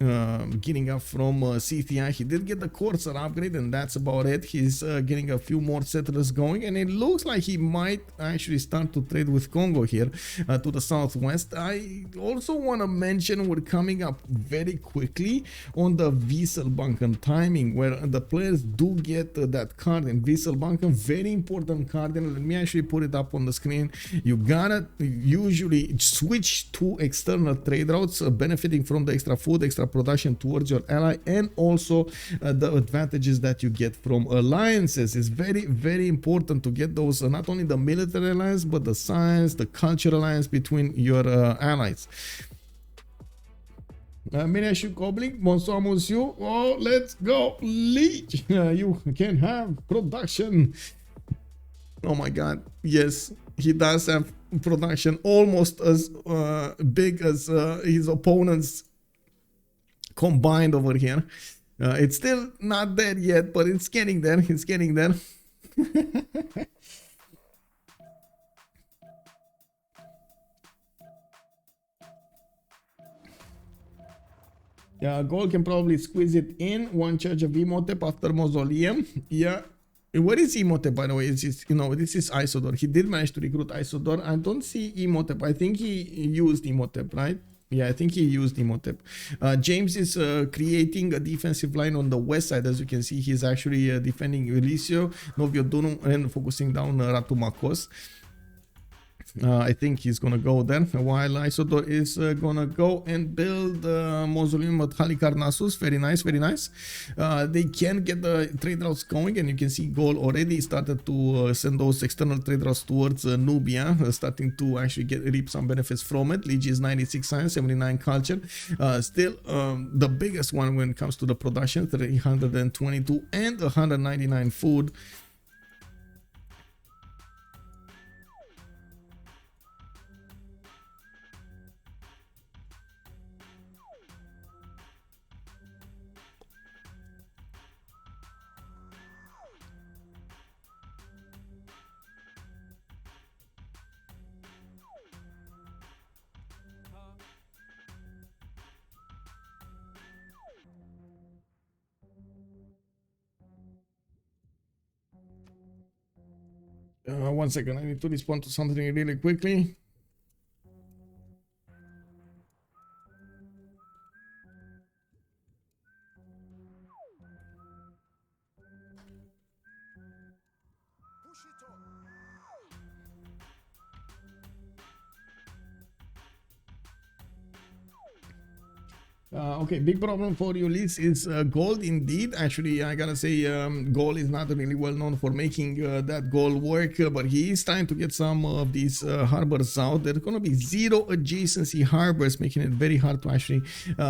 Speaker 1: getting up from Scythia. He did get the Corsair upgrade, and that's about it. He's getting a few more settlers going, and it looks like he might actually start to trade with Kongo here to the southwest. I also want to mention we're coming up very quickly on the Wieselbanken timing, where the players do get that card in Wieselbanken. Very important card, and let me actually put it up on the screen. You gotta usually switch to external trade routes, benefiting from the extra food, extra production towards your ally, and also the advantages that you get from alliances. It's very, very important to get those, not only the military alliance, but the science, the cultural alliance between your allies. Miniature Goblin, bonsoir monsieur. Oh, let's go, Lege. You can have production. Oh my god, yes, he does have production almost as big as his opponents combined over here. It's still not there yet, but it's getting there. It's getting there. Yeah, Gaul can probably squeeze it in. One charge of Imhotep after Mausoleum. Yeah. Where is Imhotep, by the way? It's just, you know, this is Isodor. He did manage to recruit Isodor. I don't see Imhotep. I think he used Imhotep, right? Yeah, I think he used Emotep. James is creating a defensive line on the west side. As you can see, he's actually defending Ulyssio, Novio Dunum, and focusing down Ratumakos. I think he's gonna go there, while Isodor is gonna go and build Mausoleum at Halicarnassus. Very nice, very nice. They can get the trade routes going, and you can see Gaul already started to send those external trade routes towards Nubia, starting to actually reap some benefits from it. Lege is 96 science, 79 culture. Still the biggest one when it comes to the production, 322 and 199 food. One second, I need to respond to something really quickly. Okay, big problem for Ulyss is gold indeed. Actually, I gotta say, Gaul is not really well known for making that gold work, but he is trying to get some of these harbors out. There's gonna be 0 adjacency harbors, making it very hard to actually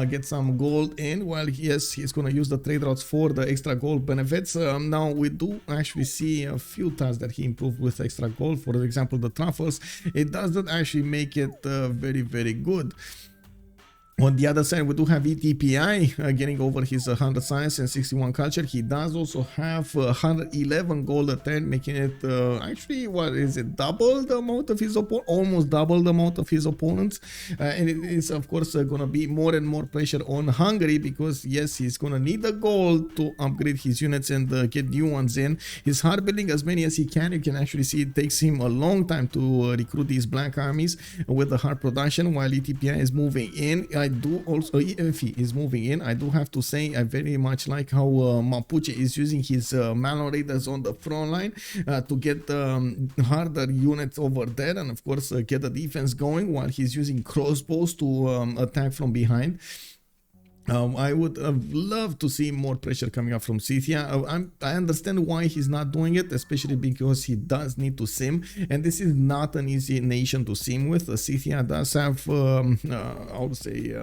Speaker 1: get some gold in, while yes, he's gonna use the trade routes for the extra gold benefits. Now, we do actually see a few tasks that he improved with extra gold. For example, the truffles. It doesn't actually make it very, very good. On the other side, we do have ETPI getting over his 100 science and 61 culture. He does also have 111 gold at 10, making it actually, what is it, double the amount of his opponent, almost double the amount of his opponents. And it is, of course, going to be more and more pressure on Hungary, because yes, he's going to need the gold to upgrade his units and get new ones in. He's hard building as many as he can. You can actually see it takes him a long time to recruit these black armies with the hard production, while ETPI is moving in. I do also, if he is moving in, I do have to say I very much like how Mapuche is using his Malon Raiders on the front line to get harder units over there, and of course get the defense going, while he's using crossbows to attack from behind. I would have loved to see more pressure coming up from Scythia. I understand why he's not doing it, especially because he does need to sim, and this is not an easy nation to sim with. Scythia does have, I would say,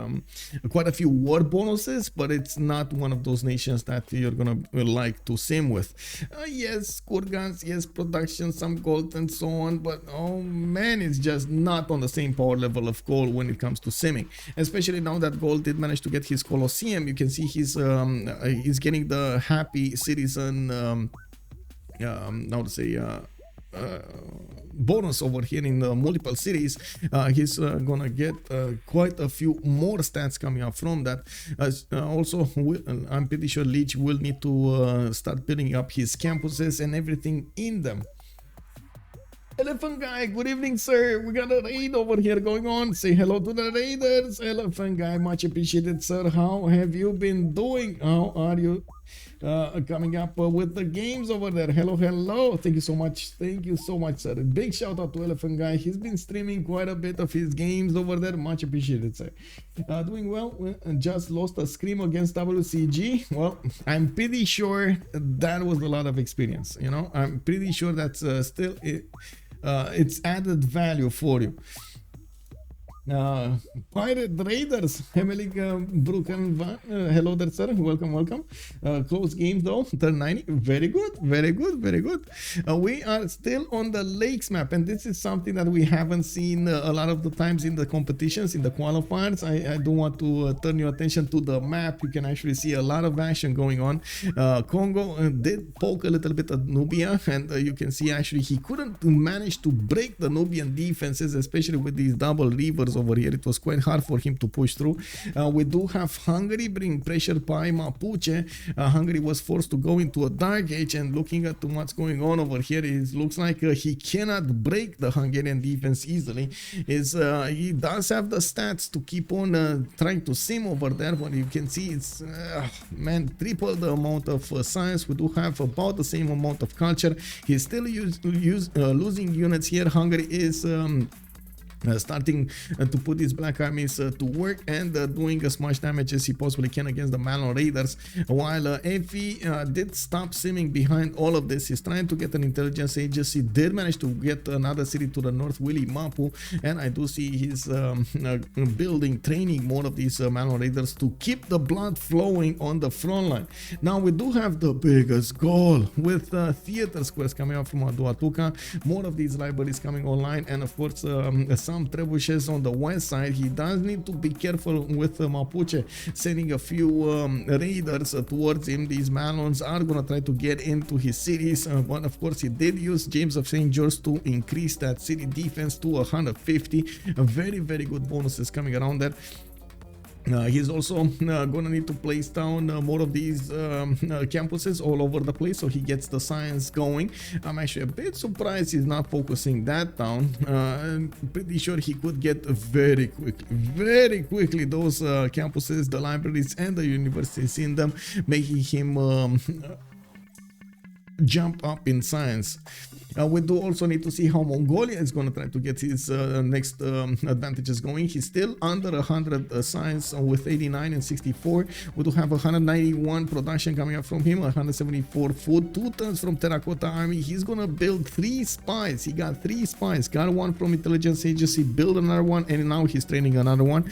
Speaker 1: quite a few war bonuses, but it's not one of those nations that you're gonna like to sim with. Yes, kurgans, yes, production, some gold and so on, but oh man, it's just not on the same power level of Gaul when it comes to simming, especially now that Gaul did manage to get his Colosseum. You can see he's getting the happy citizen how to say bonus over here in multiple cities. He's gonna get quite a few more stats coming up from that. Also, I'm pretty sure Lege will need to start building up his campuses and everything in them. Elephant Guy, good evening, sir. We got a raid over here going on. Say hello to the raiders. Elephant Guy, much appreciated, sir. How have you been doing? How are you coming up with the games over there? Hello, hello. Thank you so much. Thank you so much, sir. Big shout out to Elephant Guy. He's been streaming quite a bit of his games over there. Much appreciated, sir. Doing well. Just lost a scrim against WCG. Well, I'm pretty sure that was a lot of experience. You know, I'm pretty sure that's still it's added value for you. Pirate Raiders, Hemelik Bruken, hello there, sir. Welcome, welcome. Close game though, turn 90. Very good, very good, very good. We are still on the lakes map, and this is something that we haven't seen a lot of the times in the competitions, in the qualifiers. I do want to turn your attention to the map. You can actually see a lot of action going on. Kongo did poke a little bit at Nubia, and you can see actually he couldn't manage to break the Nubian defenses, especially with these double rivers over here. It was quite hard for him to push through. We do have Hungary being pressured by Mapuche. Hungary was forced to go into a dark age, and looking at what's going on over here, it looks like he cannot break the Hungarian defense easily. He does have the stats to keep on trying to sim over there, but you can see it's man, triple the amount of science. We do have about the same amount of culture. He's still losing units here. Hungary is starting to put these black armies to work and doing as much damage as he possibly can against the Malon Raiders, while ETPI did stop simming behind all of this. He's trying to get an intelligence agency, did manage to get another city to the north, Willy Mapu, and I do see he's building, training more of these Malon Raiders to keep the blood flowing on the front line. Now we do have the biggest goal with theater squares coming out from Aduatuca, more of these libraries coming online, and of course some trebuchets on the west side. He does need to be careful with Mapuche sending a few raiders towards him. These Malons are gonna try to get into his cities, but of course he did use James of St. George to increase that city defense to 150. Very good bonuses coming around there. He's also gonna need to place down more of these campuses all over the place, so he gets the science going. I'm actually a bit surprised he's not focusing that down. I'm pretty sure he could get very quickly those campuses, the libraries and the universities in them, making him jump up in science. We do also need to see how Mongolia is going to try to get his next advantages going. He's still under 100 science with 89 and 64. We do have 191 production coming up from him, 174 food, 2 tons from Terracotta Army. He's going to build 3 spies. He got 3 spies, got 1 from intelligence agency, build another one, and now he's training another one.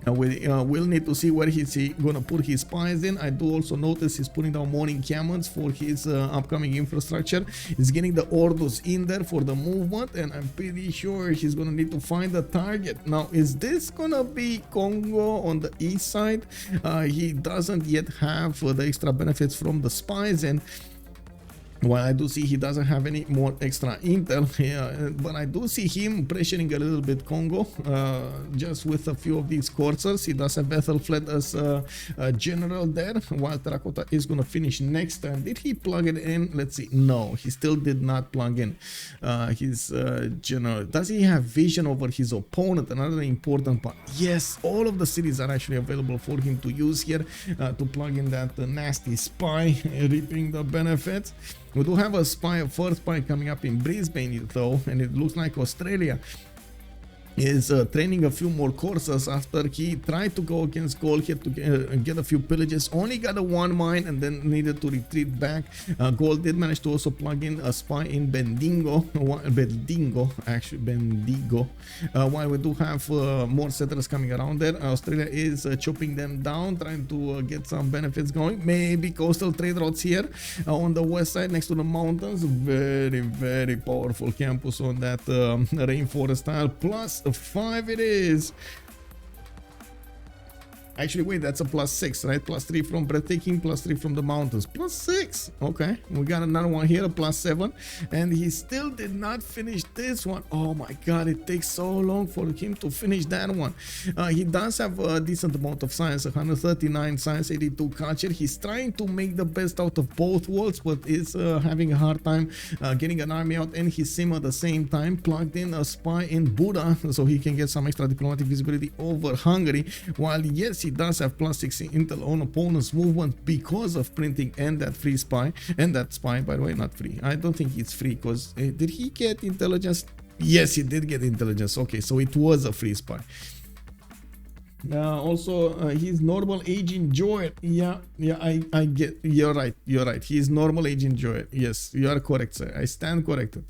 Speaker 1: We'll need to see where he's gonna put his spies in. I do also notice he's putting down morning cannons for his upcoming infrastructure. He's getting the orders in there for the movement, and I'm pretty sure he's gonna need to find a target. Now, is this gonna be Kongo on the east side? He doesn't yet have the extra benefits from the spies, and well, I do see he doesn't have any more extra intel, but I do see him pressuring a little bit Kongo, just with a few of these coursers. He does have Bethel Flat as a general there, while Terracotta is going to finish next turn. Did he plug it in? Let's see. No, he still did not plug in his general. Does he have vision over his opponent? Another important part. Yes, all of the cities are actually available for him to use here to plug in that nasty spy, reaping the benefits. We do have a first spy coming up in Brisbane though, and it looks like Australia is training a few more courses after he tried to go against Gaul here to get a few pillages. Only got a 1 mine and then needed to retreat back. Gaul did manage to also plug in a spy in Bendigo, while we do have more settlers coming around there. Australia is chopping them down, trying to get some benefits going. Maybe coastal trade routes here on the west side next to the mountains. Very powerful campus on that rainforest tile. Plus 5 it is. Actually, wait, that's a +6, right? +3 from breathtaking, +3 from the mountains, +6. Okay, we got another one here, a +7, and he still did not finish this one. Oh my god, it takes so long for him to finish that one. He does have a decent amount of science, 139 science, 82 culture. He's trying to make the best out of both worlds, but is having a hard time getting an army out and his sim at the same time. Plugged in a spy in Buda so he can get some extra diplomatic visibility over Hungary, while yes, he does have +6 intel on opponent's movement because of printing and that free spy, and that spy, by the way, not free. I don't think it's free, because did he get intelligence? Yes, he did get intelligence. Okay, so it was a free spy. Also, his normal age enjoyed. Yeah, I get. You're right. His normal age enjoyed. Yes, you are correct, sir. I stand corrected.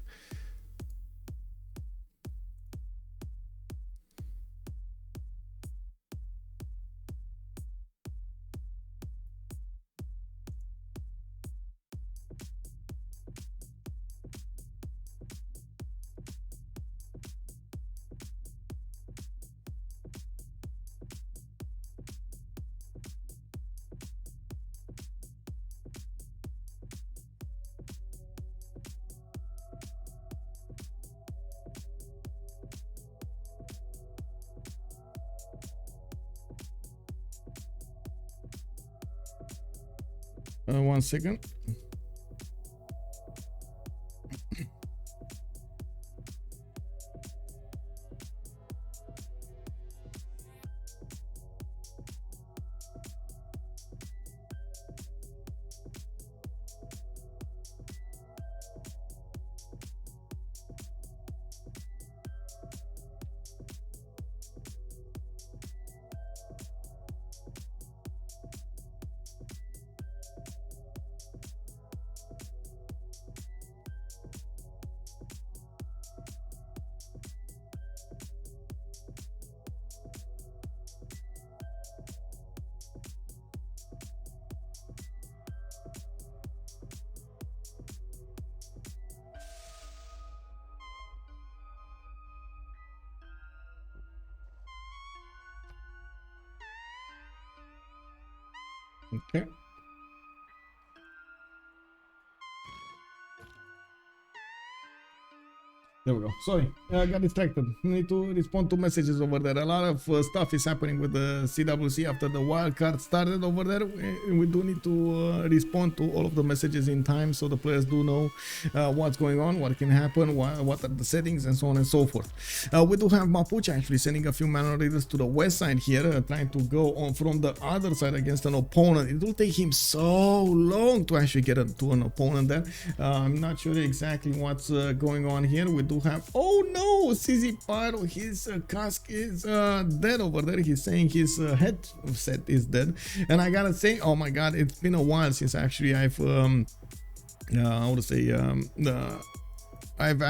Speaker 1: 1 second. Okay. There we go. Sorry, I got distracted. Need to respond to messages over there. A lot of stuff is happening with the CWC after the wildcard started over there. We do need to respond to all of the messages in time so the players do know what's going on, what can happen, what are the settings, and so on and so forth. We do have Mapuche actually sending a few man raiders to the west side here, trying to go on from the other side against an opponent. It will take him so long to actually get to an opponent there. I'm not sure exactly what's going on here. We do have, oh no, CCpyro, his cask is dead over there. He's saying his headset is dead, and I gotta say, oh my god, it's been a while since actually I've how to say I've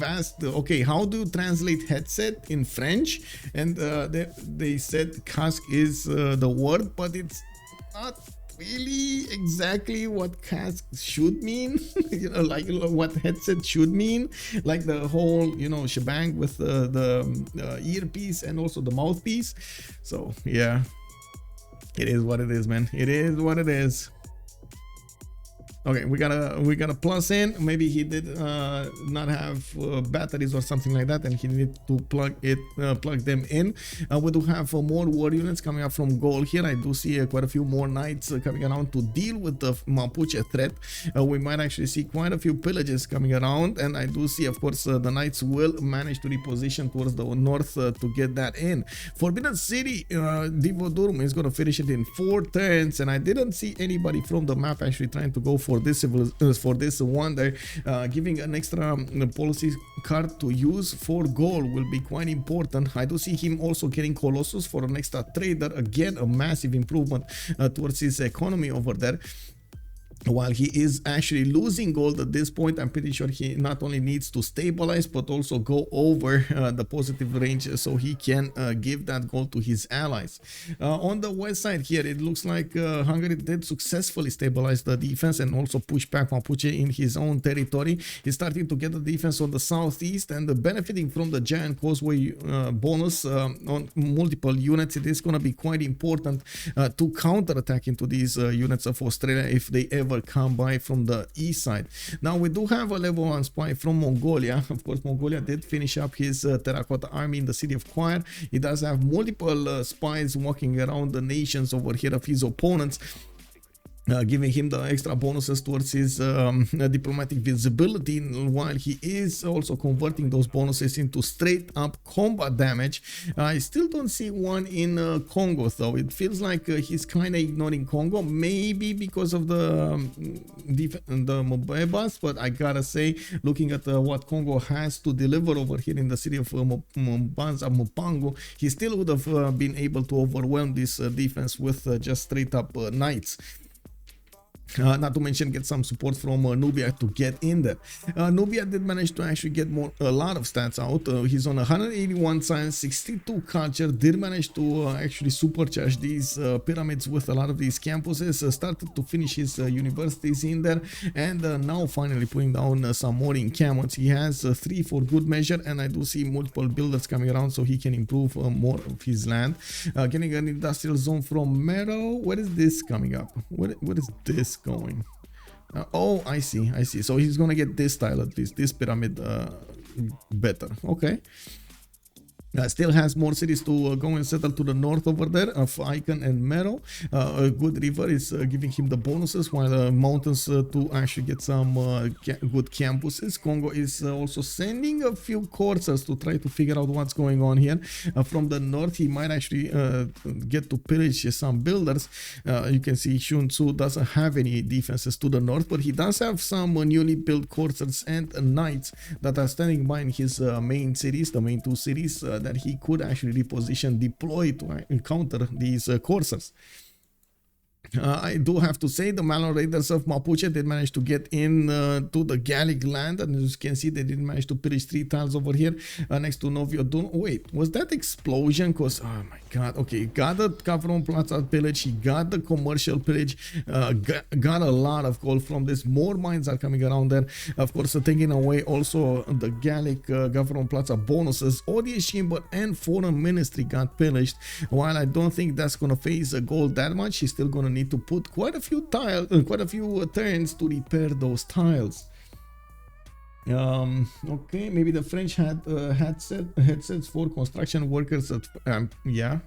Speaker 1: asked, okay, how do you translate headset in French? And they said cask is the word, but it's not really exactly what cask should mean. You know, like what headset should mean, like the whole, you know, shebang with the earpiece and also the mouthpiece. So yeah, it is what it is, man. It is what it is. Okay, we gotta plus in. Maybe he did not have batteries or something like that, and he needed to plug them in. We do have more war units coming up from Gaul here. I do see quite a few more knights coming around to deal with the Mapuche threat. We might actually see quite a few pillages coming around, and I do see, of course, the knights will manage to reposition towards the north to get that in. Forbidden City, Divodurum is going to finish it in 4 turns, and I didn't see anybody from the map actually trying to go for this wonder. Giving an extra policy card to use for Gaul will be quite important. I do see him also getting Colossus for an extra trader, again a massive improvement towards his economy over there. While he is actually losing gold at this point, I'm pretty sure he not only needs to stabilize but also go over the positive range so he can give that gold to his allies. On the west side here, it looks like Hungary did successfully stabilize the defense and also push back Mapuche in his own territory. He's starting to get the defense on the southeast and benefiting from the giant causeway bonus on multiple units. It is going to be quite important to counterattack into these units of Australia if they ever come by from the east side. Now we do have a level 1 spy from Mongolia. Of course, Mongolia did finish up his terracotta army in the city of Choir. He does have multiple spies walking around the nations over here of his opponents, giving him the extra bonuses towards his diplomatic visibility, while he is also converting those bonuses into straight up combat damage. I still don't see one in Kongo though. It feels like he's kind of ignoring Kongo, maybe because of the Mvembas, but I gotta say, looking at what Kongo has to deliver over here in the city of Mupango, he still would have been able to overwhelm this defense with just straight up knights. Not to mention get some support from Nubia to get in there. Nubia did manage to actually get a lot of stats out. He's on 181 science, 62 culture, did manage to actually supercharge these pyramids with a lot of these campuses, started to finish his universities in there, and now finally putting down some more encampments. He has 3 for good measure, and I do see multiple builders coming around so he can improve more of his land. Getting an industrial zone from Mero. Where is this coming up? What is this going? Oh, I see. So he's gonna get this tile at least, this pyramid better. Okay. Still has more cities to go and settle to the north over there of Icon and Mero. A good river is giving him the bonuses, while the mountains to actually get some good campuses. Kongo is also sending a few coursers to try to figure out what's going on here. From the north, he might actually get to pillage some builders. You can see Sun-Tzu doesn't have any defenses to the north, but he does have some newly built coursers and knights that are standing by in his main cities, the main two cities that he could actually reposition, deploy to encounter these coursers. I do have to say the Malon Raiders of Mapuche did manage to get in to the Gallic land, and as you can see, they did manage to pillage 3 tiles over here next to Novio Dun. Wait, was that explosion? Cause oh my god, okay, got the Gavron Plaza pillage, he got the commercial pillage, got a lot of gold from this. More mines are coming around there, of course, taking away also the Gallic Gavron Plaza bonuses. ODS Chamber and Foreign Ministry got pillaged. While I don't think that's gonna phase gold that much, he's still gonna need to put quite a few turns to repair those tiles. Okay, maybe the French had headsets for construction workers at, yeah.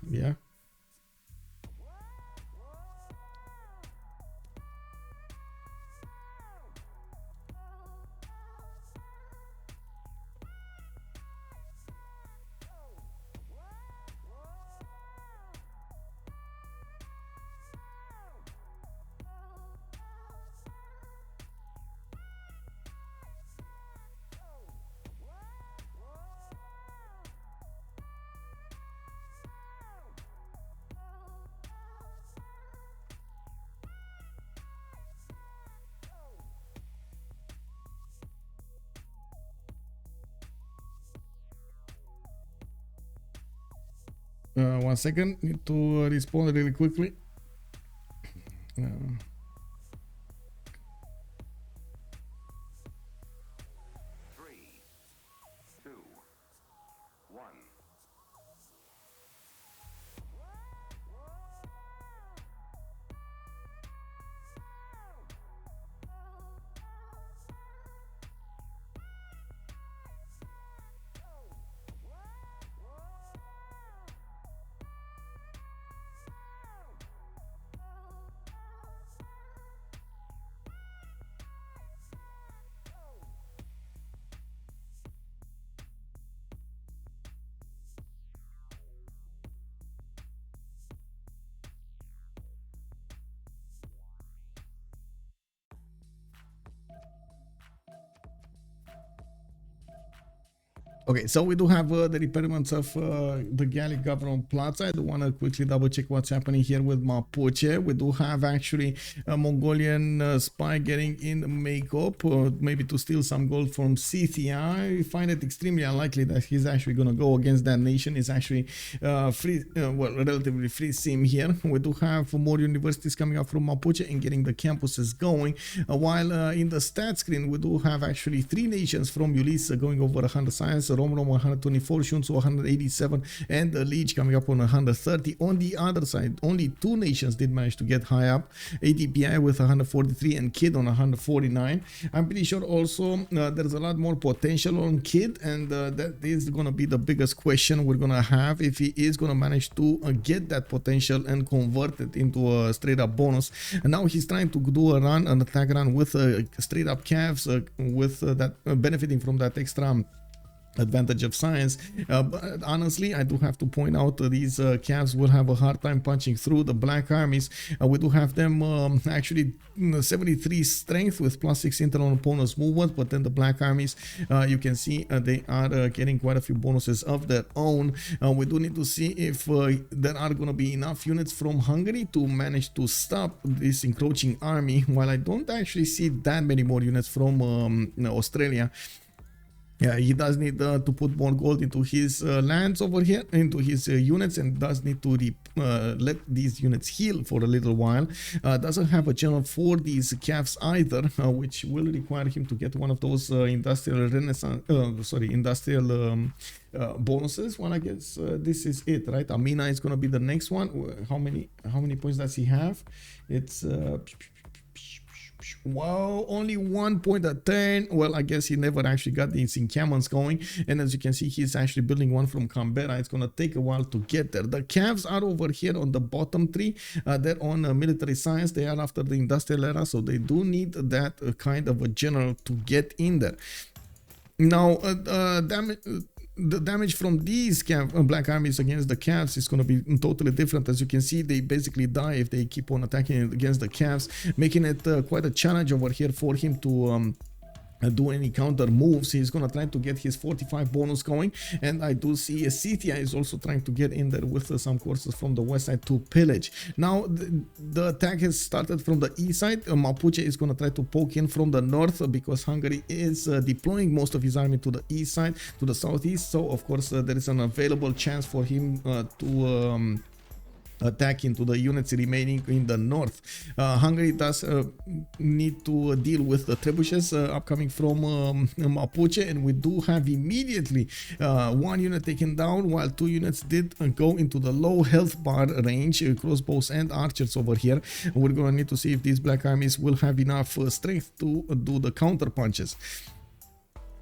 Speaker 1: One second, need to respond really quickly. Okay, so we do have the repairments of the Gallic Government Plaza. I do want to quickly double check what's happening here with Mapuche. We do have actually a Mongolian spy getting in makeup, maybe to steal some gold from Scythia. I find it extremely unlikely that he's actually going to go against that nation. It's actually free, well, relatively free sim here. We do have more universities coming up from Mapuche and getting the campuses going. While in the stat screen, we do have actually 3 nations from Ulyss going over 100 science, Romrom 124, Sun-Tzu 187, and the Lege coming up on 130. On the other side, only 2 nations did manage to get high up, ETPI with 143 and Kid on 149. I'm pretty sure also there's a lot more potential on Kid, and that is going to be the biggest question we're going to have, if he is going to manage to get that potential and convert it into a straight up bonus. And now he's trying to do a run, an attack run with straight up calves, with that benefiting from that extra advantage of science, but honestly I do have to point out these calves will have a hard time punching through the black armies. We do have them actually 73 strength with +6 internal opponents movement, but then the black armies, you can see they are getting quite a few bonuses of their own. We do need to see if there are going to be enough units from Hungary to manage to stop this encroaching army, while I don't actually see that many more units from Australia. Yeah, he does need to put more gold into his lands over here, into his units, and does need to let these units heal for a little while. Doesn't have a channel for these calves either, which will require him to get one of those industrial renaissance, industrial bonuses. Well, I guess this is it, right? Amina is gonna be the next one. How many points does he have? It's Well, only 1 point a turn. Well, I guess he never actually got these encampments going. And as you can see, he's actually building one from Canberra. It's going to take a while to get there. The calves are over here on the bottom tree. They're on military science. They are after the industrial era. So they do need that kind of a general to get in there. Now, the damage from these black armies against the calves is going to be totally different. As you can see, they basically die if they keep on attacking against the calves, making it quite a challenge over here for him to do any counter moves. He's gonna try to get his 45 bonus going, and I do see Scythia is also trying to get in there with some courses from the west side to pillage. Now the attack has started from the east side. Mapuche is gonna try to poke in from the north because Hungary is deploying most of his army to the east side, to the southeast. So of course there is an available chance for him to attack into the units remaining in the north. Hungary does need to deal with the trebuchets upcoming from Mapuche, and we do have immediately one unit taken down, while 2 units did go into the low health bar range, crossbows and archers over here. We're going to need to see if these black armies will have enough strength to do the counter punches.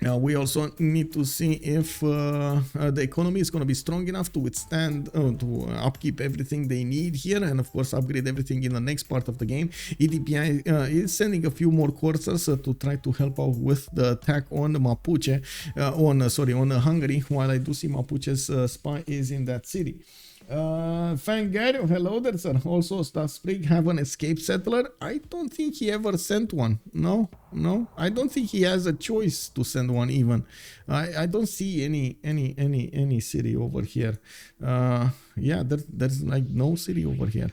Speaker 1: We also need to see if the economy is going to be strong enough to withstand, to upkeep everything they need here, and of course upgrade everything in the next part of the game. ETPI is sending a few more coursers to try to help out with the attack on Mapuche, on Hungary, while I do see Mapuche's spy is in that city. Fangario, hello there, sir. Also, does Sprig have an escape settler? I don't think he ever sent one. No, I don't think he has a choice to send one even. I don't see any city over here. Yeah, there's like no city over here.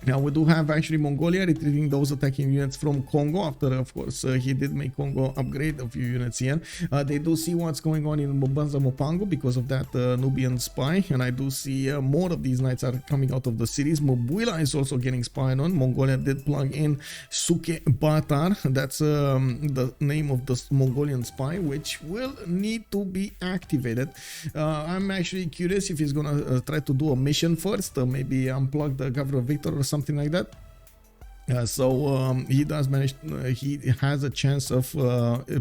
Speaker 1: Now we do have actually Mongolia retrieving those attacking units from Kongo after, of course, he did make Kongo upgrade a few units here. They do see what's going on in Mvemba because of that Nubian spy, and I do see more of these knights are coming out of the cities. Mobila is also getting spied on. Mongolia did plug in Suke Batar, that's the name of the Mongolian spy, which will need to be activated. I'm actually curious if he's gonna try to do a mission first, maybe unplug the Governor Victor or something like that. He does manage, he has a chance of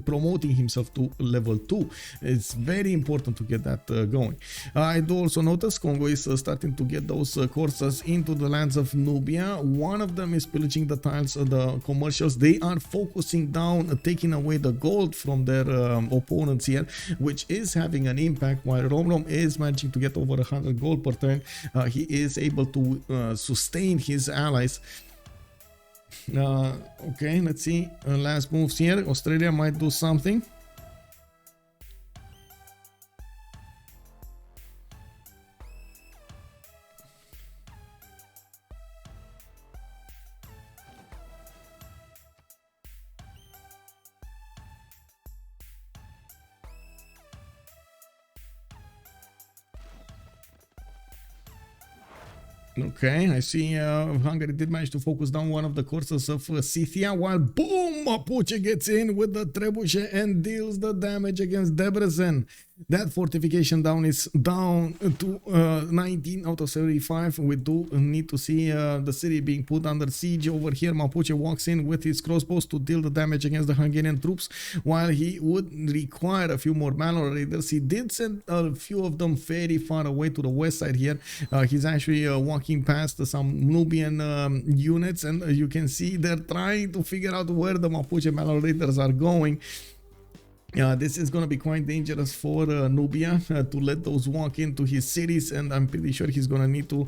Speaker 1: promoting himself to level 2. It's very important to get that going. I do also notice Kongo is starting to get those courses into the lands of Nubia. One of them is pillaging the tiles, the commercials. They are focusing down, taking away the gold from their opponents here, which is having an impact. While Romrom is managing to get over 100 gold per turn, he is able to sustain his allies. Okay, let's see. Last moves here. Australia might do something. Okay, I see Hungary did manage to focus down one of the courses of Scythia, while boom, Mapuche gets in with the trebuchet and deals the damage against Debrecen. That fortification down is down to 19 out of 75. We do need to see the city being put under siege over here. Mapuche walks in with his crossbows to deal the damage against the Hungarian troops, while he would require a few more Malor raiders. He did send a few of them very far away to the west side here. He's actually walking past some Nubian units, and you can see they're trying to figure out where the Mapuche Malor raiders are going. This is going to be quite dangerous for Nubia to let those walk into his cities, and I'm pretty sure he's going to need to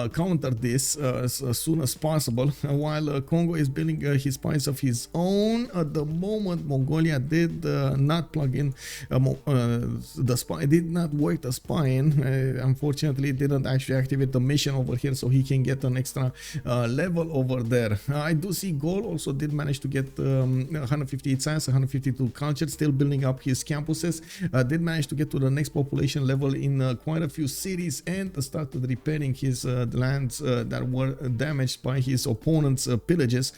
Speaker 1: counter this as soon as possible. While Kongo is building his spies of his own, at the moment Mongolia did not plug in the spy, did not work the spy in. Unfortunately, didn't actually activate the mission over here, so he can get an extra level over there. I do see Gaul also did manage to get 158 science, 152 culture, still building up his campuses, did manage to get to the next population level in quite a few cities, and started repairing his lands that were damaged by his opponent's pillages.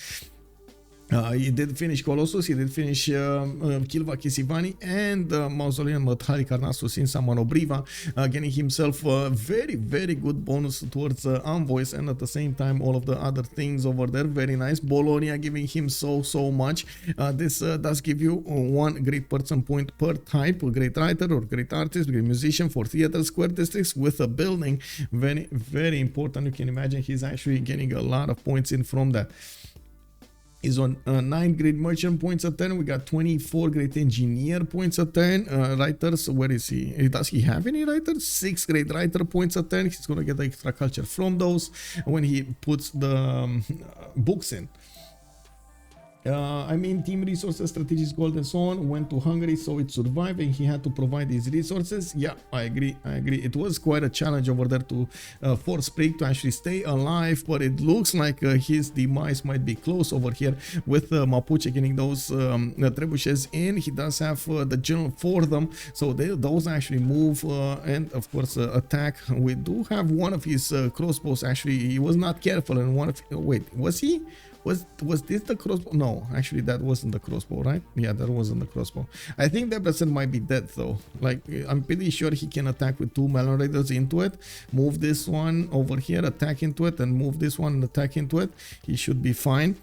Speaker 1: He did finish Colossus, he did finish Kilva Kisivani and Mausoleum at Halicarnassus in Samanobriva, getting himself a very good bonus towards envoys, and at the same time all of the other things over there. Very nice. Bologna giving him so much. This does give you one great person point per type, a great writer or great artist, great musician for theater square districts with a building. Very important. You can imagine he's actually getting a lot of points in from that. Is on 9 great merchant points a turn. We got 24 great engineer points a turn. Writers, where is he? Does he have any writers? 6 great writer points a turn. He's gonna get the extra culture from those when he puts the books in. I mean, team resources, strategies, gold, and so on went to Hungary, so it survived, and he had to provide these resources. Yeah, I agree. It was quite a challenge over there to for Sprig to actually stay alive, but it looks like his demise might be close over here with Mapuche getting those trebuchets in. He does have the general for them, so those actually move and of course attack. We do have one of his crossbows. Actually, he was not careful, and one of wait, was he? Was this the crossbow? No, actually that wasn't the crossbow, right? Yeah, that wasn't the crossbow. I think that person might be dead though. Like, I'm pretty sure he can attack with 2 Melon Raiders into it, move this one over here, attack into it, and move this one and attack into it. He should be fine.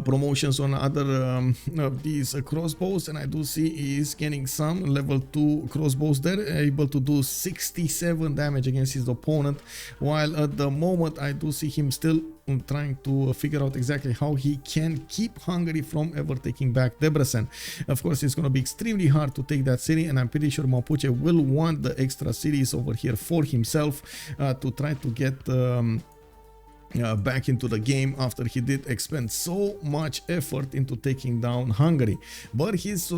Speaker 1: Promotions on other of these crossbows, and I do see he's getting some level 2 crossbows there, able to do 67 damage against his opponent, while at the moment I do see him still trying to figure out exactly how he can keep Hungary from ever taking back Debrecen. Of course, it's going to be extremely hard to take that city, and I'm pretty sure Mapuche will want the extra cities over here for himself to try to get back into the game after he did expend so much effort into taking down Hungary. But he's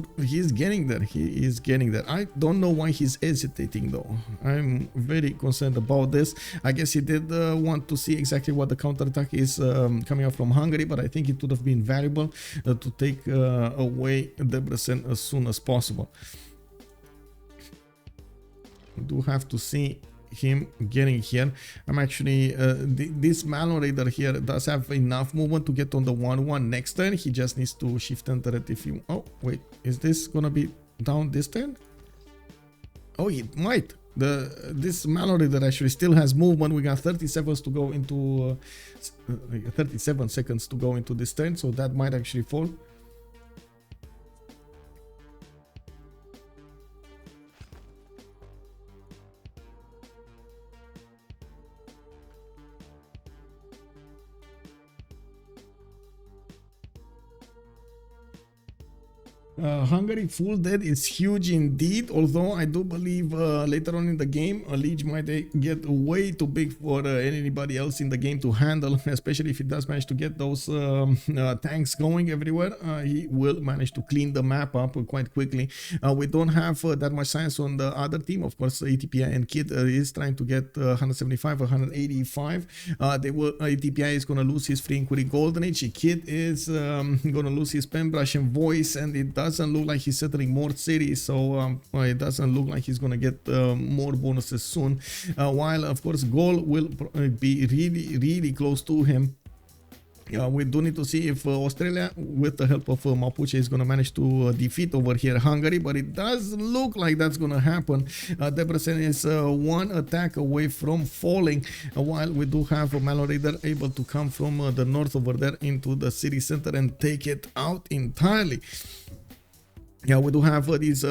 Speaker 1: getting there. He is getting there. I don't know why he's hesitating though. I'm very concerned about this. I guess he did want to see exactly what the counterattack is coming out from Hungary, but I think it would have been valuable to take away Debrecen as soon as possible. We do have to see him getting here. I'm actually this Malon Raider here does have enough movement to get on the 1-1 next turn. He just needs to shift enter it if you... Oh wait, is this gonna be down this turn? Oh, it might. This Malon Raider actually still has movement. We got 30 seconds to go into 37 seconds to go into this turn, so that might actually fall. Hungary full dead is huge indeed, although I do believe later on in the game Lege might get way too big for anybody else in the game to handle, especially if he does manage to get those tanks going everywhere. He will manage to clean the map up quite quickly. We don't have that much science on the other team. Of course, ETPI and Kid is trying to get 175, 185. ETPI is going to lose his Free Inquiry Golden Age. Kid is going to lose his Pen Brush and Voice, and it doesn't look like he's settling more cities, so it doesn't look like he's gonna get more bonuses soon, while of course Gaul will be really close to him. We do need to see if Australia, with the help of Mapuche, is going to manage to defeat over here Hungary, but it does look like that's going to happen. Debrecen is one attack away from falling, while we do have a Malon Raider able to come from the north over there into the city center and take it out entirely. Yeah, we do have these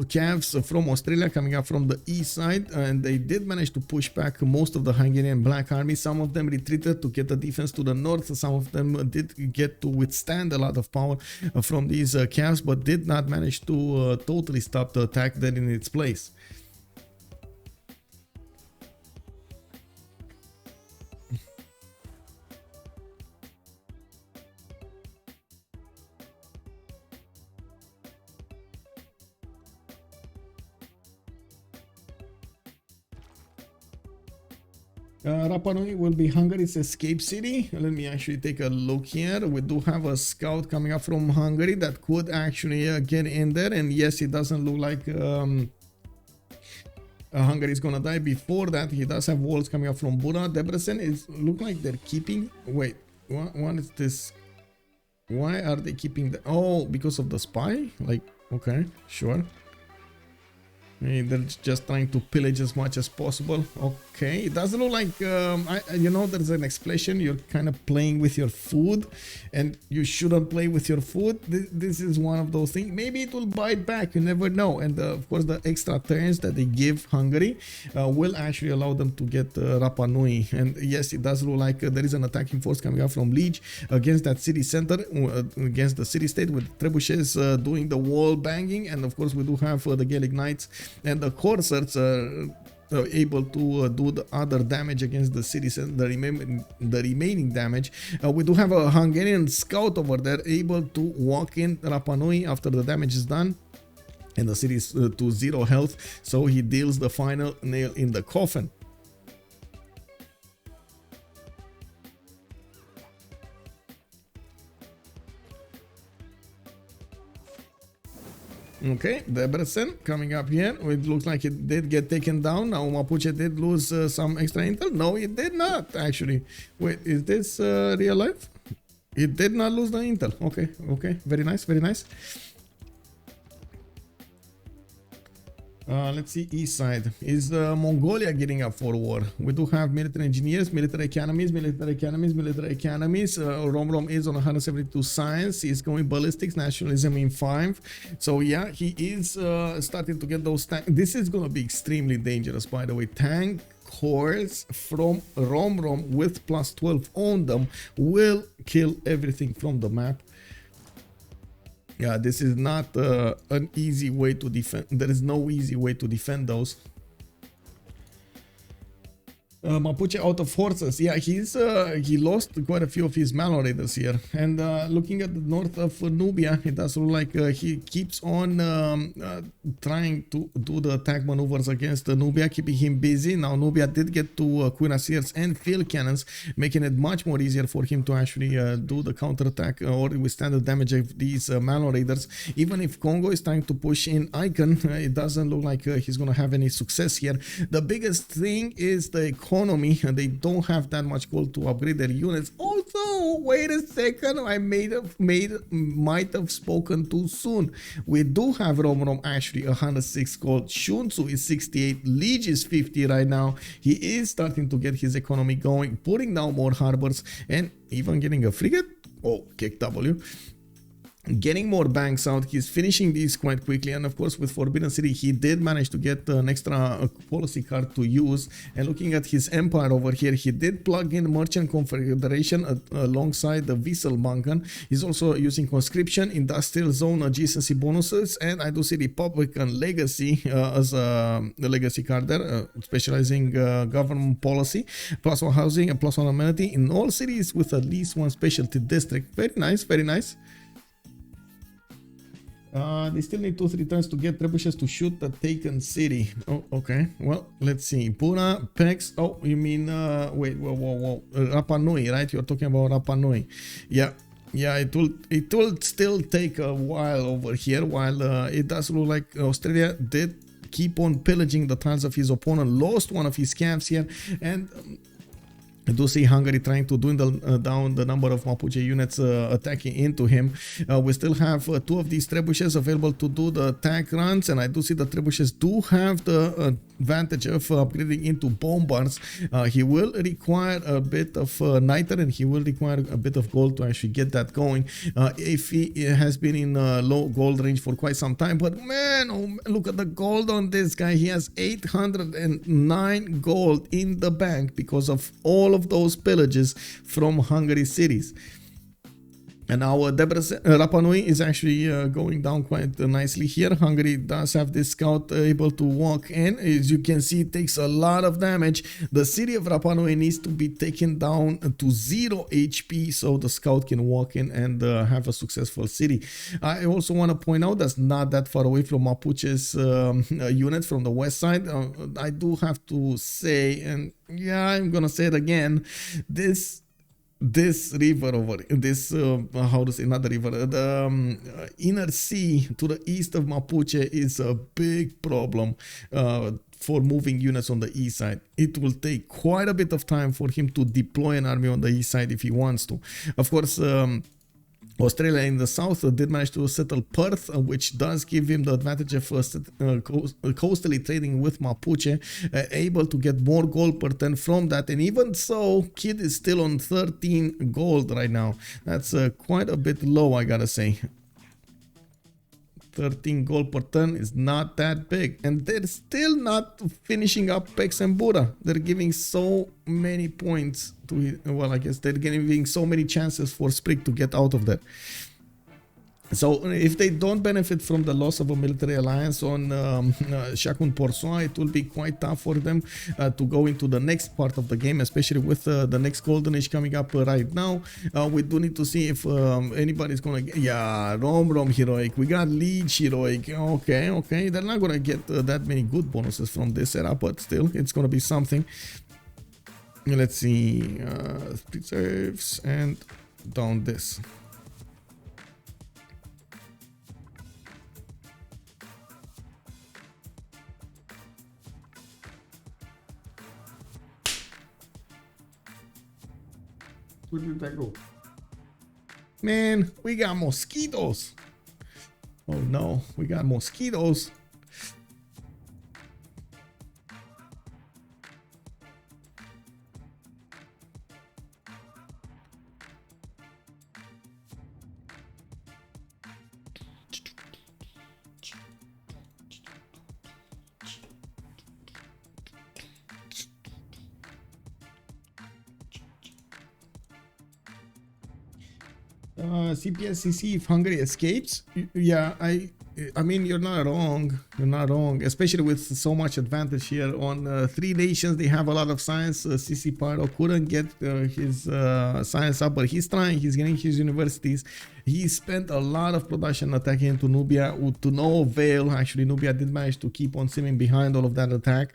Speaker 1: calves from Australia coming up from the east side, and they did manage to push back most of the Hungarian Black Army. Some of them retreated to get the defense to the north. Some of them did get to withstand a lot of power from these calves, but did not manage to totally stop the attack there in its place. Rapa Nui will be Hungary's escape city. Let me actually take a look here. We do have a scout coming up from Hungary that could actually get in there, and yes, it doesn't look like Hungary is gonna die. Before that, he does have walls coming up from Buna. Debrecen is look like they're keeping... Wait, what is this? Why are they keeping the... Oh, because of the spy? Like, okay, sure. They're just trying to pillage as much as possible. Okay, it doesn't look like, you know, there's an expression, you're kind of playing with your food and you shouldn't play with your food. This is one of those things. Maybe it will bite back, you never know. And of course, the extra turns that they give Hungary will actually allow them to get Rapa Nui. And yes, it does look like there is an attacking force coming up from Lege against that city center, against the city state, with trebuchets doing the wall banging. And of course, we do have the Gaelic Knights and the Corsairs able to do the other damage against the cities and the remaining damage. We do have a Hungarian scout over there able to walk in Rapa Nui after the damage is done, and the city is to 0 health, so he deals the final nail in the coffin. Okay, Debrecen coming up here. It looks like it did get taken down. Now Mapuche did lose some extra intel. No, it did not actually. Wait, is this real life? It did not lose the intel. Okay, okay, very nice, very nice. Let's see, east side. Is Mongolia getting up for war? We do have military engineers, military academies, military academies, military academies. Romrom is on 172 science. He's going ballistics, nationalism in 5. So yeah, he is starting to get those tanks. This is going to be extremely dangerous, by the way. Tank cores from Romrom with +12 on them will kill everything from the map. Yeah, this is not an easy way to defend. There is no easy way to defend those. Mapuche out of horses. Yeah, he lost quite a few of his Malon raiders here. And looking at the north of Nubia, it does look like he keeps on trying to do the attack maneuvers against Nubia, keeping him busy. Now Nubia did get to cuirassiers and field cannons, making it much more easier for him to actually do the counterattack or withstand the damage of these Malon raiders. Even if Kongo is trying to push in Icon, it doesn't look like he's going to have any success here. The biggest thing is the economy. They don't have that much gold to upgrade their units. Also, wait a second, I might have spoken too soon. We do have Romrom actually 106 gold. Sun-Tzu is 68. Lege is 50 right now. He is starting to get his economy going, putting down more harbors and even getting a frigate. Oh, kick W. Getting more banks out. He's finishing these quite quickly, and of course with Forbidden City he did manage to get an extra policy card to use. And looking at his empire over here, he did plug in Merchant Confederation alongside the Wieselbanken. He's also using conscription, industrial zone adjacency bonuses, and I do see Republican legacy as a legacy card there, specializing government policy, +1 housing and +1 amenity in all cities with at least 1 specialty district. Very nice, very nice. They still need 2-3 turns to get trebuchets to shoot the taken city. Oh, okay. Well, let's see. Puna, Pex. Oh, you mean, wait, whoa. Rapa Nui, right? You're talking about Rapa Nui. Yeah. Yeah, it will still take a while over here, while it does look like Australia did keep on pillaging the tiles of his opponent, lost one of his camps here, and I do see Hungary trying to dwindle down the number of Mapuche units attacking into him. We still have 2 of these trebuchets available to do the attack runs, and I do see the trebuchets do have the advantage of upgrading into bombards. He will require a bit of niter, and he will require a bit of gold to actually get that going. If he has been in low gold range for quite some time, but man, oh, look at the gold on this guy. He has 809 gold in the bank because of all of those pillages from Hungary cities. And our Rapa Nui is actually going down quite nicely here. Hungary does have this scout able to walk in. As you can see, it takes a lot of damage. The city of Rapa Nui needs to be taken down to 0 HP so the scout can walk in and have a successful city. I also want to point out that's not that far away from Mapuche's unit from the west side. I do have to say, and yeah, I'm gonna say it again, this river over this how to say, not the river, the inner sea to the east of Mapuche is a big problem for moving units on the east side. It will take quite a bit of time for him to deploy an army on the east side if he wants to. Of course, Australia in the south did manage to settle Perth, which does give him the advantage of coastally trading with Mapuche, able to get more gold per turn from that. And even so, Kid is still on 13 gold right now. That's quite a bit low, I gotta say. 13 gold per turn is not that big, and they're still not finishing up Pex and Buddha. They're giving so many points to, well, I guess they're giving so many chances for Sprig to get out of that. So if they don't benefit from the loss of a military alliance on Chacun Pour Soi, it will be quite tough for them to go into the next part of the game, especially with the next Golden Age coming up right now. We do need to see if anybody's gonna get, yeah, Romrom heroic, we got Lege heroic. Okay, they're not gonna get that many good bonuses from this setup, but still, it's gonna be something. Let's see, preserves and down this. Where did that go? Man, we got mosquitoes. Oh no, we got mosquitoes. CPS if Hungary escapes. Yeah, I mean, you're not wrong. You're not wrong, especially with so much advantage here on 3 nations. They have a lot of science. CCpyro couldn't get his science up, but he's trying. He's getting his universities. He spent a lot of production attacking into Nubia to no avail. Actually, Nubia did manage to keep on simming behind all of that attack.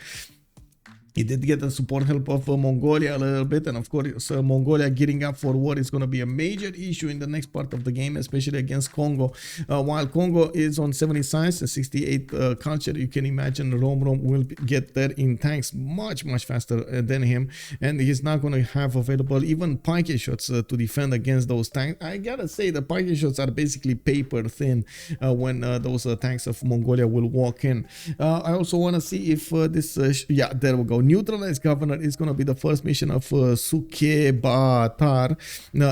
Speaker 1: He did get the support help of Mongolia a little bit, and of course Mongolia getting up for war is going to be a major issue in the next part of the game, especially against Kongo. While Kongo is on 70 science and 68 culture, you can imagine Romrom will get there in tanks much faster than him, and he's not going to have available even pike shots to defend against those tanks. I gotta say, the pike shots are basically paper thin when those tanks of Mongolia will walk in. I also want to see if this yeah, there we go. Neutralized governor is going to be the first mission of Sukebatar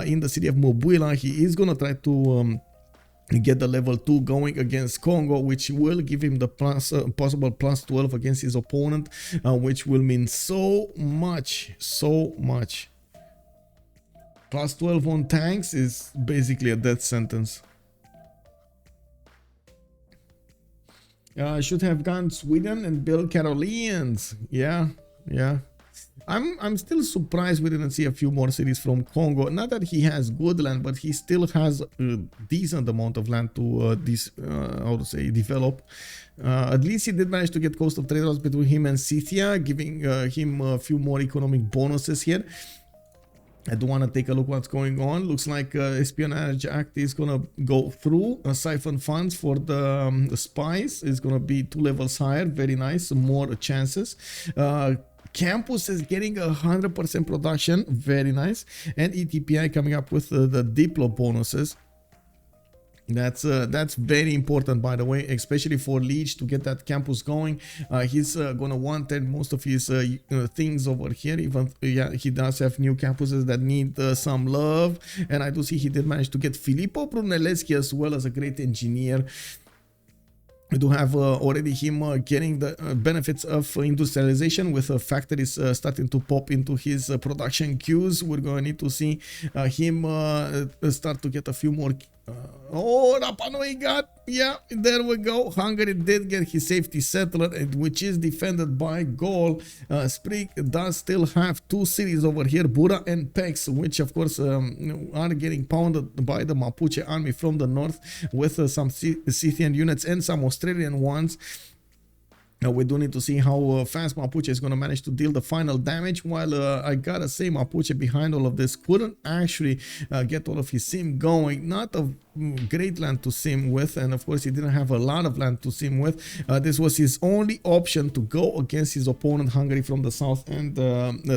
Speaker 1: in the city of Mobula. He is going to try to get the level 2 going against Kongo, which will give him the plus possible plus 12 against his opponent, which will mean so much. Plus 12 on tanks is basically a death sentence. Should have gone Sweden and build Caroleans. Yeah. I'm still surprised we didn't see a few more cities from Kongo. Not that he has good land, but he still has a decent amount of land to how to say, develop. At least he did manage to get coast of trade routes between him and Scythia, giving him a few more economic bonuses here. I do want to take a look what's going on. Looks like Espionage Act is going to go through. Siphon funds for the spies is going to be 2 levels higher. Very nice. More chances. Campus is getting 100% production. Very nice. And ETPI coming up with the Diplo bonuses. That's very important, by the way, especially for Lege to get that campus going. He's gonna want most of his things over here. Even yeah, he does have new campuses that need some love, and I do see he did manage to get Filippo Brunelleschi as well as a great engineer. We do have already him getting the benefits of industrialization with factories starting to pop into his production queues. We're going to need to see him start to get a few more. Oh, Rapa Nui got, yeah, there we go. Hungary did get his safety settler, which is defended by Gaul. Sprig does still have 2 cities over here, Bura and Pex, which of course are getting pounded by the Mapuche army from the north with some Scythian units and some Australian ones. We do need to see how fast Mapuche is going to manage to deal the final damage, while I gotta say Mapuche behind all of this couldn't actually get all of his sim going. Not a great land to sim with, and of course he didn't have a lot of land to sim with. This was his only option to go against his opponent Hungary from the south and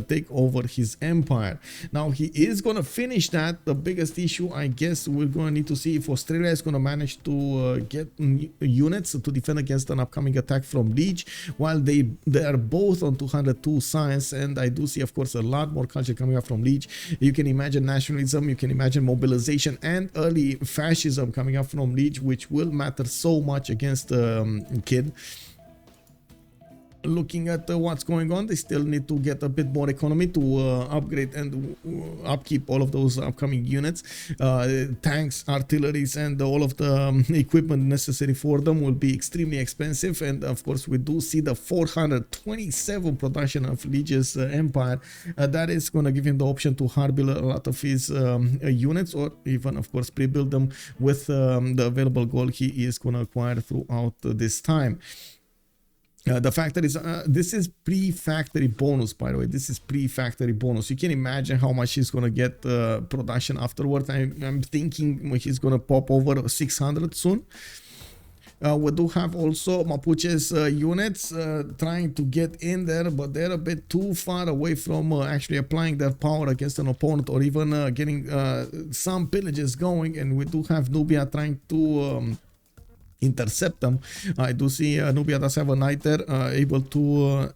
Speaker 1: take over his empire. Now he is going to finish that. The biggest issue, I guess, we're going to need to see if Australia is going to manage to get units to defend against an upcoming attack from Lege, while they are both on 202 science, and I do see, of course, a lot more culture coming up from Lege. You can imagine nationalism, you can imagine mobilization, and early fascism coming up from Lege, which will matter so much against Kid. Looking at what's going on, they still need to get a bit more economy to upgrade and upkeep all of those upcoming units. Tanks, artilleries, and all of the equipment necessary for them will be extremely expensive. And of course, we do see the 427 production of Lege's empire. That is going to give him the option to hard build a lot of his units, or even, of course, pre-build them with the available gold he is going to acquire throughout this time. The factor is, this is pre-factory bonus, by the way. This is pre-factory bonus. You can imagine how much he's going to get production afterwards. I'm thinking he's going to pop over 600 soon. We do have also Mapuche's units trying to get in there, but they're a bit too far away from actually applying their power against an opponent, or even getting some pillages going. And we do have Nubia trying to intercept them. I do see Nubia does have a knight there, able to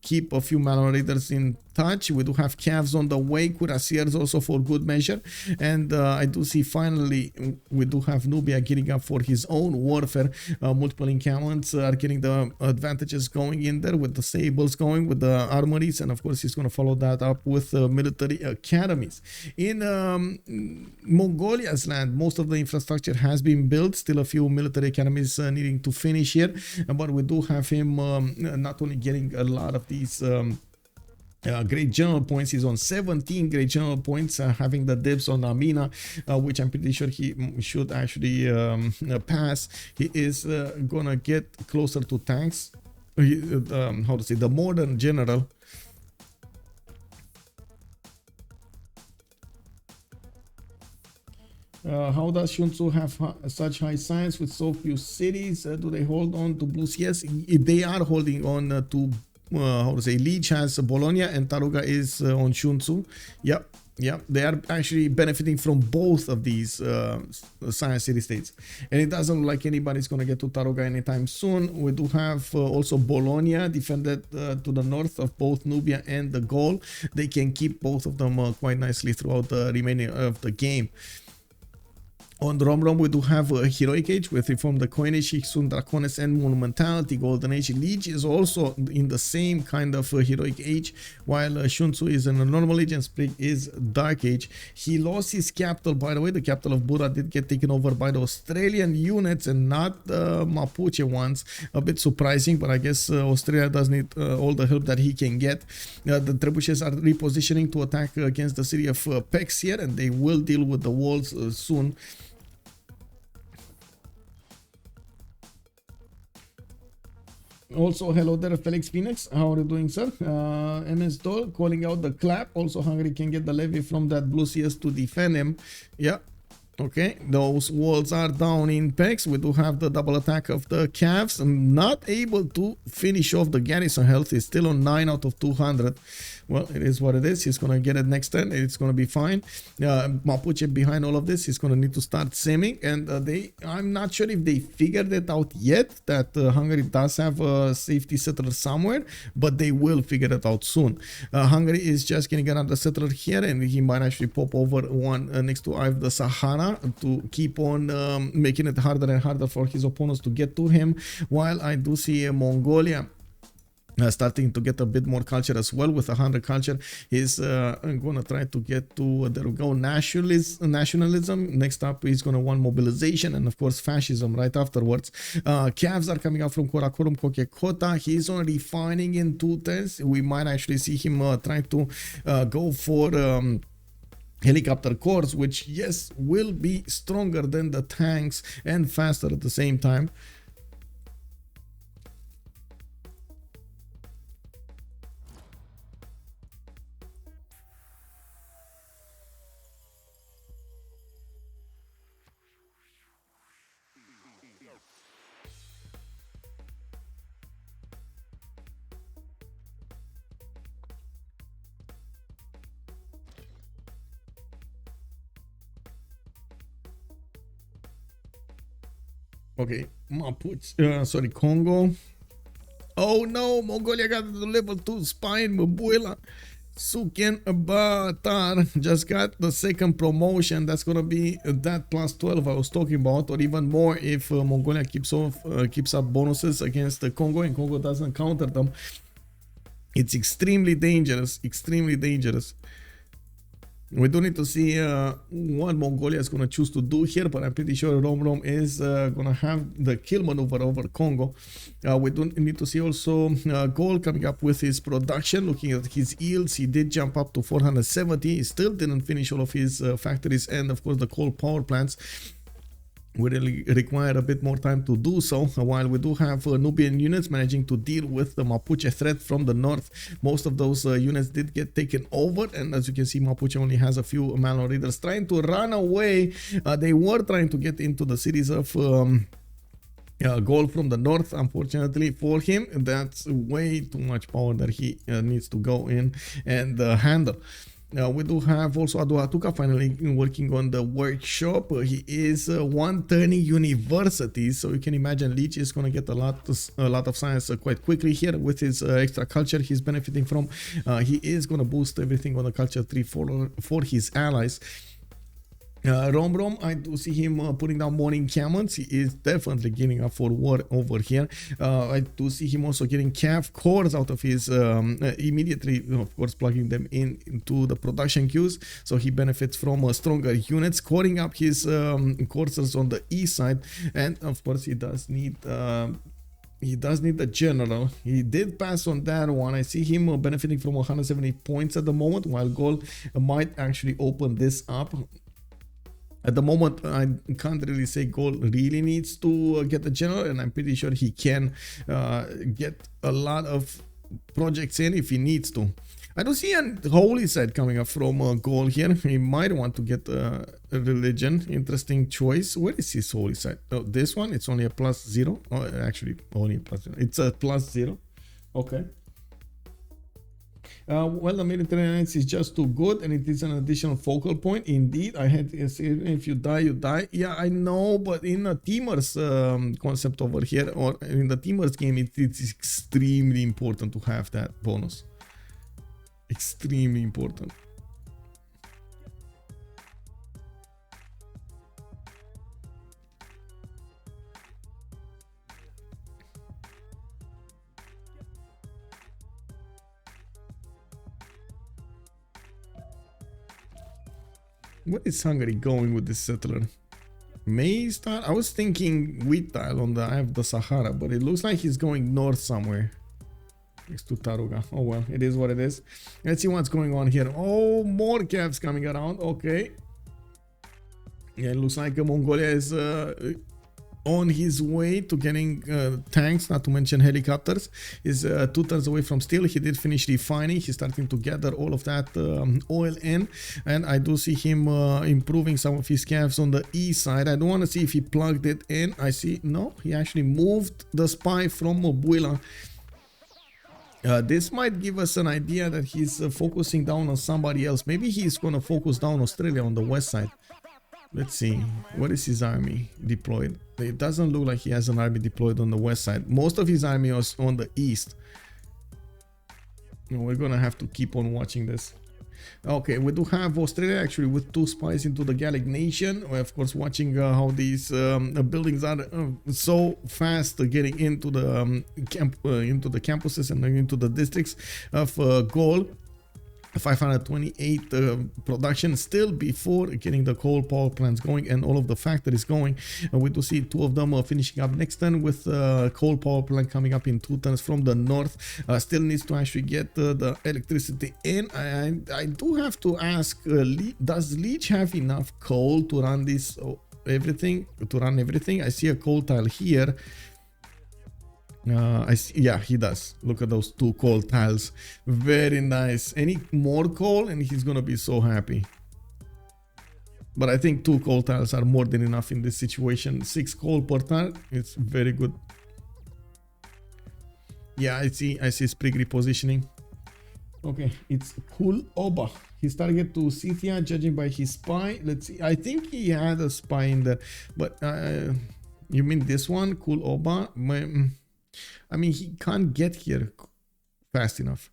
Speaker 1: keep a few Malon raiders in touch. We do have calves on the way, cuirassiers also for good measure, and I do see finally we do have Nubia getting up for his own warfare. Multiple encampments are getting the advantages going in there, with the sables going, with the armories, and of course he's going to follow that up with military academies. In Mongolia's land, most of the infrastructure has been built, still a few military academies needing to finish here, but we do have him not only getting a lot of these great general points. He's on 17 great general points, having the dibs on Amina, which I'm pretty sure he should actually pass. He is gonna get closer to tanks. How to say, the modern general. How does Sun-Tzu have such high science with so few cities? Do they hold on to blues? Yes, they are holding on to how to say, Lege has Bologna and Taruga is on Sun-Tzu. Yep, they are actually benefiting from both of these science city-states, and it doesn't look like anybody's going to get to Taruga anytime soon. We do have also Bologna defended to the north of both Nubia and the Gaul. They can keep both of them quite nicely throughout the remaining of the game. On Romrom, we do have a Heroic Age with Reform the Coinage, Sun Dracones, and Monumentality. Golden Age. Lege is also in the same kind of Heroic Age, while Sun-Tzu is in a Normal Age and Sprig is Dark Age. He lost his capital, by the way. The capital of Buddha did get taken over by the Australian units and not the Mapuche ones. A bit surprising, but I guess Australia does need all the help that he can get. The trebuchets are repositioning to attack against the city of Pex here, and they will deal with the walls soon. Also, hello there, Felix Phoenix. How are you doing, sir? MS Doll calling out the clap. Also, Hungary can get the levy from that blue CS to defend him. Yeah. Okay, those walls are down in Pex. We do have the double attack of the Cavs. I'm not able to finish off the garrison health. He's still on 9 out of 200. Well, it is what it is. He's going to get it next turn. It's going to be fine. Mapuche behind all of this. He's going to need to start simming. And I'm not sure if they figured it out yet, that Hungary does have a safety settler somewhere, but they will figure it out soon. Hungary is just getting another settler here, and he might actually pop over one next to Ive the Sahara to keep on making it harder and harder for his opponents to get to him, while I do see Mongolia starting to get a bit more culture as well. With 100 culture, he's gonna try to get to, there we go, nationalism. Next up, he's gonna want mobilization, and of course fascism right afterwards. Calves are coming out from Karakorum Kokekota. He's on refining in 2 turns. We might actually see him trying to go for helicopter corps, which, yes, will be stronger than the tanks and faster at the same time. Okay, Mapuche, sorry, Kongo. Oh no, Mongolia got the level 2 spy in Mvemba. Suken Batar just got the second promotion. That's gonna be that plus 12 I was talking about, or even more if Mongolia keeps up bonuses against the Congo and Congo doesn't counter them. It's extremely dangerous, extremely dangerous. We do need to see what Mongolia is going to choose to do here, but I'm pretty sure Romrom is going to have the kill maneuver over Congo. We do need to see also Gaul coming up with his production. Looking at his yields, he did jump up to 470. He still didn't finish all of his factories, and of course the coal power plants will really require a bit more time to do so. While we do have Nubian units managing to deal with the Mapuche threat from the north, most of those units did get taken over, and as you can see, Mapuche only has a few manual readers trying to run away. They were trying to get into the cities of Gaul from the north. Unfortunately for him, that's way too much power that he needs to go in and handle. We do have also Aduatuka finally working on the workshop. He is one turning universities, so you can imagine Lege is going to get a lot of science quite quickly here with his extra culture he's benefiting from. He is going to boost everything on the culture tree for his allies. Romrom, I do see him putting down more encampments. He is definitely gearing up for war over here. I do see him also getting calf cores out of his immediately, of course, plugging them into the production queues, so he benefits from stronger units, coring up his coursers on the east side, and of course he does need the general. He did pass on that one. I see him benefiting from 170 points at the moment, while Gaul might actually open this up. At the moment, I can't really say Gaul really needs to get the general, and I'm pretty sure he can get a lot of projects in if he needs to. I don't see a holy side coming up from Gaul here. He might want to get a religion. Interesting choice. Where is his holy side? Oh, this one, it's only a +0. Oh, actually, only a +0. It's a +0. Okay. Well, the military alliance is just too good, and it is an additional focal point. Indeed, I had if you die, you die. Yeah, I know, but in a teamers concept over here, or in the teamers game, it's extremely important to have that bonus. Extremely important. What is Hungary going with this settler? May start? I was thinking wheat tile on the eye of the Sahara, but it looks like he's going north somewhere. Next to Taruga. Oh well, it is what it is. Let's see what's going on here. Oh, more calves coming around. Okay. Yeah, it looks like Mongolia is on his way to getting tanks, not to mention helicopters. Is 2 turns away from steel. He did finish refining. He's starting to gather all of that oil in, and I do see him improving some of his calves on the east side. I don't want to see if he plugged it in. I see, no, he actually moved the spy from Mvemba. This might give us an idea that he's focusing down on somebody else. Maybe he's going to focus down Australia on the west side. Let's see, where is his army deployed? It doesn't look like he has an army deployed on the west side. Most of his army was on the east. We're gonna have to keep on watching this. Okay, we do have Australia actually with 2 spies into the Gallic nation. We're of course watching how these buildings are so fast getting into the campuses and into the districts of Gaul. 528 production still before getting the coal power plants going and all of the factories going. We do see 2 of them finishing up next turn, with coal power plant coming up in 2 turns from the north. Still needs to actually get the electricity in. I do have to ask, does Lege have enough coal to run this everything? I see a coal tile here. I see, yeah, he does. Look at those 2 coal tiles. Very nice. Any more coal and he's gonna be so happy. But I think 2 coal tiles are more than enough in this situation. 6 coal per tile, it's very good. Yeah, I see Sprig repositioning. Okay, it's Cool Oba. His target to Scythia, judging by his spy. Let's see. I think he had a spy in there, but You mean this one? Cool Oba? I mean, he can't get here fast enough.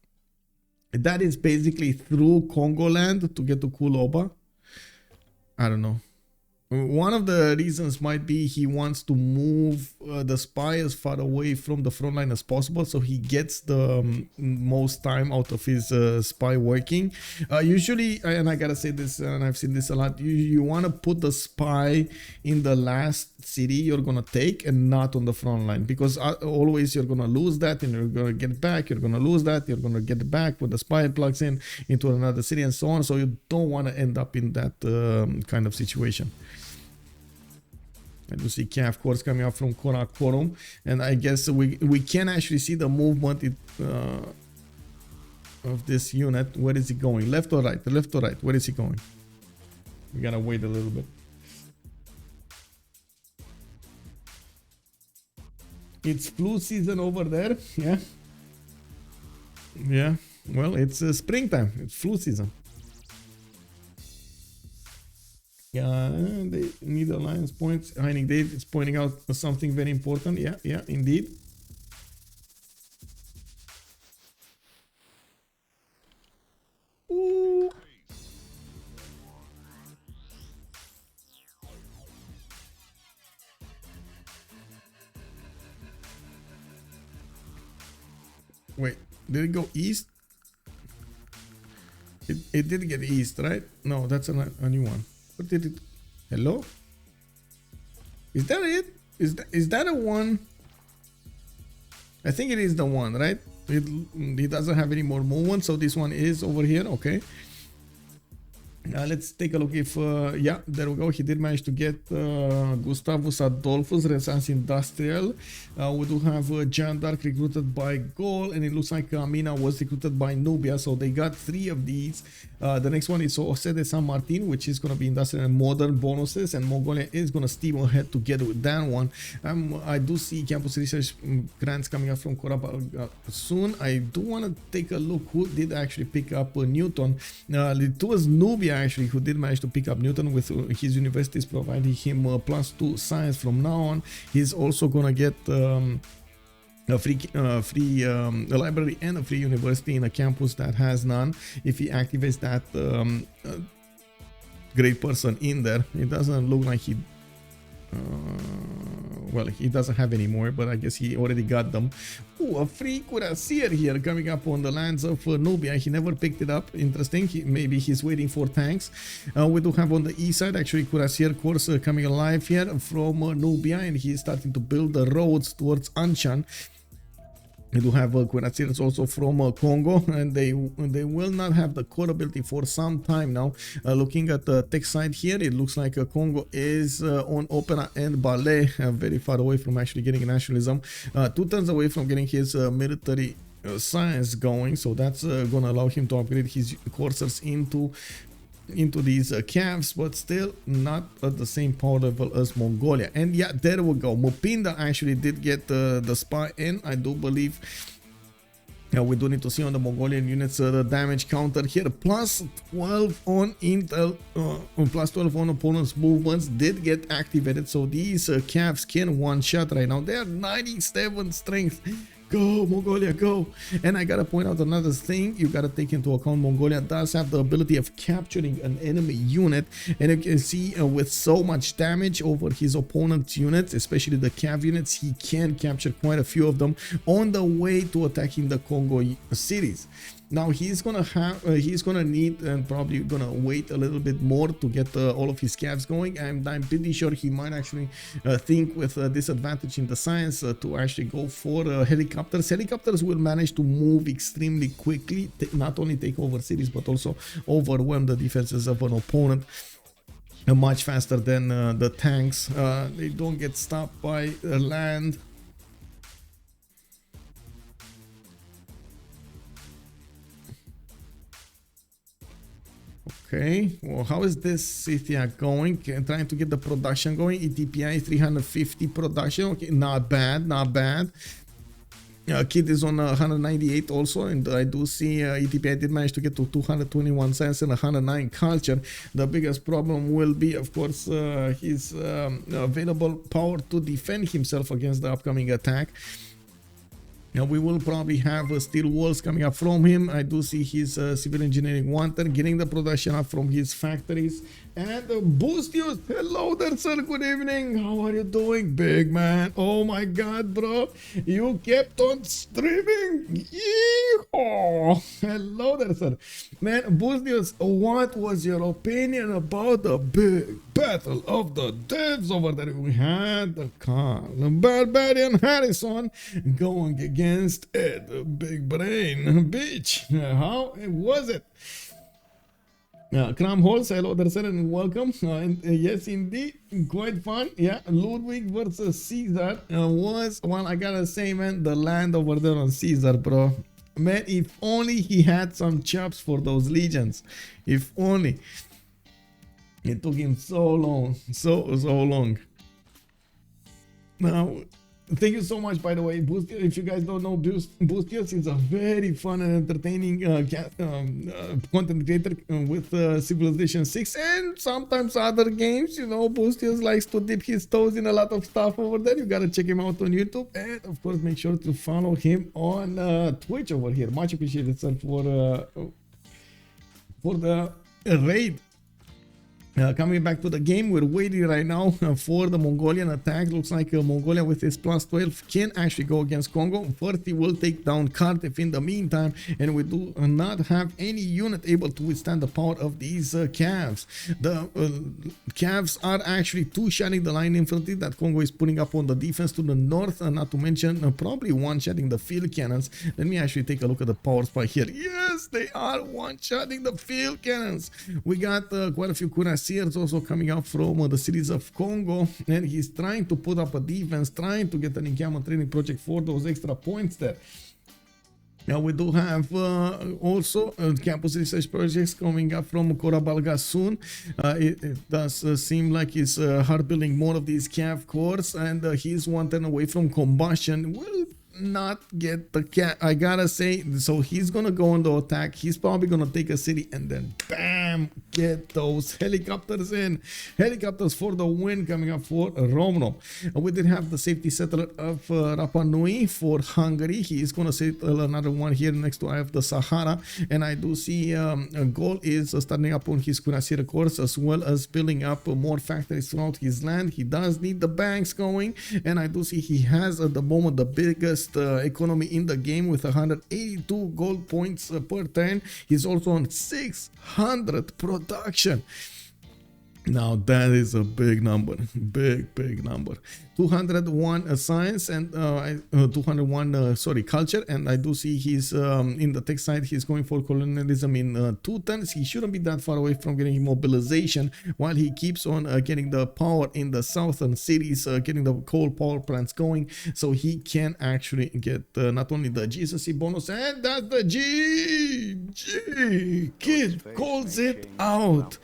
Speaker 1: That is basically through Congo land to get to Cool Oba. I don't know. One of the reasons might be he wants to move the spy as far away from the front line as possible, so he gets the most time out of his spy working. Usually, and I gotta say this, and I've seen this a lot, you want to put the spy in the last city you're gonna take and not on the front line, because always you're gonna lose that and you're gonna get back, you're gonna lose that, you're gonna get back when the spy plugs in into another city and so on, so you don't want to end up in that kind of situation. I do see Cav cores coming out from Karakorum, and I guess we can actually see the movement of this unit. Where is he going? Left or right? Left or right? Where is he going? We gotta wait a little bit. It's flu season over there. Yeah. Yeah. Well, it's springtime. It's flu season. Yeah, they need alliance points. Heining Dave is pointing out something very important. Yeah, yeah, indeed. Ooh. Wait, did it go east? It did get east, right? No, that's a new one. What did it? Hello? Is that it? Is that a one? I think it is the one, right? It doesn't have any more movement, so this one is over here. Okay. Let's take a look if yeah, there we go. He did manage to get Gustavus Adolphus, Renaissance Industrial. We do have Jeanne d'Arc recruited by Gaul, and it looks like Amina was recruited by Nubia, so they got 3 of these. The next one is Jose de San Martin, which is going to be industrial and modern bonuses, and Mongolia is going to steam ahead together with that one. I do see campus research grants coming up from Koraba soon. I do want to take a look who did actually pick up Newton. It was Nubia actually who did manage to pick up Newton, with his universities providing him +2 science from now on. He's also gonna get a free library and a free university in a campus that has none if he activates that great person in there. It doesn't look like he well, he doesn't have any more, but I guess he already got them. Ooh, a free cuirassier here coming up on the lands of Nubia. He never picked it up. Interesting. Maybe he's waiting for tanks. We do have on the east side actually cuirassier course coming alive here from Nubia, and he's starting to build the roads towards Anshan. We do have cuirassiers also from Congo, and they will not have the core ability for some time now. Looking at the tech side here, it looks like Congo is on opera and ballet, very far away from actually getting nationalism, 2 turns away from getting his military science going, so that's gonna allow him to upgrade his coursers into these calves, but still not at the same power level as Mongolia. And yeah, there we go. Mupinda actually did get the spy in, I do believe. We do need to see on the Mongolian units the damage counter here. +12 on intel, +12 on opponents' movements did get activated, so these calves can one-shot right now. They are 97 strength. Go, Mongolia, go. And I gotta point out another thing you gotta take into account. Mongolia does have the ability of capturing an enemy unit, and you can see with so much damage over his opponent's units, especially the cav units, he can capture quite a few of them on the way to attacking the Congo cities. Now he's gonna need and probably gonna wait a little bit more to get all of his calves going, and I'm pretty sure he might actually think with disadvantage in the science to actually go for helicopters. Helicopters will manage to move extremely quickly, not only take over cities but also overwhelm the defenses of an opponent much faster than the tanks. They don't get stopped by land. Okay, well, how is this Scythia going? Trying to get the production going. ETPI 350 production. Okay, not bad, not bad. Kid is on 198 also, and I do see ETPI did manage to get to 221 cents and 109 culture. The biggest problem will be, of course, his available power to defend himself against the upcoming attack. Now we will probably have steel walls coming up from him. I do see his civil engineering wanted, getting the production up from his factories. And Boostius, hello there, sir. Good evening. How are you doing, big man? Oh my god, bro. You kept on streaming. Yeehaw. Hello there, sir. Man, Boostius, what was your opinion about the big battle of the devs over there? We had the Khan, Barbarian Harrison going against Ed, Big Brain, bitch. How was it? Cram Halls, hello there, sir, and welcome. Yes, indeed, quite fun. Yeah, Ludwig versus Caesar was, well, I gotta say, man, the land over there on Caesar, bro. Man, if only he had some chops for those legions. If only. It took him so long, so long. Now, thank you so much, by the way. Boostius, if you guys don't know, Boostius is a very fun and entertaining content creator with Civilization 6 and sometimes other games. You know, Boostius likes to dip his toes in a lot of stuff over there. You gotta check him out on YouTube, and of course, make sure to follow him on Twitch over here. Much appreciated, sir, for the raid. Coming back to the game, we're waiting right now for the Mongolian attack. Looks like Mongolia with his plus 12 can actually go against Kongo. First, he will take down Kharkiv in the meantime, and we do not have any unit able to withstand the power of these calves. The calves are actually two-shotting the line infantry that Kongo is putting up on the defense to the north, not to mention probably one-shotting the field cannons. Let me actually take a look at the power spy here. Yes, they are one-shotting the field cannons. We got quite a few Kuras also coming out from the cities of Kongo, and he's trying to put up a defense, trying to get an encampment training project for those extra points there. Now we do have also campus research projects coming up from Korabalga soon. It does seem like he's hard building more of these cav cores, and he's 1 turn away from combustion. Will not get the cat, I gotta say. So he's gonna go on the attack. He's probably gonna take a city and then bam, get those helicopters in. Helicopters for the win coming up for Romrom. We did have the safety settler of Rapa Nui for Hungary. He is gonna settle another one here next to Eye of the Sahara, and I do see Gaul is starting up on his cuirassier course, as well as building up more factories throughout his land. He does need the banks going, and I do see he has at the moment the biggest economy in the game with 182 gold points per turn. He's also on 600 production. Now that is a big number, big number. 201 science and 201 sorry, culture, and I do see he's in the tech side. He's going for colonialism in 2 turns. He shouldn't be that far away from getting mobilization, while he keeps on getting the power in the southern cities, getting the coal power plants going, so he can actually get not only the GCC bonus, and that's the G. Kid calls it out.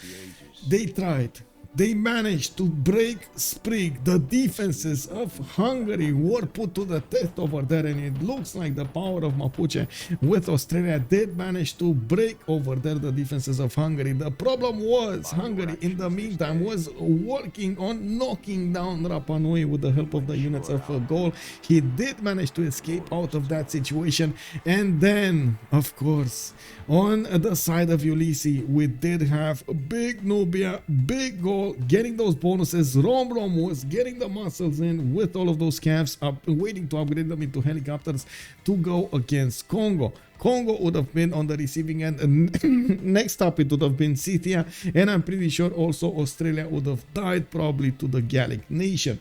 Speaker 1: They tried. They managed to break Sprig. The defenses of Hungary were put to the test over there, and it looks like the power of Mapuche with Australia did manage to break over there the defenses of Hungary. The problem was Hungary in the meantime was working on knocking down Rapa Nui with the help of the units of Gaul. He did manage to escape out of that situation, and then of course on the side of Ulyss we did have big Nubia, big Gaul getting those bonuses. Romrom was getting the muscles in with all of those calves up, waiting to upgrade them into helicopters to go against Kongo. Kongo would have been on the receiving end, and next up it would have been Scythia, and I'm pretty sure also Australia would have died probably to the Gallic nation.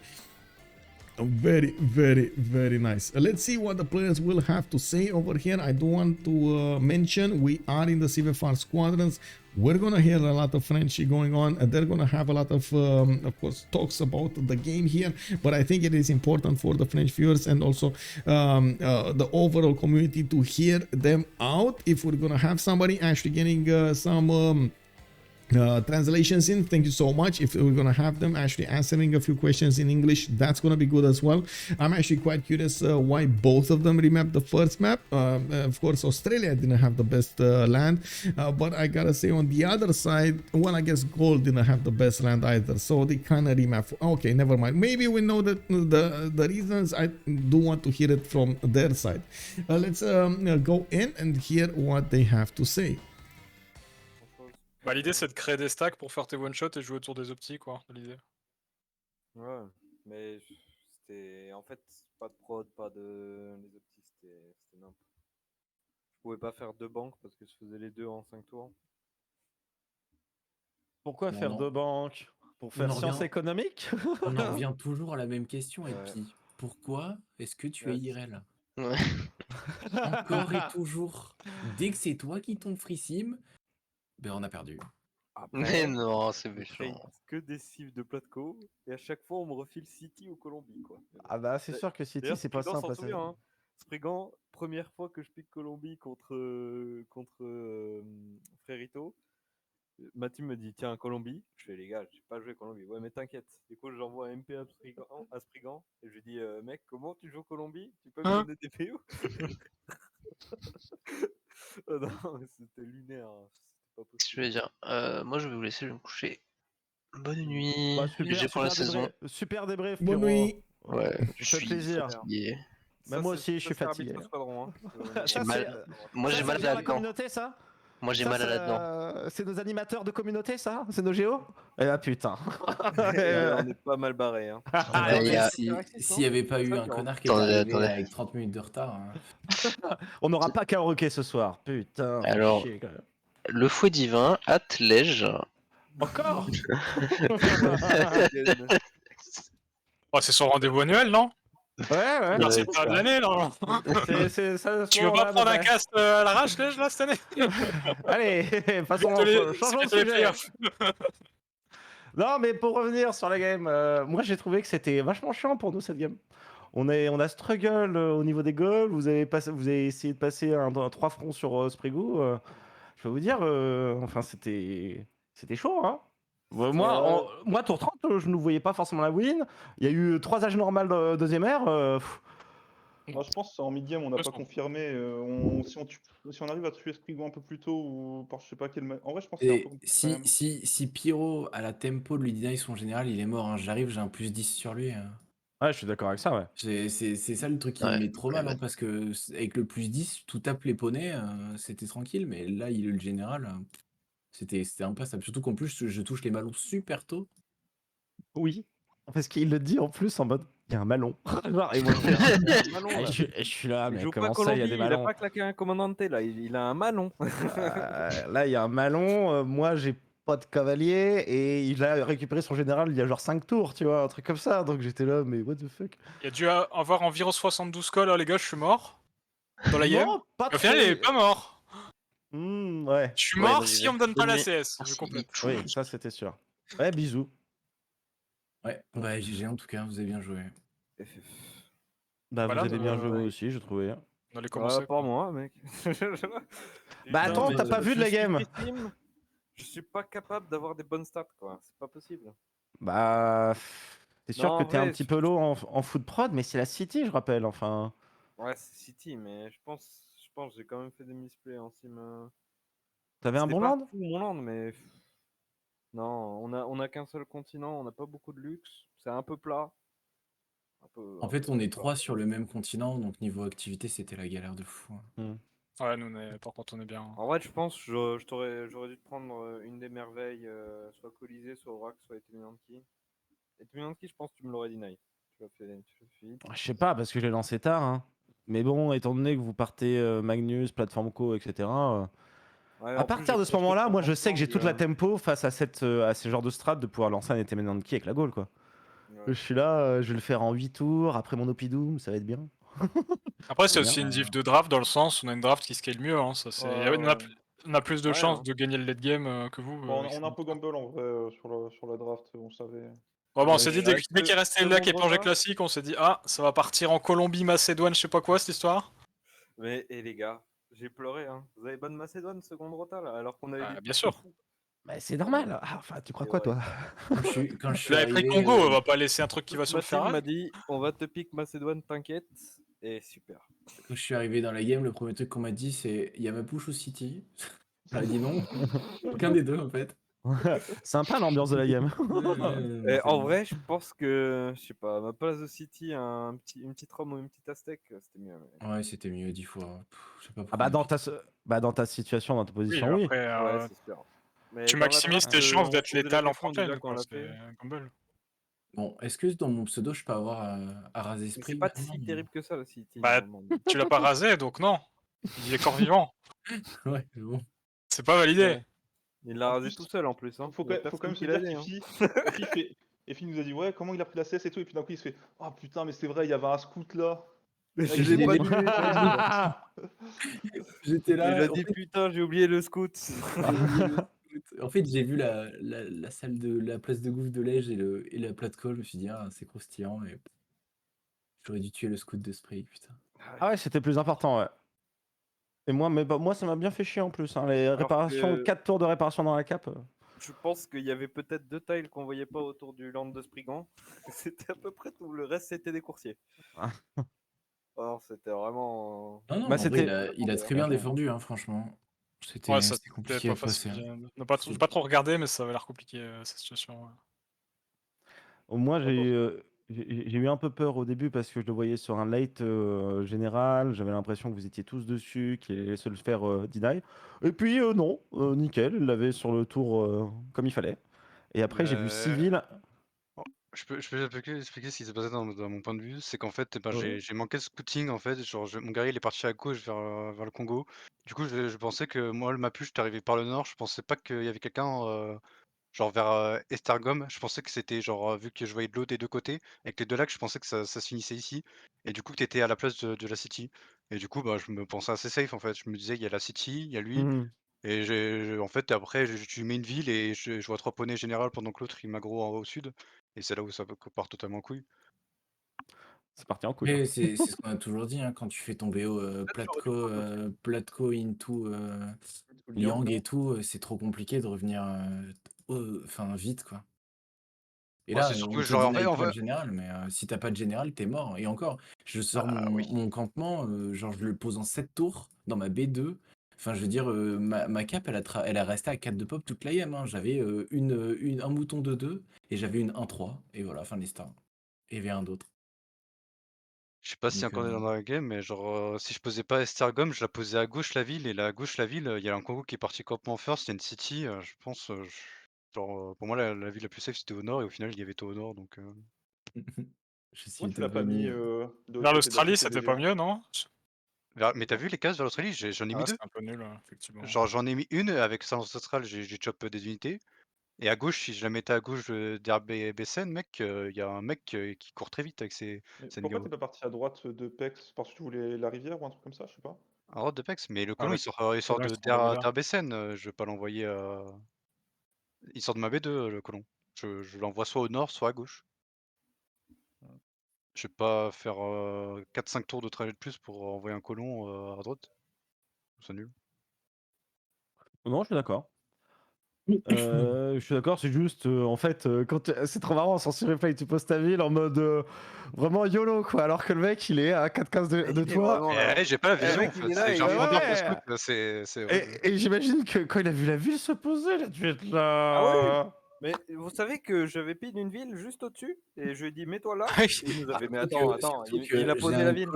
Speaker 1: Very nice. Let's see what the players will have to say over here. I do want to mention we are in the CivFR Squadrons. We're gonna hear a lot of French going on, and they're gonna have a lot of course, talks about the game here. But I think it is important for the French viewers and also the overall community to hear them out. If we're gonna have somebody actually getting some translations in. Thank you so much. If we're gonna have them actually answering a few questions in English, that's gonna be good as well. I'm actually quite curious why both of them remapped the first map. Of course, Australia didn't have the best land, but I gotta say on the other side, well, I guess Gaul didn't have the best land either, so they kind of remap. Okay, never mind. Maybe we know that the reasons. I do want to hear it from their side. Let's go in and hear what they have to say.
Speaker 3: Bah, l'idée c'est de créer des stacks pour faire tes one-shots et jouer autour des optis, quoi, l'idée.
Speaker 4: Ouais, mais c'était. En fait, pas de prod, pas de. Les optis, c'était n'importe. Je pouvais pas faire 2 banques parce que je faisais les 2 en 5 tours.
Speaker 5: Pourquoi
Speaker 6: Non,
Speaker 5: faire
Speaker 6: non.
Speaker 5: 2 banques? Pour
Speaker 6: On
Speaker 5: faire
Speaker 6: en
Speaker 5: sciences
Speaker 6: revient-
Speaker 5: économiques?
Speaker 6: On en revient toujours à la même question, et
Speaker 4: Ouais.
Speaker 6: puis pourquoi est-ce que tu
Speaker 4: Ouais.
Speaker 6: es IRL?
Speaker 7: Ouais.
Speaker 6: Encore et toujours. Dès que c'est toi qui tombes free sim, ben on a perdu.
Speaker 7: Mais non, c'est
Speaker 4: je trade
Speaker 7: méchant.
Speaker 4: que des cives de Platco et à chaque fois on me refile City ou Colombie, quoi.
Speaker 5: Ah bah c'est sûr que City
Speaker 4: D'ailleurs,
Speaker 5: c'est pas
Speaker 4: Spriggan
Speaker 5: simple.
Speaker 4: s'en souvient, hein. Spriggan, première fois que je pique Colombie contre Frérito, ma team me dit tiens Colombie, je fais les gars, j'ai pas joué Colombie, ouais mais t'inquiète. Du coup j'envoie un MP à Spriggan et je lui dis mec comment tu joues Colombie, tu peux me donner des PO. Non mais c'était lunaire, hein. C'était pas possible.
Speaker 7: Je vais dire, moi je vais vous laisser, je vais me coucher. Bonne nuit.
Speaker 5: Bah,
Speaker 7: GG pour la saison.
Speaker 5: Super débrief,
Speaker 1: Bonne
Speaker 5: Pierrot.
Speaker 1: nuit.
Speaker 7: Ouais,
Speaker 5: Ça
Speaker 7: je
Speaker 5: fait
Speaker 7: suis
Speaker 5: plaisir.
Speaker 7: fatigué.
Speaker 5: Mais moi aussi, je suis fatigué.
Speaker 7: J'ai mal. Moi j'ai mal
Speaker 5: C'est la
Speaker 7: là-dedans.
Speaker 5: communauté, ça?
Speaker 7: Moi j'ai
Speaker 5: Ça,
Speaker 7: mal là-dedans.
Speaker 5: C'est nos animateurs de communauté, ça? C'est nos géos? Eh bah putain.
Speaker 4: On est pas mal barré, hein.
Speaker 6: Ah,
Speaker 7: il y
Speaker 6: mais
Speaker 7: a-
Speaker 6: s'il n'y avait pas eu un connard qui est
Speaker 7: Attendez,
Speaker 6: arrivé
Speaker 7: attendez.
Speaker 6: avec 30 minutes de retard. Hein.
Speaker 5: On n'aura pas karaoké ce soir. Putain.
Speaker 7: Alors,
Speaker 5: chier, quand même.
Speaker 7: le fouet divin, Lege.
Speaker 5: Encore?
Speaker 3: Oh, c'est son rendez-vous annuel, non?
Speaker 5: Ouais.
Speaker 3: C'est pas de l'année, non?
Speaker 5: C'est ça,
Speaker 3: Tu veux pas prendre un cast à l'arrache, Lege, là, cette année?
Speaker 5: Allez, passons, changeons de sujet. Non, mais pour revenir sur la game, moi j'ai trouvé que c'était vachement chiant pour nous cette game. On a struggle au niveau des goals. Vous avez essayé de passer un 3 fronts sur Sprigou. Je peux vous dire, enfin c'était chaud, hein. Moi, tour 30, je ne voyais pas forcément la win. Il y a eu 3 âges normales de deuxième ère.
Speaker 8: Moi, je pense qu'en mid-game, on n'a pas confirmé. Si on arrive à tuer Squidward un peu plus tôt, ou par je sais pas quel. En vrai, je pense que c'est un peu compliqué. quand même.
Speaker 6: Si Pyro a la tempo de lui deny son général, il est mort. Hein. J'arrive, j'ai un plus 10 sur lui. Hein.
Speaker 5: Ouais, je suis d'accord avec ça, ouais.
Speaker 6: C'est ça le truc qui me met trop mal, hein, parce que avec le plus 10, tout tape les poneys, c'était tranquille, mais là, il est le général. C'était impassable. Surtout qu'en plus, je touche les ballons super tôt.
Speaker 5: Oui, parce qu'il le dit en plus en mode il y a un ballon. Genre, et moi, je suis là, mais comment ça, il y a des
Speaker 4: Il a
Speaker 5: ballons?
Speaker 4: pas claqué un commandante là, il a un malon.
Speaker 5: Là, il y a un malon. Moi, j'ai pas de cavalier et il a récupéré son général il y a genre 5 tours, tu vois, un truc comme ça. Donc j'étais là, mais what the fuck?
Speaker 3: Il a dû avoir environ 72 calls, hein, les gars, je suis mort. Dans la game.
Speaker 5: Non, pas
Speaker 3: Au final, il est pas mort.
Speaker 5: Ouais.
Speaker 3: Je suis mort si on me donne pas la CS. Je complète.
Speaker 5: Oui, ça c'était sûr. Ouais, bisous.
Speaker 6: Ouais, bah GG en tout cas, vous avez bien joué.
Speaker 5: Bah,
Speaker 3: Voilà,
Speaker 5: vous avez bien joué vous aussi, je trouvais.
Speaker 3: On allait commencer.
Speaker 4: Pas moi, mec.
Speaker 5: Bah attends,
Speaker 6: mais
Speaker 5: t'as pas vu de la game?
Speaker 4: Je suis pas capable d'avoir des bonnes stats, quoi. C'est pas possible.
Speaker 5: Bah, c'est sûr
Speaker 4: Non,
Speaker 5: que
Speaker 4: en
Speaker 5: t'es un
Speaker 4: vrai,
Speaker 5: petit peu low en foot prod, mais c'est la City, je rappelle, enfin.
Speaker 4: Ouais, c'est City, mais je pense que j'ai quand même fait des misplays en sim.
Speaker 5: T'avais un bon land?
Speaker 4: Mon land, mais non, on a qu'un seul continent, on n'a pas beaucoup de luxe, c'est un peu plat.
Speaker 6: En fait, on est 3 sur le même continent, donc niveau activité, c'était la galère de fou. Hein.
Speaker 3: Ouais, nous, par contre, on est bien.
Speaker 4: En vrai, je pense que j'aurais dû te prendre une des merveilles, soit Colisée, soit Oracle, soit Eteminanki. Eteminanki, je pense que tu me l'aurais deny. Tu l'as fait vite.
Speaker 5: Je sais pas, parce que je l'ai lancé tard, hein. Mais bon, étant donné que vous partez Magnus, Plateforme Co, etc.
Speaker 4: Ouais,
Speaker 5: à partir de ce moment-là, moi je sais que j'ai toute la tempo face à ce genre de strat de pouvoir lancer un Eteminanki avec la Gaul, quoi.
Speaker 4: Ouais.
Speaker 5: Je suis là, je vais le faire en 8 tours, après mon Opidoum, ça va être bien.
Speaker 3: Après, c'est aussi une diff de draft dans le sens où on a une draft qui scale mieux. Hein, ça, on a plus de chances de gagner le late game que vous.
Speaker 8: Bon, on a un peu gamble en vrai sur la draft, on savait.
Speaker 3: Ouais, bon, on s'est dit, dès qu'il est resté là, qui est plongé classique, on s'est dit, ah, ça va partir en Colombie, Macédoine, je sais pas quoi cette histoire.
Speaker 4: Mais, et les gars, j'ai pleuré, hein. Vous avez bonne Macédoine, seconde rota, là, alors qu'on avait.
Speaker 3: Bien sûr.
Speaker 5: Mais c'est normal. Ah, enfin, tu crois quoi, toi?
Speaker 6: Quand je
Speaker 3: Il
Speaker 6: suis
Speaker 3: avait pris
Speaker 6: arrivé,
Speaker 3: Congo, on va pas laisser un truc qui va sur le
Speaker 4: Mathilde m'a
Speaker 3: ferraille.
Speaker 4: dit on va te pique Macédoine, t'inquiète. Et super.
Speaker 6: quand je suis arrivé dans la game, le premier truc qu'on m'a dit, c'est il y a Mapuche au City. J'aurais dit non, aucun des deux en fait.
Speaker 5: Sympa l'ambiance de la game.
Speaker 4: Et
Speaker 6: C'est
Speaker 4: en
Speaker 6: bon.
Speaker 4: vrai, je pense que, je sais pas, à ma place de City, une petite Rome ou une petite Aztèque, c'était mieux. Mais...
Speaker 6: Ouais, c'était mieux 10 fois. Je sais pas
Speaker 5: Ah
Speaker 6: pourquoi
Speaker 5: bah
Speaker 6: on a
Speaker 5: dans
Speaker 6: piqué.
Speaker 5: dans ta situation, dans ta
Speaker 3: Oui,
Speaker 5: position, oui.
Speaker 3: après,
Speaker 4: Ouais, c'est sûr. Mais
Speaker 3: tu
Speaker 4: dans la
Speaker 3: maximises
Speaker 4: draft,
Speaker 3: tes chances
Speaker 4: on se
Speaker 3: d'être
Speaker 4: posait la
Speaker 3: létal en
Speaker 4: question déjà
Speaker 3: frontlane,
Speaker 4: quand on
Speaker 3: quoi.
Speaker 4: l'a
Speaker 3: C'est
Speaker 4: fait.
Speaker 3: Gamble.
Speaker 6: Bon, est-ce que dans mon pseudo, je peux avoir à raser
Speaker 4: Mais c'est
Speaker 6: Sprig
Speaker 4: pas
Speaker 6: vraiment,
Speaker 4: si terrible que ça, le City,
Speaker 3: Bah,
Speaker 4: normalement.
Speaker 3: tu l'as pas rasé, donc non. Il est encore vivant.
Speaker 6: Ouais, c'est bon.
Speaker 3: C'est pas validé.
Speaker 4: Ouais. Il l'a
Speaker 8: En
Speaker 4: rasé
Speaker 8: plus,
Speaker 4: tout seul en plus. Hein.
Speaker 8: faut
Speaker 4: Il y a
Speaker 8: quand
Speaker 4: personne
Speaker 8: même se
Speaker 4: qui l'a
Speaker 8: dire
Speaker 4: aidé. Hein.
Speaker 8: Effie nous a dit ouais, comment il a pris la CS et tout, et puis d'un coup il se fait oh putain, mais c'est vrai, il y avait un scout là.
Speaker 4: Je
Speaker 8: Avec
Speaker 4: l'ai
Speaker 8: des
Speaker 4: pas
Speaker 8: mecs,
Speaker 4: dit.
Speaker 6: J'étais
Speaker 4: Il
Speaker 6: là,
Speaker 4: a dit putain, j'ai oublié le scout.
Speaker 6: j'ai oublié le scout. En fait, j'ai vu la salle de la place de gouffre de Lege et la plate call. Je me suis dit, ah, c'est croustillant, mais j'aurais dû tuer le scout de Sprig, putain.
Speaker 5: Ah ouais, c'était plus important, ouais. Et moi, mais bah, moi, ça m'a bien fait chier en plus. Hein. Les
Speaker 4: Alors
Speaker 5: réparations,
Speaker 4: que
Speaker 5: 4 tours de réparation dans la cape.
Speaker 4: je pense qu'il y avait peut-être 2 tiles qu'on voyait pas autour du land de Spriggan. C'était à peu près tout. Le reste, c'était des coursiers.
Speaker 5: Ah.
Speaker 4: Alors, c'était vraiment.
Speaker 6: Non, non,
Speaker 5: Bah
Speaker 6: en vrai,
Speaker 5: c'était.
Speaker 6: il a très bien défendu, hein, franchement.
Speaker 3: Ouais, ça
Speaker 6: C'était
Speaker 3: c'était
Speaker 6: compliqué
Speaker 3: pas
Speaker 6: à passer.
Speaker 3: facile. J'ai pas trop regardé, mais ça avait l'air compliqué, cette situation. Ouais.
Speaker 5: Moi,
Speaker 8: Ouais, parce
Speaker 5: j'ai eu un peu peur au début parce que je le voyais sur un late général. J'avais l'impression que vous étiez tous dessus, qu'il allait se le faire deny. Et puis, non, nickel, il l'avait sur le tour comme il fallait. Et après, j'ai vu civil.
Speaker 9: Oh, je peux expliquer ce qui s'est passé dans mon point de vue. C'est qu'en fait, ben,
Speaker 5: Ouais.
Speaker 9: j'ai manqué de scouting en fait. Genre, mon guerrier il est parti à gauche vers le Congo. Du coup, je pensais que moi, le Mapuche, j'étais arrivé par le nord. Je pensais pas qu'il y avait quelqu'un genre vers Estergom. Je pensais que c'était genre, vu que je voyais de l'eau des deux côtés, avec les deux lacs, je pensais que ça se finissait ici. Et du coup, que tu étais à la place de la City. Et du coup, bah, je me pensais assez safe en fait. Je me disais, il y a la City, il y a lui.
Speaker 5: Mhm.
Speaker 9: Et en fait, après, tu mets une ville et je vois 3 poneys général pendant que l'autre il m'aggro au sud. Et c'est là où ça part totalement en couille.
Speaker 5: C'est parti en couille. Hein.
Speaker 6: Mais c'est ce qu'on a toujours dit, hein, quand tu fais tomber
Speaker 4: Peut-être que j'aurais dû prendre le
Speaker 6: Platco into
Speaker 8: Liang,
Speaker 6: Liang
Speaker 8: là.
Speaker 6: et tout, c'est trop compliqué de revenir enfin vite, quoi. Et
Speaker 9: Ouais,
Speaker 6: là,
Speaker 9: c'est surtout
Speaker 6: on
Speaker 9: que
Speaker 6: te
Speaker 9: j'aurais
Speaker 6: dit
Speaker 9: en fait
Speaker 6: n'aille
Speaker 9: en
Speaker 6: pas
Speaker 9: fait
Speaker 6: le général, mais si t'as pas de général, t'es mort. Et encore, je sors
Speaker 9: oui.
Speaker 6: mon campement, genre je le pose en 7 tours dans ma B2. Enfin, je veux dire, ma cape, elle a resté à 4 de pop toute la game. Hein. J'avais un mouton de 2 et j'avais une 1-3. Et voilà, fin de l'histoire. Et il y avait un d'autre.
Speaker 9: Je sais pas si
Speaker 6: Donc,
Speaker 9: encore dans la game, mais genre si je posais pas Estergom, je la posais à gauche la ville, et là à gauche la ville, il y a un Kongo qui est parti campement first, il y a une city, je pense, genre pour moi la ville la plus safe c'était au nord, et au final il y avait tout au nord, donc
Speaker 6: je suis
Speaker 8: Pourquoi tu l'as pas mis
Speaker 6: intervenu.
Speaker 8: de l'autre
Speaker 3: Vers
Speaker 8: côté de la
Speaker 3: l'Australie,
Speaker 8: cité
Speaker 3: c'était
Speaker 8: des
Speaker 3: pas
Speaker 8: géants?
Speaker 3: mieux, non?
Speaker 9: mais t'as vu les cases vers l'Australie? J'en ai
Speaker 3: Ah
Speaker 9: mis
Speaker 3: ouais,
Speaker 9: 2.
Speaker 3: c'était un peu nul, effectivement.
Speaker 9: Genre j'en ai mis une avec ça ancestral, j'ai chop des unités, et à gauche, si je la mettais à gauche d'Herbesen, mec, il y a un mec qui court très vite avec
Speaker 8: Mais
Speaker 9: ses
Speaker 8: pourquoi t'es
Speaker 9: Ngao.
Speaker 8: pas parti à droite de Pex? Parce que tu voulais la rivière ou un truc comme ça, je sais pas.
Speaker 9: À droite de Pex, mais le
Speaker 3: Ah,
Speaker 9: colon
Speaker 3: le
Speaker 9: il sort
Speaker 3: colon, il
Speaker 9: de
Speaker 3: s'est envoyé là.
Speaker 9: d'Herbesen, je vais pas l'envoyer à. Il sort de ma B2, le colon. Je l'envoie soit au nord, soit à gauche. Je vais pas faire 4-5 tours de trajet de plus pour envoyer un colon à droite. C'est nul.
Speaker 5: Non, je suis d'accord. Je suis d'accord, c'est juste, en fait, c'est trop marrant, sans replay, tu poses ta ville en mode vraiment YOLO, quoi, alors que le mec, il est à 4 cases de
Speaker 4: Il est
Speaker 5: toi.
Speaker 4: vraiment là.
Speaker 9: Eh, j'ai pas la
Speaker 4: Et le
Speaker 9: vision
Speaker 4: mec,
Speaker 9: en
Speaker 4: il
Speaker 9: fait.
Speaker 4: est là et
Speaker 9: J'ai un
Speaker 4: il est
Speaker 9: point d'arbre de
Speaker 4: genre.
Speaker 9: scout, c'est horrible.
Speaker 5: Et j'imagine que quand il a vu la ville se poser, il a dû être
Speaker 4: Ah ouais?
Speaker 5: là.
Speaker 4: Mais vous savez que j'avais pile une ville juste au-dessus et je lui ai dit mets-toi là.
Speaker 3: Ah
Speaker 4: Et il nous avait mais attends,
Speaker 6: Surtout
Speaker 4: il
Speaker 6: que
Speaker 4: a posé la ville.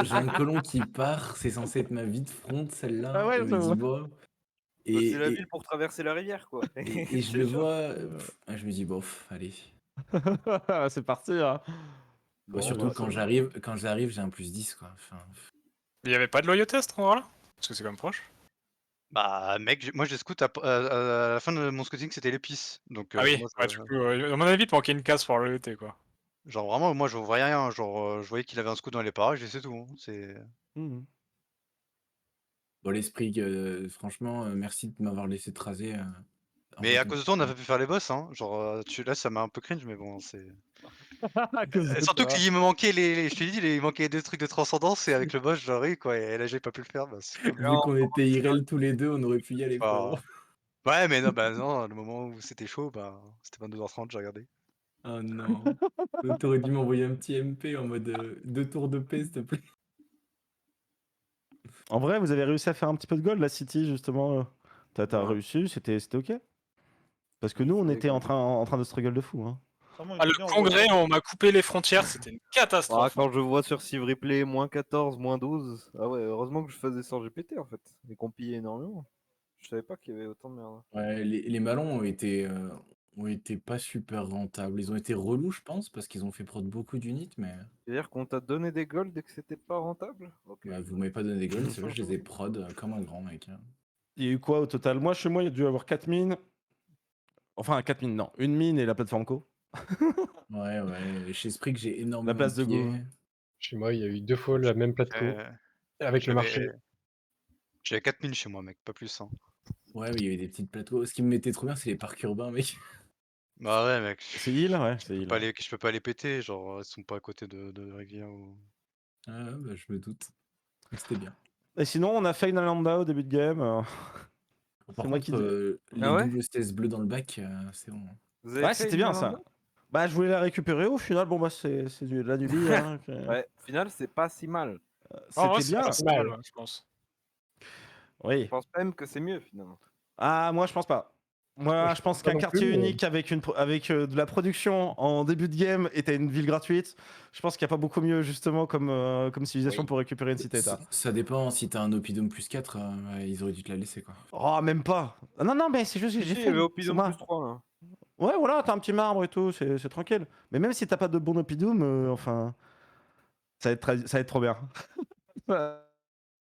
Speaker 6: j'ai un colon qui part, c'est censé être ma vie de front,
Speaker 5: Ah
Speaker 6: celle-là. Je
Speaker 5: ouais,
Speaker 6: me dis,
Speaker 5: j'avoue.
Speaker 6: bon.
Speaker 4: Bah, c'est la
Speaker 6: Et,
Speaker 4: ville pour traverser la rivière quoi.
Speaker 6: et je
Speaker 4: C'est
Speaker 6: le
Speaker 4: genre.
Speaker 6: vois, je me dis, bof, allez.
Speaker 5: C'est parti, hein.
Speaker 6: Bah,
Speaker 5: Bon,
Speaker 6: surtout
Speaker 5: bah,
Speaker 6: que
Speaker 5: c'est...
Speaker 6: quand j'arrive, j'ai un +10, quoi. Enfin,
Speaker 3: Il y avait pas de loyauté à cet endroit-là? Parce que c'est quand même proche.
Speaker 9: Bah mec, moi j'ai scout à la fin de mon scouting, c'était l'épice. Donc
Speaker 3: Ah oui,
Speaker 9: moi
Speaker 3: ouais, du coup, à mon avis, il te manquait une case pour la loyauté, quoi.
Speaker 9: genre vraiment moi je voyais rien, genre je voyais qu'il avait un scout dans les parages et c'est tout, hein.
Speaker 5: Mhm.
Speaker 6: bon, l'esprit, franchement, merci de m'avoir laissé te raser. En
Speaker 9: Mais
Speaker 6: vrai,
Speaker 9: à cause de toi, on n'a pas pu faire les boss, hein. Genre là ça m'a un peu cringe, mais bon, c'est.
Speaker 5: À cause de
Speaker 9: Surtout
Speaker 5: toi.
Speaker 9: qu'il me manquait je te dis, il manquait 2 trucs de transcendance, et avec le boss, j'aurais eu quoi, et là j'ai pas pu le faire, bah c'est comme.
Speaker 6: vu qu'on était IRL tous les deux, on aurait pu y aller,
Speaker 9: Enfin,
Speaker 6: frérot.
Speaker 9: Ouais, mais non, bah non, le moment où c'était chaud, bah c'était 22h30, j'ai regardé.
Speaker 6: Oh non. T'aurais dû m'envoyer un petit MP en mode 2 tours de paix, s'il te plaît.
Speaker 5: En vrai, vous avez réussi à faire un petit peu de gold, la City, justement. T'as
Speaker 4: Ouais.
Speaker 5: réussi, c'était ok. Parce que nous, on était en train de struggle de fou. Hein.
Speaker 8: Sincèrement,
Speaker 3: Ah,
Speaker 8: il
Speaker 3: le
Speaker 8: était bien,
Speaker 3: congrès, on m'a coupé les frontières, c'était une catastrophe.
Speaker 4: Quand je vois sur Civ Replay moins 14, moins 12, ah ouais, heureusement que je faisais sans GPT en fait. Et qu'on pillait énormément. Je savais pas qu'il y avait autant de merde.
Speaker 6: Ouais, les malons ont été pas super rentables. Ils ont été relous, je pense, parce qu'ils ont fait prod beaucoup d'units, mais
Speaker 4: C'est-à-dire qu'on t'a donné des golds dès que c'était pas rentable? Ok.
Speaker 6: bah, vous m'avez pas donné des golds, c'est vrai, je les ai prod comme un grand mec. Hein.
Speaker 5: Il y a eu quoi au total? Moi, chez moi, il y a dû avoir 4 mines. Enfin, 4 mines, non. Une mine et la plateforme Co.
Speaker 6: Ouais, ouais. Chez Sprig, j'ai énormément
Speaker 5: La place de
Speaker 6: pillé.
Speaker 5: Go.
Speaker 10: Chez moi, il y a eu 2 fois la même plate co. Avec le marché.
Speaker 9: J'avais 4000 chez moi, mec, pas plus. Hein.
Speaker 6: Ouais, mais il y avait des petites plateaux. Ce qui me mettait trop bien, c'est les parcs urbains, mec.
Speaker 9: Bah ouais, mec.
Speaker 5: C'est île, ouais, c'est île.
Speaker 9: Je peux pas les péter, genre, ils sont pas à côté de rivière ou.
Speaker 6: Ah, bah, je me doute. C'était bien.
Speaker 5: Et sinon, on a fait une lambda au début de game.
Speaker 6: Par
Speaker 5: moi
Speaker 6: contre,
Speaker 5: qui dis.
Speaker 6: les
Speaker 4: Ah ouais
Speaker 6: doubles CS bleus dans le bac, c'est bon.
Speaker 4: Vous avez
Speaker 5: Ouais,
Speaker 4: fait
Speaker 5: c'était
Speaker 4: une
Speaker 5: bien ça.
Speaker 4: Nalanda?
Speaker 5: Bah, je voulais la récupérer. Au final, bon, bah, c'est de la Nubie. Hein,
Speaker 4: Ouais, au final, c'est pas si mal.
Speaker 3: En vrai,
Speaker 5: C'était
Speaker 3: c'est
Speaker 5: bien.
Speaker 3: pas si mal, ouais, je pense.
Speaker 5: Oui.
Speaker 4: Je pense même que c'est mieux finalement.
Speaker 5: Ah, moi, je pense pas. Moi, je pense
Speaker 10: pas
Speaker 5: qu'un
Speaker 10: non
Speaker 5: quartier
Speaker 10: plus, mais-
Speaker 5: unique avec, de la production en début de game et t'as une ville gratuite, je pense qu'il n'y a pas beaucoup mieux, justement, comme civilisation
Speaker 6: Oui.
Speaker 5: pour récupérer une cité-état.
Speaker 6: Ça dépend, si t'as un Opidum plus 4, ils auraient dû te la laisser, quoi.
Speaker 5: Oh, même pas. Ah, non, non, mais c'est juste que j'ai
Speaker 4: Si, il y
Speaker 5: fait.
Speaker 4: avait
Speaker 5: C'est
Speaker 4: Opidum
Speaker 5: moi.
Speaker 4: plus 3 là.
Speaker 5: Ouais, voilà, t'as un petit marbre et tout, c'est tranquille. Mais même si t'as pas de bon Opidum, enfin, ça va être trop bien.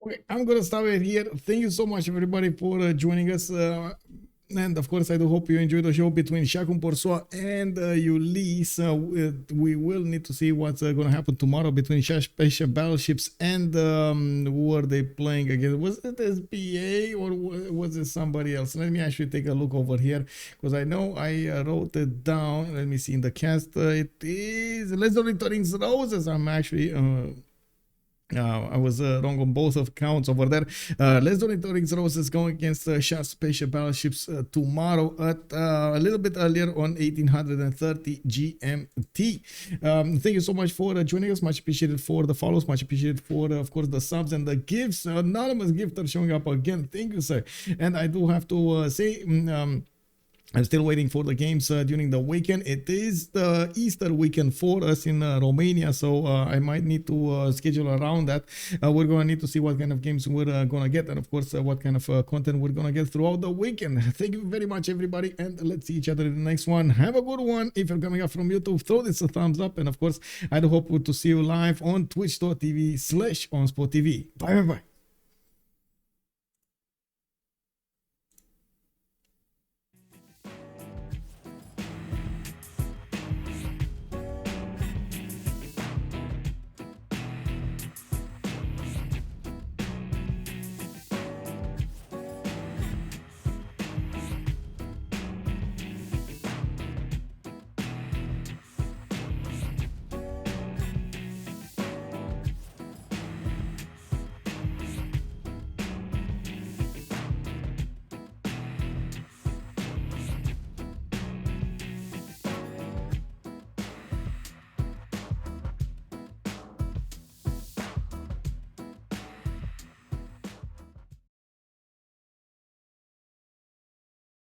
Speaker 1: Okay, I'm gonna stop it here. Thank you so much, everybody, for joining us. And of course, I do hope you enjoyed the show between Chacun Pour Soi and Ulyss. We will need to see what's going to happen tomorrow between special battleships and who are they playing against? Was it SBA or was it somebody else? Let me actually take a look over here because I know I wrote it down. Let me see in the cast. It is Legendary Roses. I'm actually. I was wrong on both of counts over there. Legendary Roses is going against special battleships tomorrow at a little bit earlier on 1830 GMT. Thank you so much for joining us. Much appreciated for the follows. Much appreciated for, of course, the subs and the gifts. Anonymous gifter showing up again. Thank you, sir. And I do have to say. I'm still waiting for the games during the weekend. It is the Easter weekend for us in Romania, so I might need to schedule around that. We're going to need to see what kind of games we're going to get, and of course, what kind of content we're going to get throughout the weekend. Thank you very much, everybody, and let's see each other in the next one. Have a good one. If you're coming up from YouTube, throw this a thumbs up, and of course, I do hope to see you live on twitch.tv/OnSpotTV. Bye, bye, bye.